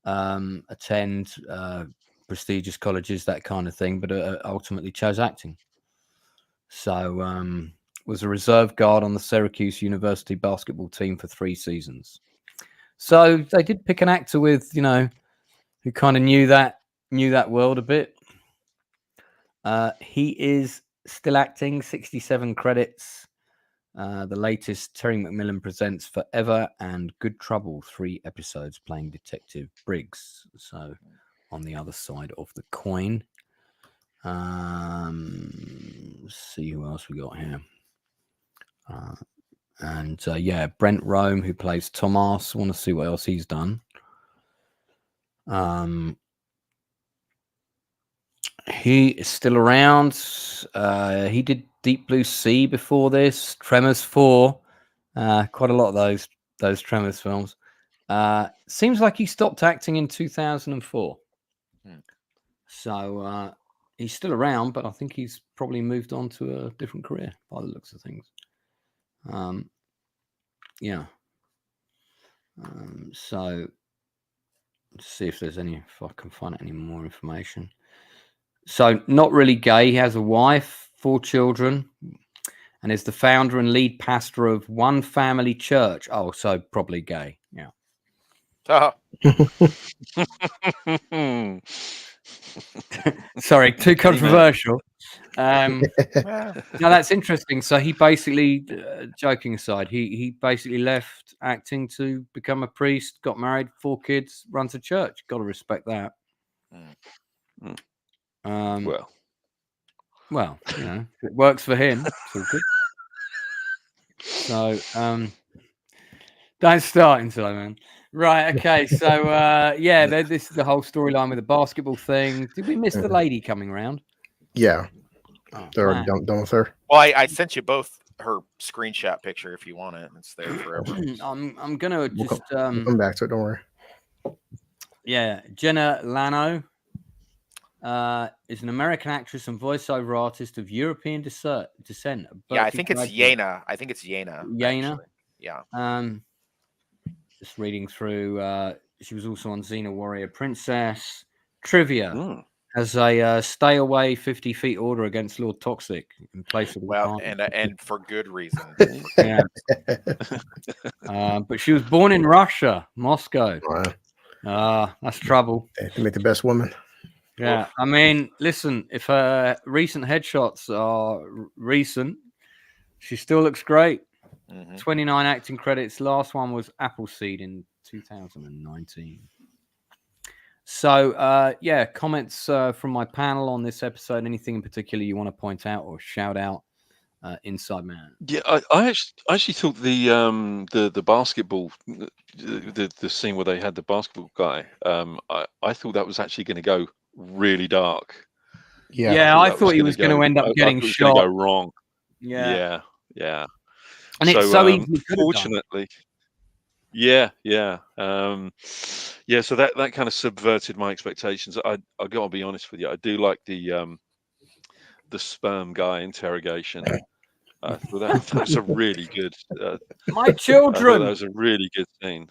attend prestigious colleges, that kind of thing, but ultimately chose acting. So was a reserve guard on the Syracuse University basketball team for 3 seasons. So they did pick an actor with, who kind of knew that world a bit. He is still acting, 67 credits. The latest, Terry McMillan Presents Forever and Good Trouble, 3 episodes playing Detective Briggs. So on the other side of the coin. Let's see who else we got here. And yeah, Brent Rome, who plays Tomas. Want to see what else he's done. He is still around. He did Deep Blue Sea before this, Tremors 4, quite a lot of those Tremors films. Seems like he stopped acting in 2004. So he's still around, but I think he's probably moved on to a different career by the looks of things. Yeah. So let's see if I can find any more information. So not really gay. He has a wife, 4 children, and is the founder and lead pastor of One Family Church. Oh, so probably gay. Yeah. Sorry, too controversial. No, that's interesting. So he basically, joking aside, he basically left acting to become a priest, got married, 4 kids, runs a church. Got to respect that. Well, you know, it works for him. It's all good. So, don't start until I man. Right. Okay. So, yeah, this is the whole storyline with the basketball thing. Did we miss the lady coming around? Yeah. Oh, They're already done with her. Well, I sent you both her screenshot picture if you want it. It's there forever. I'm gonna just we'll come back to it. Don't worry. Yeah, Jenna Lano is an American actress and voiceover artist of European descent. Yeah, I think it's Yena. Yena. Actually. Yeah. Just reading through. She was also on Xena Warrior Princess. Trivia. Has a stay away 50 feet order against Lord Toxic in place of and for good reason. Yeah. But she was born in Russia, Moscow. That's trouble. They make the best woman. Yeah, I mean, listen, if her recent headshots are recent, she still looks great. 29 acting credits. Last one was Appleseed in 2019. So, yeah, comments from my panel on this episode. Anything in particular you want to point out or shout out, Inside Man? Yeah, I actually thought the basketball, the scene where they had the basketball guy, I thought that was actually going to go really dark. Yeah, I thought he was going to end up getting shot. Go wrong. Yeah. And it's so easily fortunately. Yeah. So that kind of subverted my expectations. I got to be honest with you. I do like the sperm guy interrogation. I thought that was a really good. My children. That was a really good scene.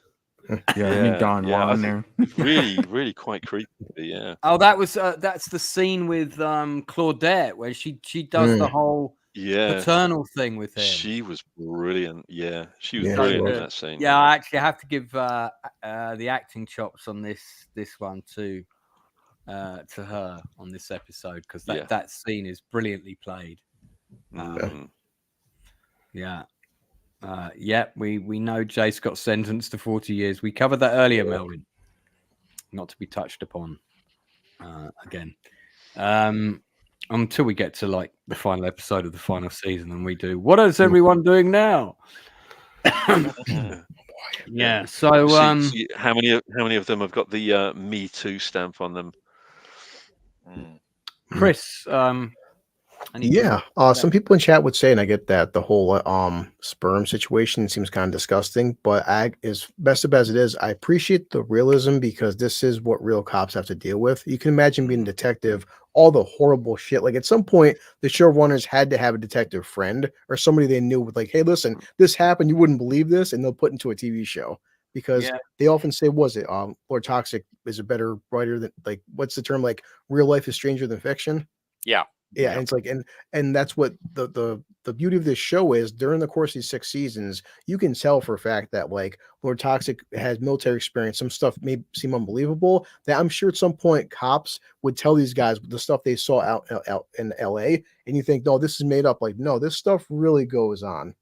There. Really quite creepy. Yeah. Oh, that was that's the scene with Claudette where she does the whole paternal thing with him. She was brilliant. Yeah, she was brilliant in that scene. Yeah, I actually have to give the acting chops on this one too to her on this episode because that scene is brilliantly played. We know Jace got sentenced to 40 years. We covered that earlier, Melvin. Not to be touched upon again. Until we get to like the final episode of the final season and we do what is everyone doing now? Yeah. So how many of them have got the Me Too stamp on them? Chris, some people in chat would say, and I get that the whole sperm situation seems kind of disgusting, but as best as it is, I appreciate the realism because this is what real cops have to deal with. You can imagine being a detective, all the horrible shit. Like at some point, the showrunners had to have a detective friend or somebody they knew with like, hey, listen, this happened, you wouldn't believe this, and they'll put into a TV show. Because they often say, Lord Toxic is a better writer than, like, what's the term? Like, real life is stranger than fiction. Yeah. And it's like, and that's what the beauty of this show is. During the course of these 6 seasons, you can tell for a fact that like Lord Toxic has military experience. Some stuff may seem unbelievable. That I'm sure at some point cops would tell these guys the stuff they saw out in LA, and you think, no, this is made up. Like, no, this stuff really goes on.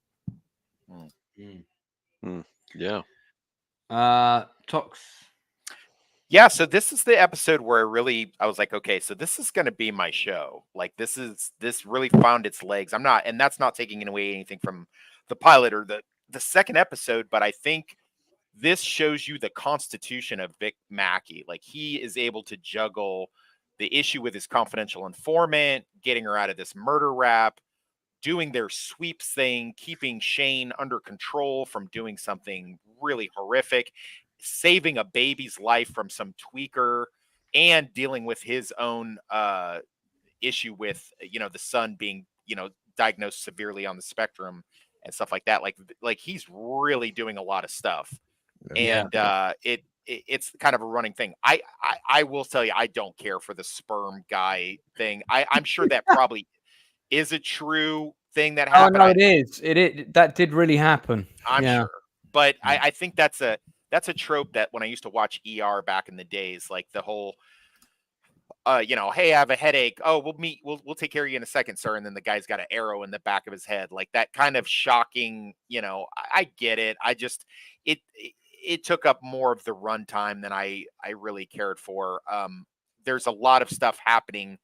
Yeah. Tox. Yeah, so this is the episode where I was like, okay, so this is going to be my show. Like this really found its legs. And that's not taking away anything from the pilot or the the second episode, but I think this shows you the constitution of Vic Mackey. Like, he is able to juggle the issue with his confidential informant, getting her out of this murder rap, doing their sweeps thing, keeping Shane under control from doing something really horrific, saving a baby's life from some tweaker, and dealing with his own issue with, the son being, diagnosed severely on the spectrum and stuff like that. Like he's really doing a lot of stuff. And it's kind of a running thing. I will tell you, I don't care for the sperm guy thing. I'm sure that probably is a true thing that happened. Oh no, it is. That did really happen. I'm sure, but I think that's a trope that when I used to watch ER back in the days, like the whole, hey, I have a headache. Oh, we'll take care of you in a second, sir. And then the guy's got an arrow in the back of his head, like that kind of shocking. I get it. I just it took up more of the runtime than I really cared for. There's a lot of stuff happening.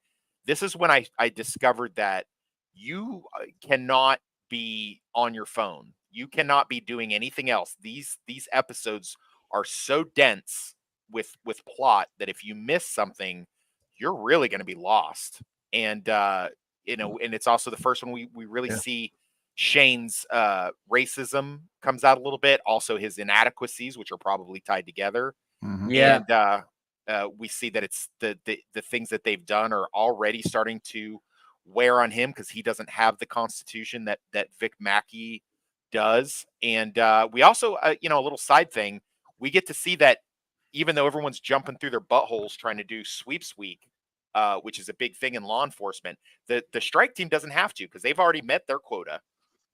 This is when I discovered that you cannot be on your phone. You cannot be doing anything else. These episodes are so dense with plot that if you miss something, you're really going to be lost. And and it's also the first one we really see Shane's racism comes out a little bit. Also his inadequacies, which are probably tied together. And we see that it's the things that they've done are already starting to wear on him because he doesn't have the constitution that Vic Mackey does. And we also, a little side thing, we get to see that even though everyone's jumping through their buttholes trying to do sweeps week, which is a big thing in law enforcement, the strike team doesn't have to because they've already met their quota.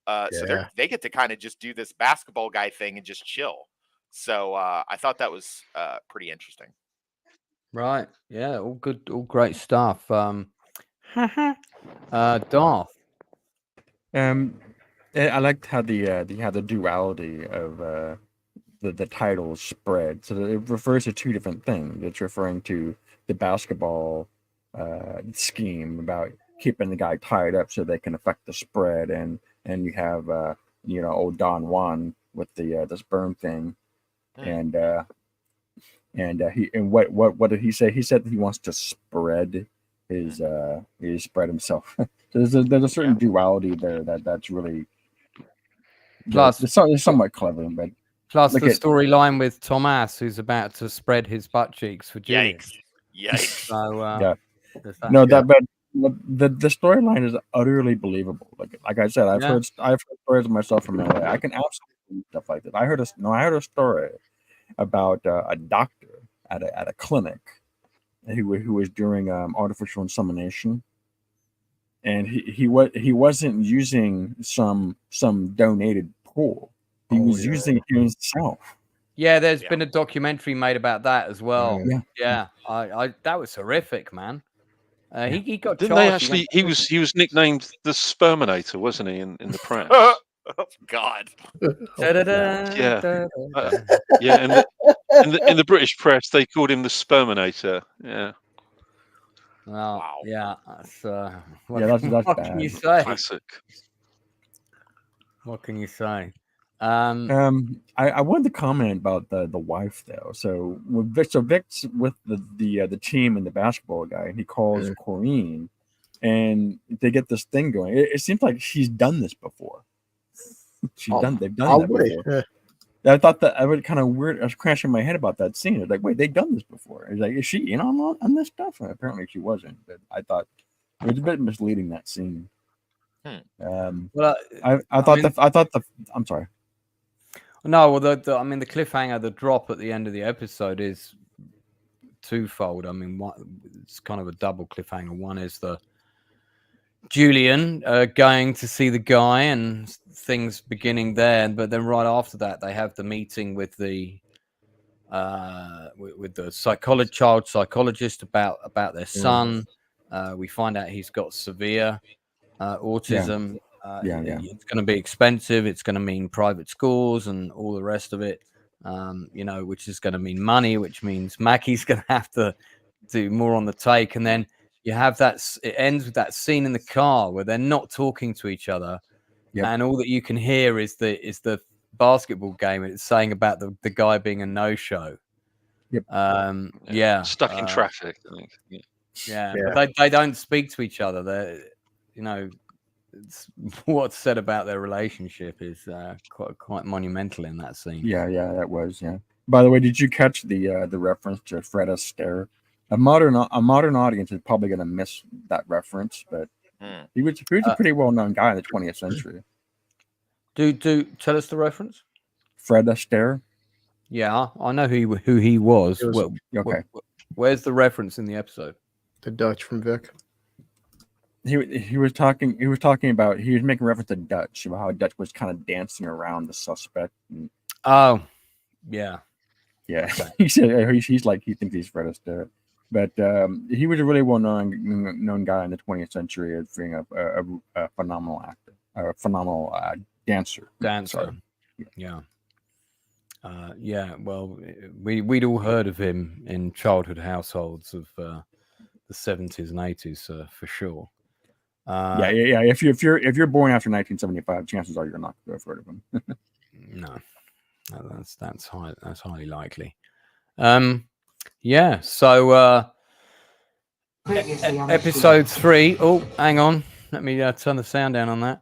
So they get to kind of just do this basketball guy thing and just chill. So I thought that was pretty interesting. Right. Yeah. All good. All great stuff. Darth. I liked how the duality of the title spread. So it refers to two different things. It's referring to the basketball scheme about keeping the guy tied up so they can affect the spread, and you have old Don Juan with the sperm thing, and what did he say? He said that he wants to spread his spread himself. So there's a certain duality there that's really it's somewhat clever, but plus the storyline with Thomas, who's about to spread his butt cheeks for Julian. Yikes! So but the storyline is utterly believable. Like I said, I've heard stories myself from LA. I can absolutely do stuff like that. I heard a story about a doctor at a clinic who was doing artificial insemination, and he wasn't using some donated pool. He was using himself. Yeah, there's been a documentary made about that as well. Yeah. I that was horrific, man. He got Didn't charged. they actually? He was nicknamed the Sperminator, wasn't he? In the press. Oh God. Yeah. Yeah. In the British press, they called him the Sperminator. Yeah. Well, wow. Yeah. That's that's what bad. Can you say? Classic. What can you say? I wanted to comment about the wife though. So Vic's with the team and the basketball guy, and he calls Corrine, and they get this thing going. It seems like she's done this before. They've done that before. I thought that I was kind of weird. I was crashing my head about that scene. It's like, wait, they've done this before. It's like, is she in on this stuff? And apparently she wasn't. But I thought it was a bit misleading, that scene. Well, I'm sorry. No, well, the cliffhanger, the drop at the end of the episode is twofold. I mean, it's kind of a double cliffhanger. One is the Julian going to see the guy and things beginning there, but then right after that, they have the meeting with the child psychologist about their son. We find out he's got severe autism. It's going to be expensive. It's going to mean private schools and all the rest of it. Which is going to mean money, which means Mackey's going to have to do more on the take. And then you have it ends with that scene in the car where they're not talking to each other, and all that you can hear is the basketball game, and it's saying about the guy being a no-show. Yep. Yeah. Stuck in traffic. I think. Yeah. Yeah, but they don't speak to each other. They're, you know, what's said about their relationship is quite monumental in that scene. Yeah, that was. Yeah. By the way, did you catch the reference to Fred Astaire? A modern audience is probably going to miss that reference, but he was a pretty well known guy in the 20th century. Do tell us the reference. Fred Astaire. Yeah, I know who he was. Okay. Where's the reference in the episode? The Dutch from Vic. He was making reference to Dutch, about how Dutch was kind of dancing around the suspect. And, oh, yeah. He said he's like he thinks he's Fred Astaire, but he was a really well-known guy in the 20th century as being a phenomenal actor, a phenomenal dancer. Yeah. Well, we'd all heard of him in childhood households of the 70s and 80s for sure. If you're born after 1975, chances are you're not going to have heard of him. No, that's highly likely. So episode 3. Oh, hang on, let me turn the sound down on that.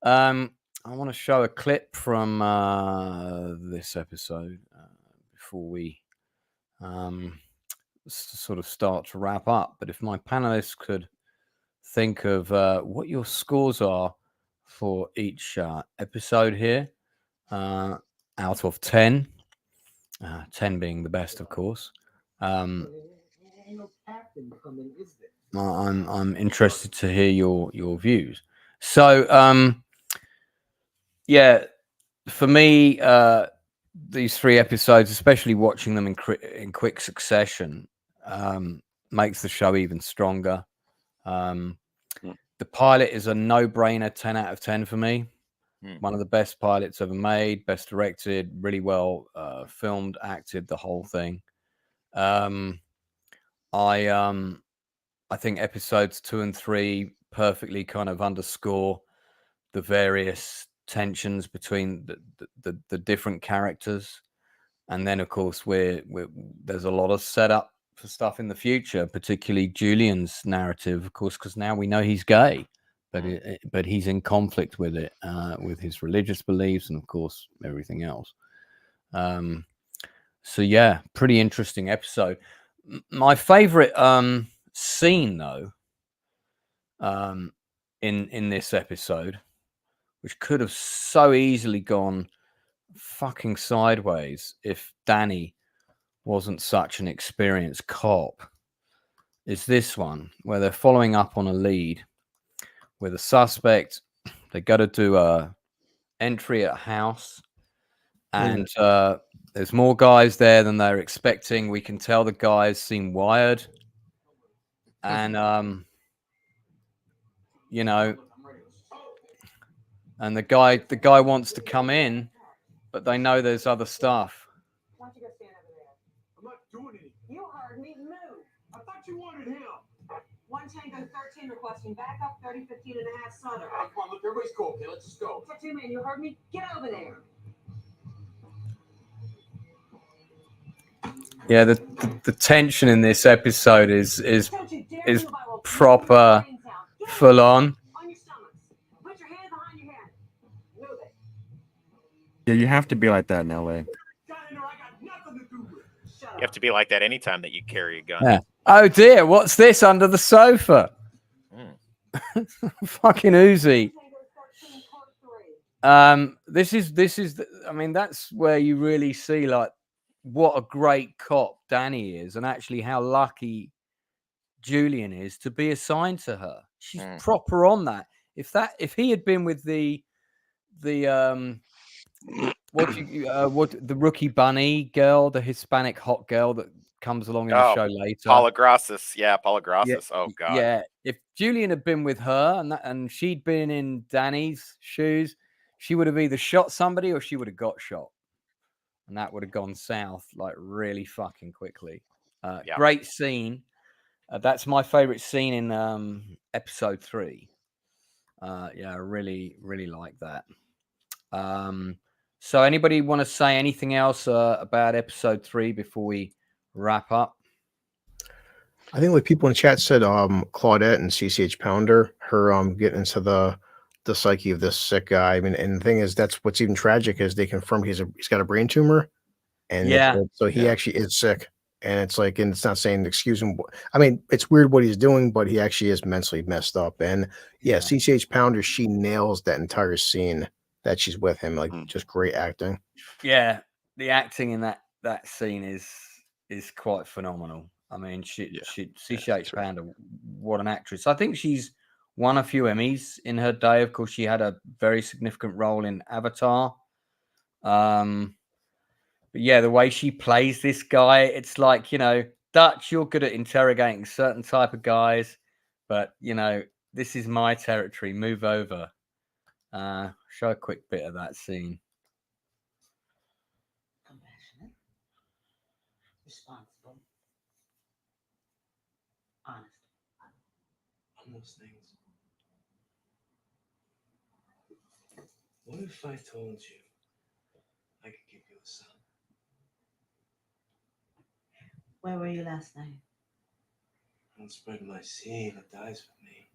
I want to show a clip from this episode before we sort of start to wrap up. But if my panelists could think of what your scores are for each episode here, out of 10, 10 being the best, of course. I'm interested to hear your views. So, for me, these 3 episodes, especially watching them in quick succession, makes the show even stronger. The pilot is a no-brainer, 10 out of 10 for me. One of the best pilots ever made, best directed, really well filmed, acted, the whole thing. I think episodes 2 and 3 perfectly kind of underscore the various tensions between the different characters, and then of course there's a lot of setup for stuff in the future, particularly Julian's narrative, of course, because now we know he's gay, but he's in conflict with it, with his religious beliefs and of course everything else. So yeah, pretty interesting episode. My favorite scene though, in this episode, which could have so easily gone fucking sideways if Danny wasn't such an experienced cop, is this one where they're following up on a lead with a suspect. They got to do a entry at a house, and there's more guys there than they're expecting. We can tell the guys seem wired, and and the guy wants to come in, but they know there's other stuff. Why don't you go stand over there? I'm not doing anything. You heard me. Move. I thought you wanted him. 1 Tango 13 requesting backup 3015 and a half Southern. All right, come on, look, everybody's cool. Okay, let's just go. Tattoo man, you heard me? Get over there. Yeah, the tension in this episode is proper full on. Yeah, you have to be like that in LA. You have to be like that anytime that you carry a gun. Yeah. Oh dear, what's this under the sofa? Fucking Uzi. This is I mean, that's where you really see like what a great cop Danny is, and actually how lucky Julian is to be assigned to her. She's proper on that. If he had been with the the rookie bunny girl, the Hispanic hot girl that comes along in the show later, Paula Grasses. Yeah, Paula Grasses. Oh god. Yeah, if Julian had been with her and she'd been in Danny's shoes, she would have either shot somebody or she would have got shot, and that would have gone south like really fucking quickly. Great scene. That's my favorite scene in episode 3. I really like that. So, anybody want to say anything else about episode 3 before we wrap up? I think like people in chat said, Claudette and CCH Pounder, her getting into the psyche of this sick guy. I mean, and the thing is, that's what's even tragic is they confirmed he's got a brain tumor, and Yeah. so he actually is sick. And it's like, and it's not saying excuse him. I mean, it's weird what he's doing, but he actually is mentally messed up. And yeah, CCH Pounder, she nails that entire scene that she's with him. Like, just great acting. Yeah, the acting in that scene is quite phenomenal. I mean, CCH Pounder, what an actress! I think she's won a few Emmys in her day. Of course, she had a very significant role in Avatar. But yeah, the way she plays this guy, it's like, Dutch, you're good at interrogating certain type of guys, but this is my territory. Move over. Show a quick bit of that scene. Compassionate, responsible, honest. On those things. What if I told you I could give you a son? Where were you last night? Don't spread my seed, it dies with me.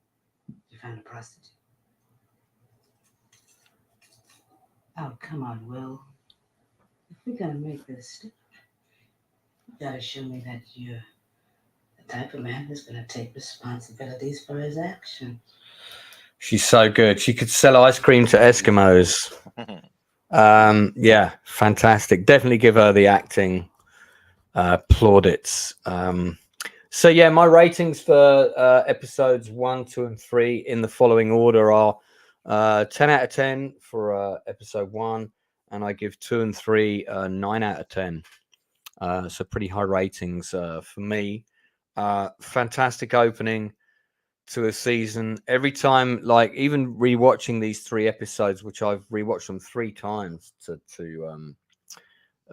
You found a prostitute. Oh, come on, Will. If we're gonna make this stick, you gotta show me that you're the type of man who's gonna take responsibilities for his actions. She's so good. She could sell ice cream to Eskimos. Yeah, fantastic. Definitely give her the acting plaudits. So yeah, my ratings for episodes 1, 2, and 3 in the following order are 10 out of 10 for episode 1, and I give 2 and 3 9 out of 10. So pretty high ratings for me. Fantastic opening to a season. Every time, like even rewatching these 3 episodes, which I've rewatched them 3 times to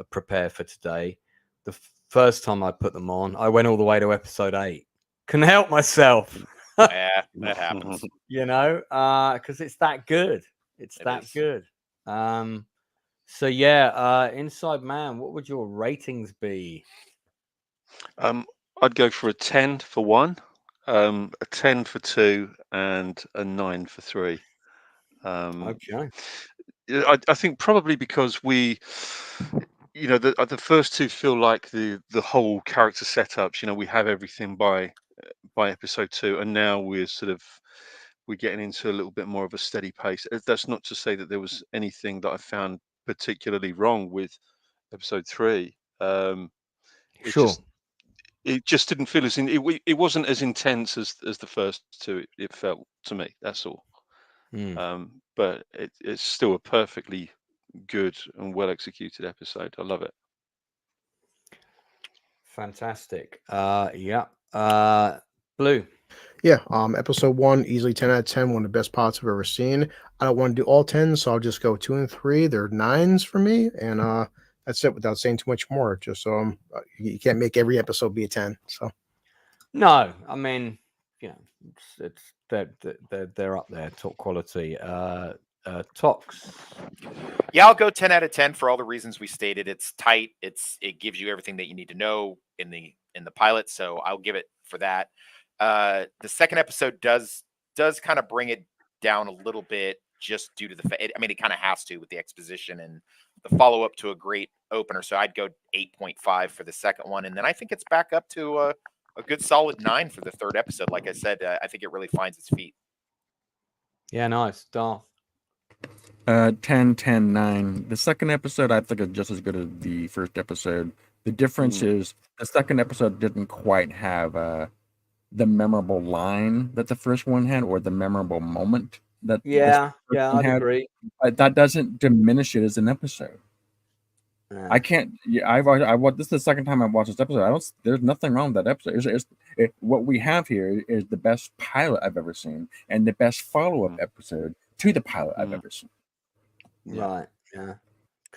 prepare for today. The first time I put them on, I went all the way to episode 8. Couldn't help myself. Yeah, that happens. Because it's that good. It's that good. So yeah, Inside Man, what would your ratings be? I'd go for a 10 for 1, a 10 for 2, and a 9 for 3. Okay. I think probably because we, the first 2 feel like the whole character setups. We have everything by episode 2, and now we're getting into a little bit more of a steady pace. That's not to say that there was anything that I found particularly wrong with episode 3. It just didn't feel as it wasn't as intense as the first 2. It felt to me. That's all. But it's still a perfectly good and well executed episode. I love it. Fantastic. Yeah. Blue. Yeah, episode 1, easily 10 out of 10, one of the best parts I've ever seen. I don't want to do all 10, so I'll just go 2 and 3. They're 9s for me, and that's it without saying too much more. Just you can't make every episode be a 10. So no, I mean, it's they're up there, top quality. Tox. Yeah, I'll go 10 out of 10 for all the reasons we stated. It's tight. It gives you everything that you need to know in the pilot, so I'll give it for that. The second episode does kind of bring it down a little bit, just due to it kind of has to with the exposition and the follow up to a great opener. So I'd go 8.5 for the second one, and then I think it's back up to a good solid 9 for the third episode. Like I said, I think it really finds its feet. Yeah, nice. Darth. 10, 10, 9. The second episode I think is just as good as the first episode. The difference is the second episode didn't quite have the memorable line that the first one had, or the memorable moment that I'd agree. But that doesn't diminish it as an episode. I can't. Yeah, I watched this is the second time I've watched this episode. There's nothing wrong with that episode. What we have here is the best pilot I've ever seen, and the best follow-up episode to the pilot I've ever seen. Right. Yeah.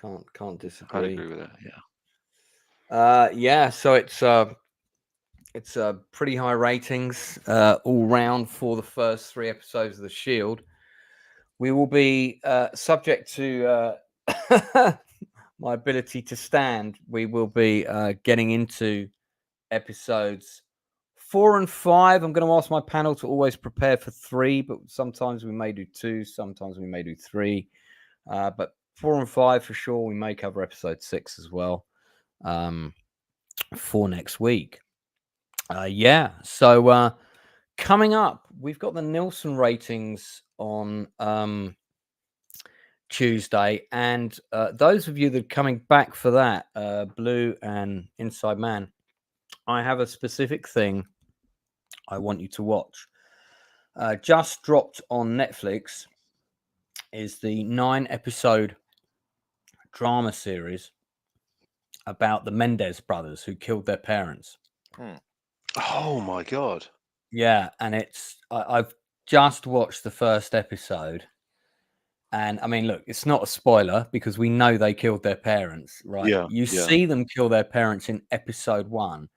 Can't disagree. I agree with that. Yeah. Yeah. So it's pretty high ratings all round for the first 3 episodes of The Shield. We will be subject to my ability to stand, we will be getting into episodes 4 and 5. I'm going to ask my panel to always prepare for 3, but sometimes we may do 2, sometimes we may do 3. But 4 and 5 for sure. We may cover episode 6 as well for next week. So coming up, we've got the Nielsen ratings on Tuesday, and those of you that are coming back for that, Blue and Inside Man, I have a specific thing I want you to watch. Just dropped on Netflix is the 9-episode drama series about the Mendez brothers who killed their parents. Oh my God. Yeah, and I've just watched the first episode, and I mean, look, it's not a spoiler because we know they killed their parents, right? Yeah, You yeah. see them kill their parents in episode 1.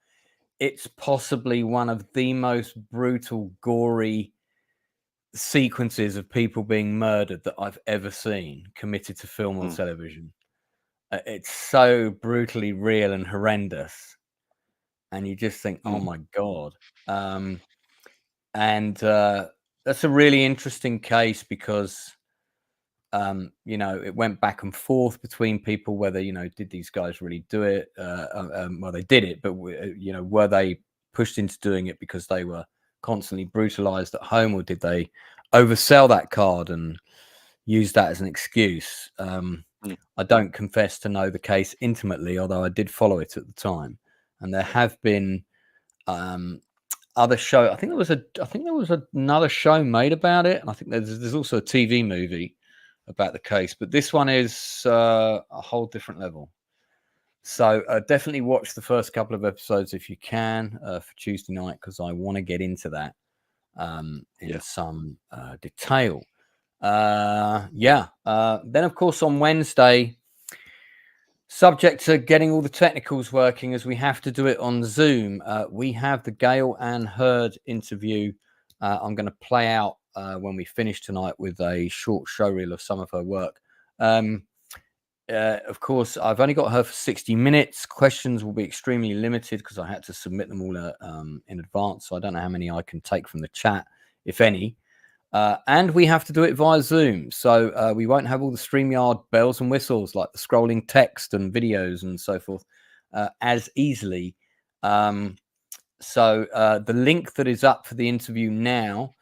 It's possibly one of the most brutal, gory sequences of people being murdered that I've ever seen committed to film or television. It's so brutally real and horrendous, and you just think, oh my God. And that's a really interesting case because it went back and forth between people whether, did these guys really do it? Well, they did it, but, were they pushed into doing it because they were constantly brutalized at home, or did they oversell that card and use that as an excuse? I don't confess to know the case intimately, although I did follow it at the time. And there have been other show. I think there was another show made about it, and I think there's also a TV movie about the case, but this one is a whole different level. So definitely watch the first couple of episodes if you can for Tuesday night, because I want to get into that in some detail. Then of course on Wednesday, subject to getting all the technicals working, as we have to do it on Zoom, we have the Gail Ann Hurd interview. I'm going to play out when we finish tonight with a short showreel of some of her work. Of course, I've only got her for 60 minutes. Questions will be extremely limited because I had to submit them all in advance. So I don't know how many I can take from the chat, if any. And we have to do it via Zoom. So we won't have all the StreamYard bells and whistles like the scrolling text and videos and so forth as easily. So the link that is up for the interview now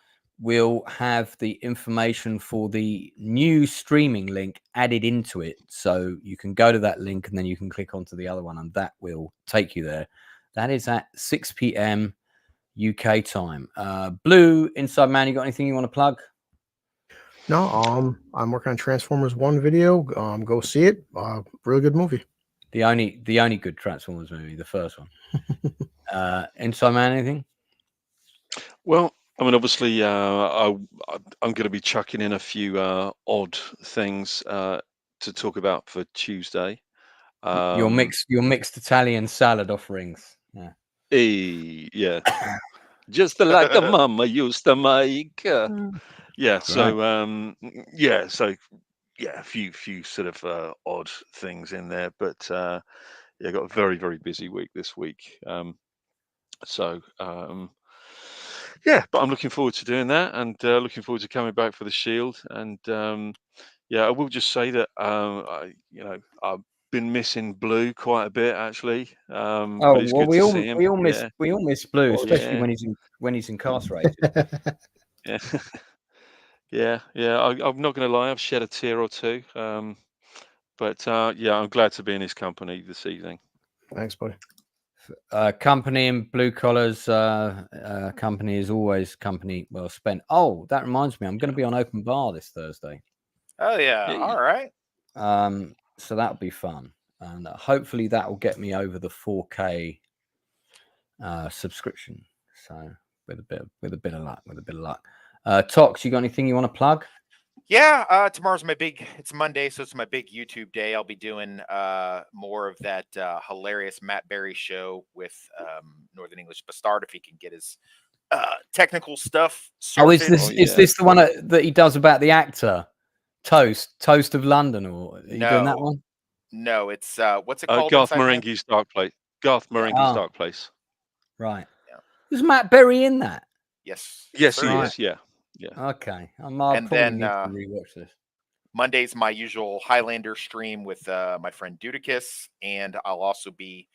will have the information for the new streaming link added into it. So you can go to that link and then you can click onto the other one and that will take you there. That is at 6 p.m. UK time. Blue, Inside Man, you got anything you want to plug? No, I'm working on Transformers 1 video. Go see it. Real good movie. The only good Transformers movie, the first one. Inside Man, anything? Well, I mean, obviously, I'm going to be chucking in a few odd things to talk about for Tuesday. Your mixed Italian salad offerings. Yeah. Yeah. Just like the mama used to make. Yeah. So, a few sort of odd things in there, but got a very, very busy week this week. But I'm looking forward to doing that, and looking forward to coming back for the Shield. And I will just say that I've been missing Blue quite a bit, actually. But it's good to see him. We all miss Blue, especially when he's incarcerated. I'm not going to lie, I've shed a tear or two. But I'm glad to be in his company this evening. Thanks, buddy. Company in blue collars. Company is always company well spent. Oh, that reminds me, I'm going to be on Open Bar this Thursday. Oh yeah, all right. So that'll be fun, and hopefully that will get me over the 4K subscription. So with a bit of luck. Tox, you got anything you want to plug? Yeah, tomorrow's it's Monday, so it's my big YouTube day. I'll be doing more of that hilarious Matt Berry show with Northern English Bastard if he can get his technical stuff sorted. Is this the one that he does about the actor Toast of London, or are you doing that one? No, it's what's it called? Garth Inside Man? Marenghi's Dark Place. Garth Marenghi's Dark Place. Right. Is Matt Berry in that? Yes. Yes, sir. he is. Yeah. Yeah. Okay. I'll And probably then need to rewatch this. Monday's my usual Highlander stream with my friend Dudicus, and I'll also be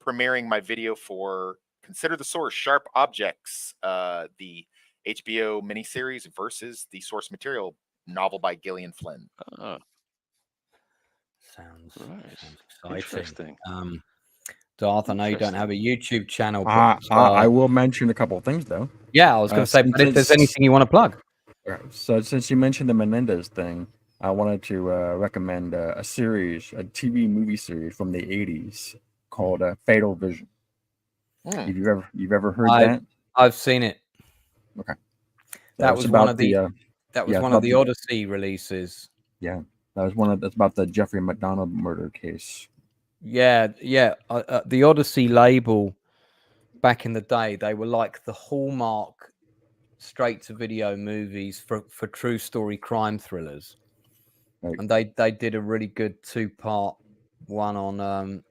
premiering my video for Consider the Source: Sharp Objects, the HBO miniseries versus the source material novel by Gillian Flynn. Sounds exciting. Interesting. Darth, I know you don't have a YouTube channel, but I will mention a couple of things though. Yeah, I was going to say, but if there's anything you want to plug. So since you mentioned the Menendez thing, I wanted to recommend a series, a TV movie series from the 80s called Fatal Vision. Have you've ever heard that? I've seen it. Okay. That was one of the one of the Odyssey releases. Yeah, that's about the Jeffrey McDonald murder case. Yeah. The Odyssey label back in the day, they were like the hallmark straight to video movies for true story crime thrillers. Right. And they did a really good 2-part one on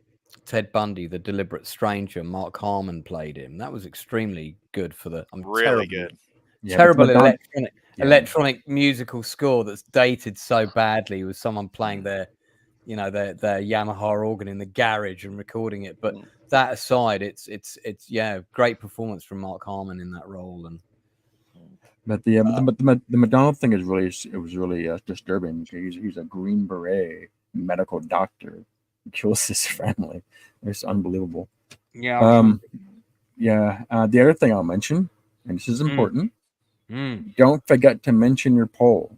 Ted Bundy, the deliberate stranger. Mark Harmon played him. That was extremely good for the really good. Yeah, terrible electronic musical score that's dated so badly with someone playing their Yamaha organ in the garage and recording it. But that aside, it's great performance from Mark Harmon in that role. And but the McDonald thing was really disturbing. He's a Green Beret medical doctor who kills his family. It's unbelievable. Yeah. The other thing I'll mention, and this is important. Don't forget to mention your poll.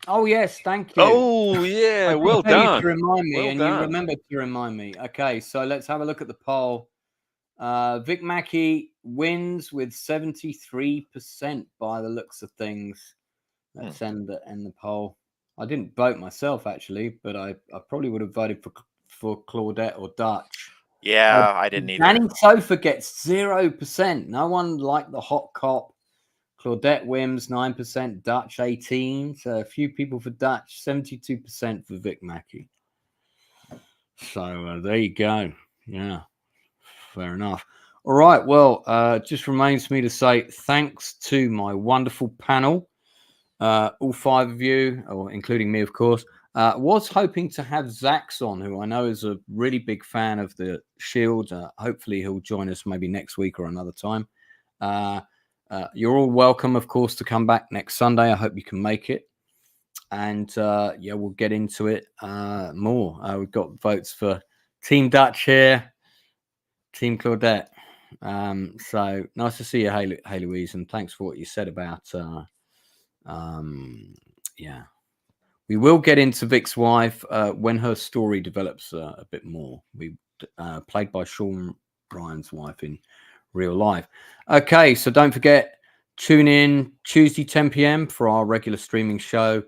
Oh yes, thank you. Oh yeah, well done. To remind me, well and done. you remember to remind me. Okay, so let's have a look at the poll. Vic Mackey wins with 73% by the looks of things. Let's end the poll. I didn't vote myself actually, but I probably would have voted for Claudette or Dutch. Yeah, I didn't either. Danny Sofa gets 0%. No one liked the hot cop. Claudette wins 9%, Dutch 18. So a few people for Dutch, 72% for Vic Mackey. So there you go. Yeah, fair enough. All right. Well, just remains me to say thanks to my wonderful panel, all 5 of you, or including me, of course. Was hoping to have Zax on, who I know is a really big fan of the Shield. Hopefully he'll join us maybe next week or another time. You're all welcome, of course, to come back next Sunday. I hope you can make it. And we'll get into it more. We've got votes for Team Dutch here, Team Claudette. So nice to see you, hey Louise, and thanks for what you said about we will get into Vic's wife when her story develops a bit more. We played by Sean Bryan's wife in real life. Okay, so don't forget, tune in Tuesday 10 p.m. for our regular streaming show,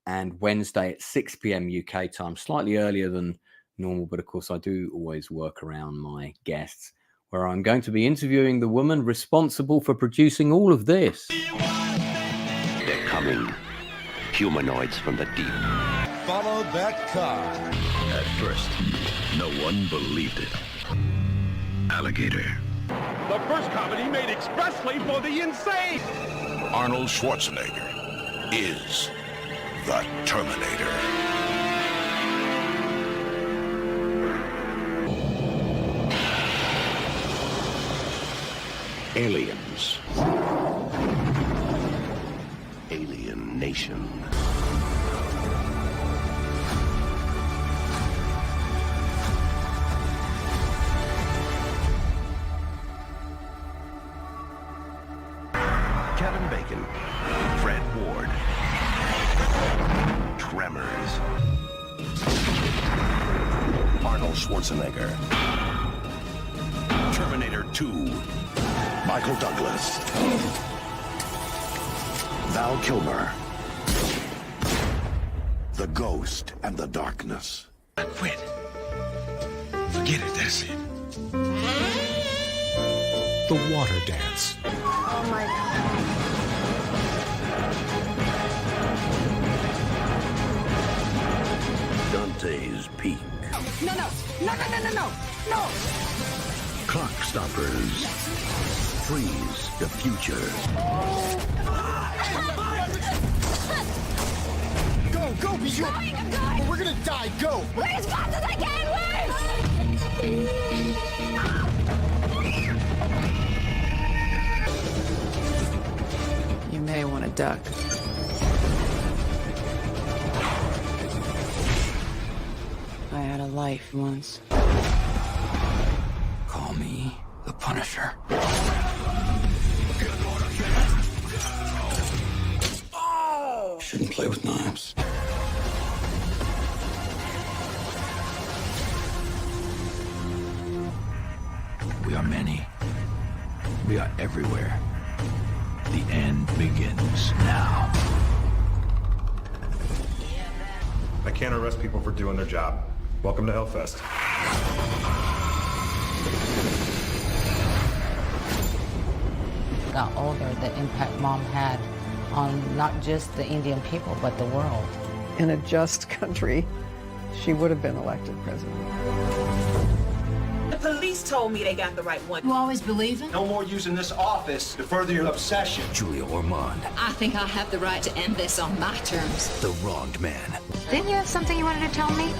and Wednesday at 6 p.m. UK time, slightly earlier than normal, but of course I do always work around my guests, where I'm going to be interviewing the woman responsible for producing all of this. They're coming. Humanoids from the deep. Follow that car. At first, no one believed it. Alligator. The first comedy made expressly for the insane. Arnold Schwarzenegger is the Terminator. Aliens. Alien Nation. Kevin Bacon, Fred Ward, Tremors, Arnold Schwarzenegger, Terminator 2, Michael Douglas, Val Kilmer, The Ghost and the Darkness. I quit. Forget it, that's it. The water dance. Oh my God. No, no, no, no, no, no, no, no. Clock stoppers. Freeze the future. Go, go, Bijou! I'm going! We're gonna die, go! We're as fast as I can, wait! You may want to duck. I had a life once. Call me the Punisher. Shouldn't play with knives. We are many. We are everywhere. The end begins now. I can't arrest people for doing their job. Welcome to Hellfest. Got older, the impact Mom had on not just the Indian people, but the world. In a just country, she would have been elected president. The police told me they got the right one. You always believe it? No more using this office to further your obsession. Julia Ormond, I think I have the right to end this on my terms. the wronged man. Didn't you have something you wanted to tell me?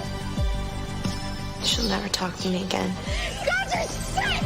She'll never talk to me again. God, you're sick!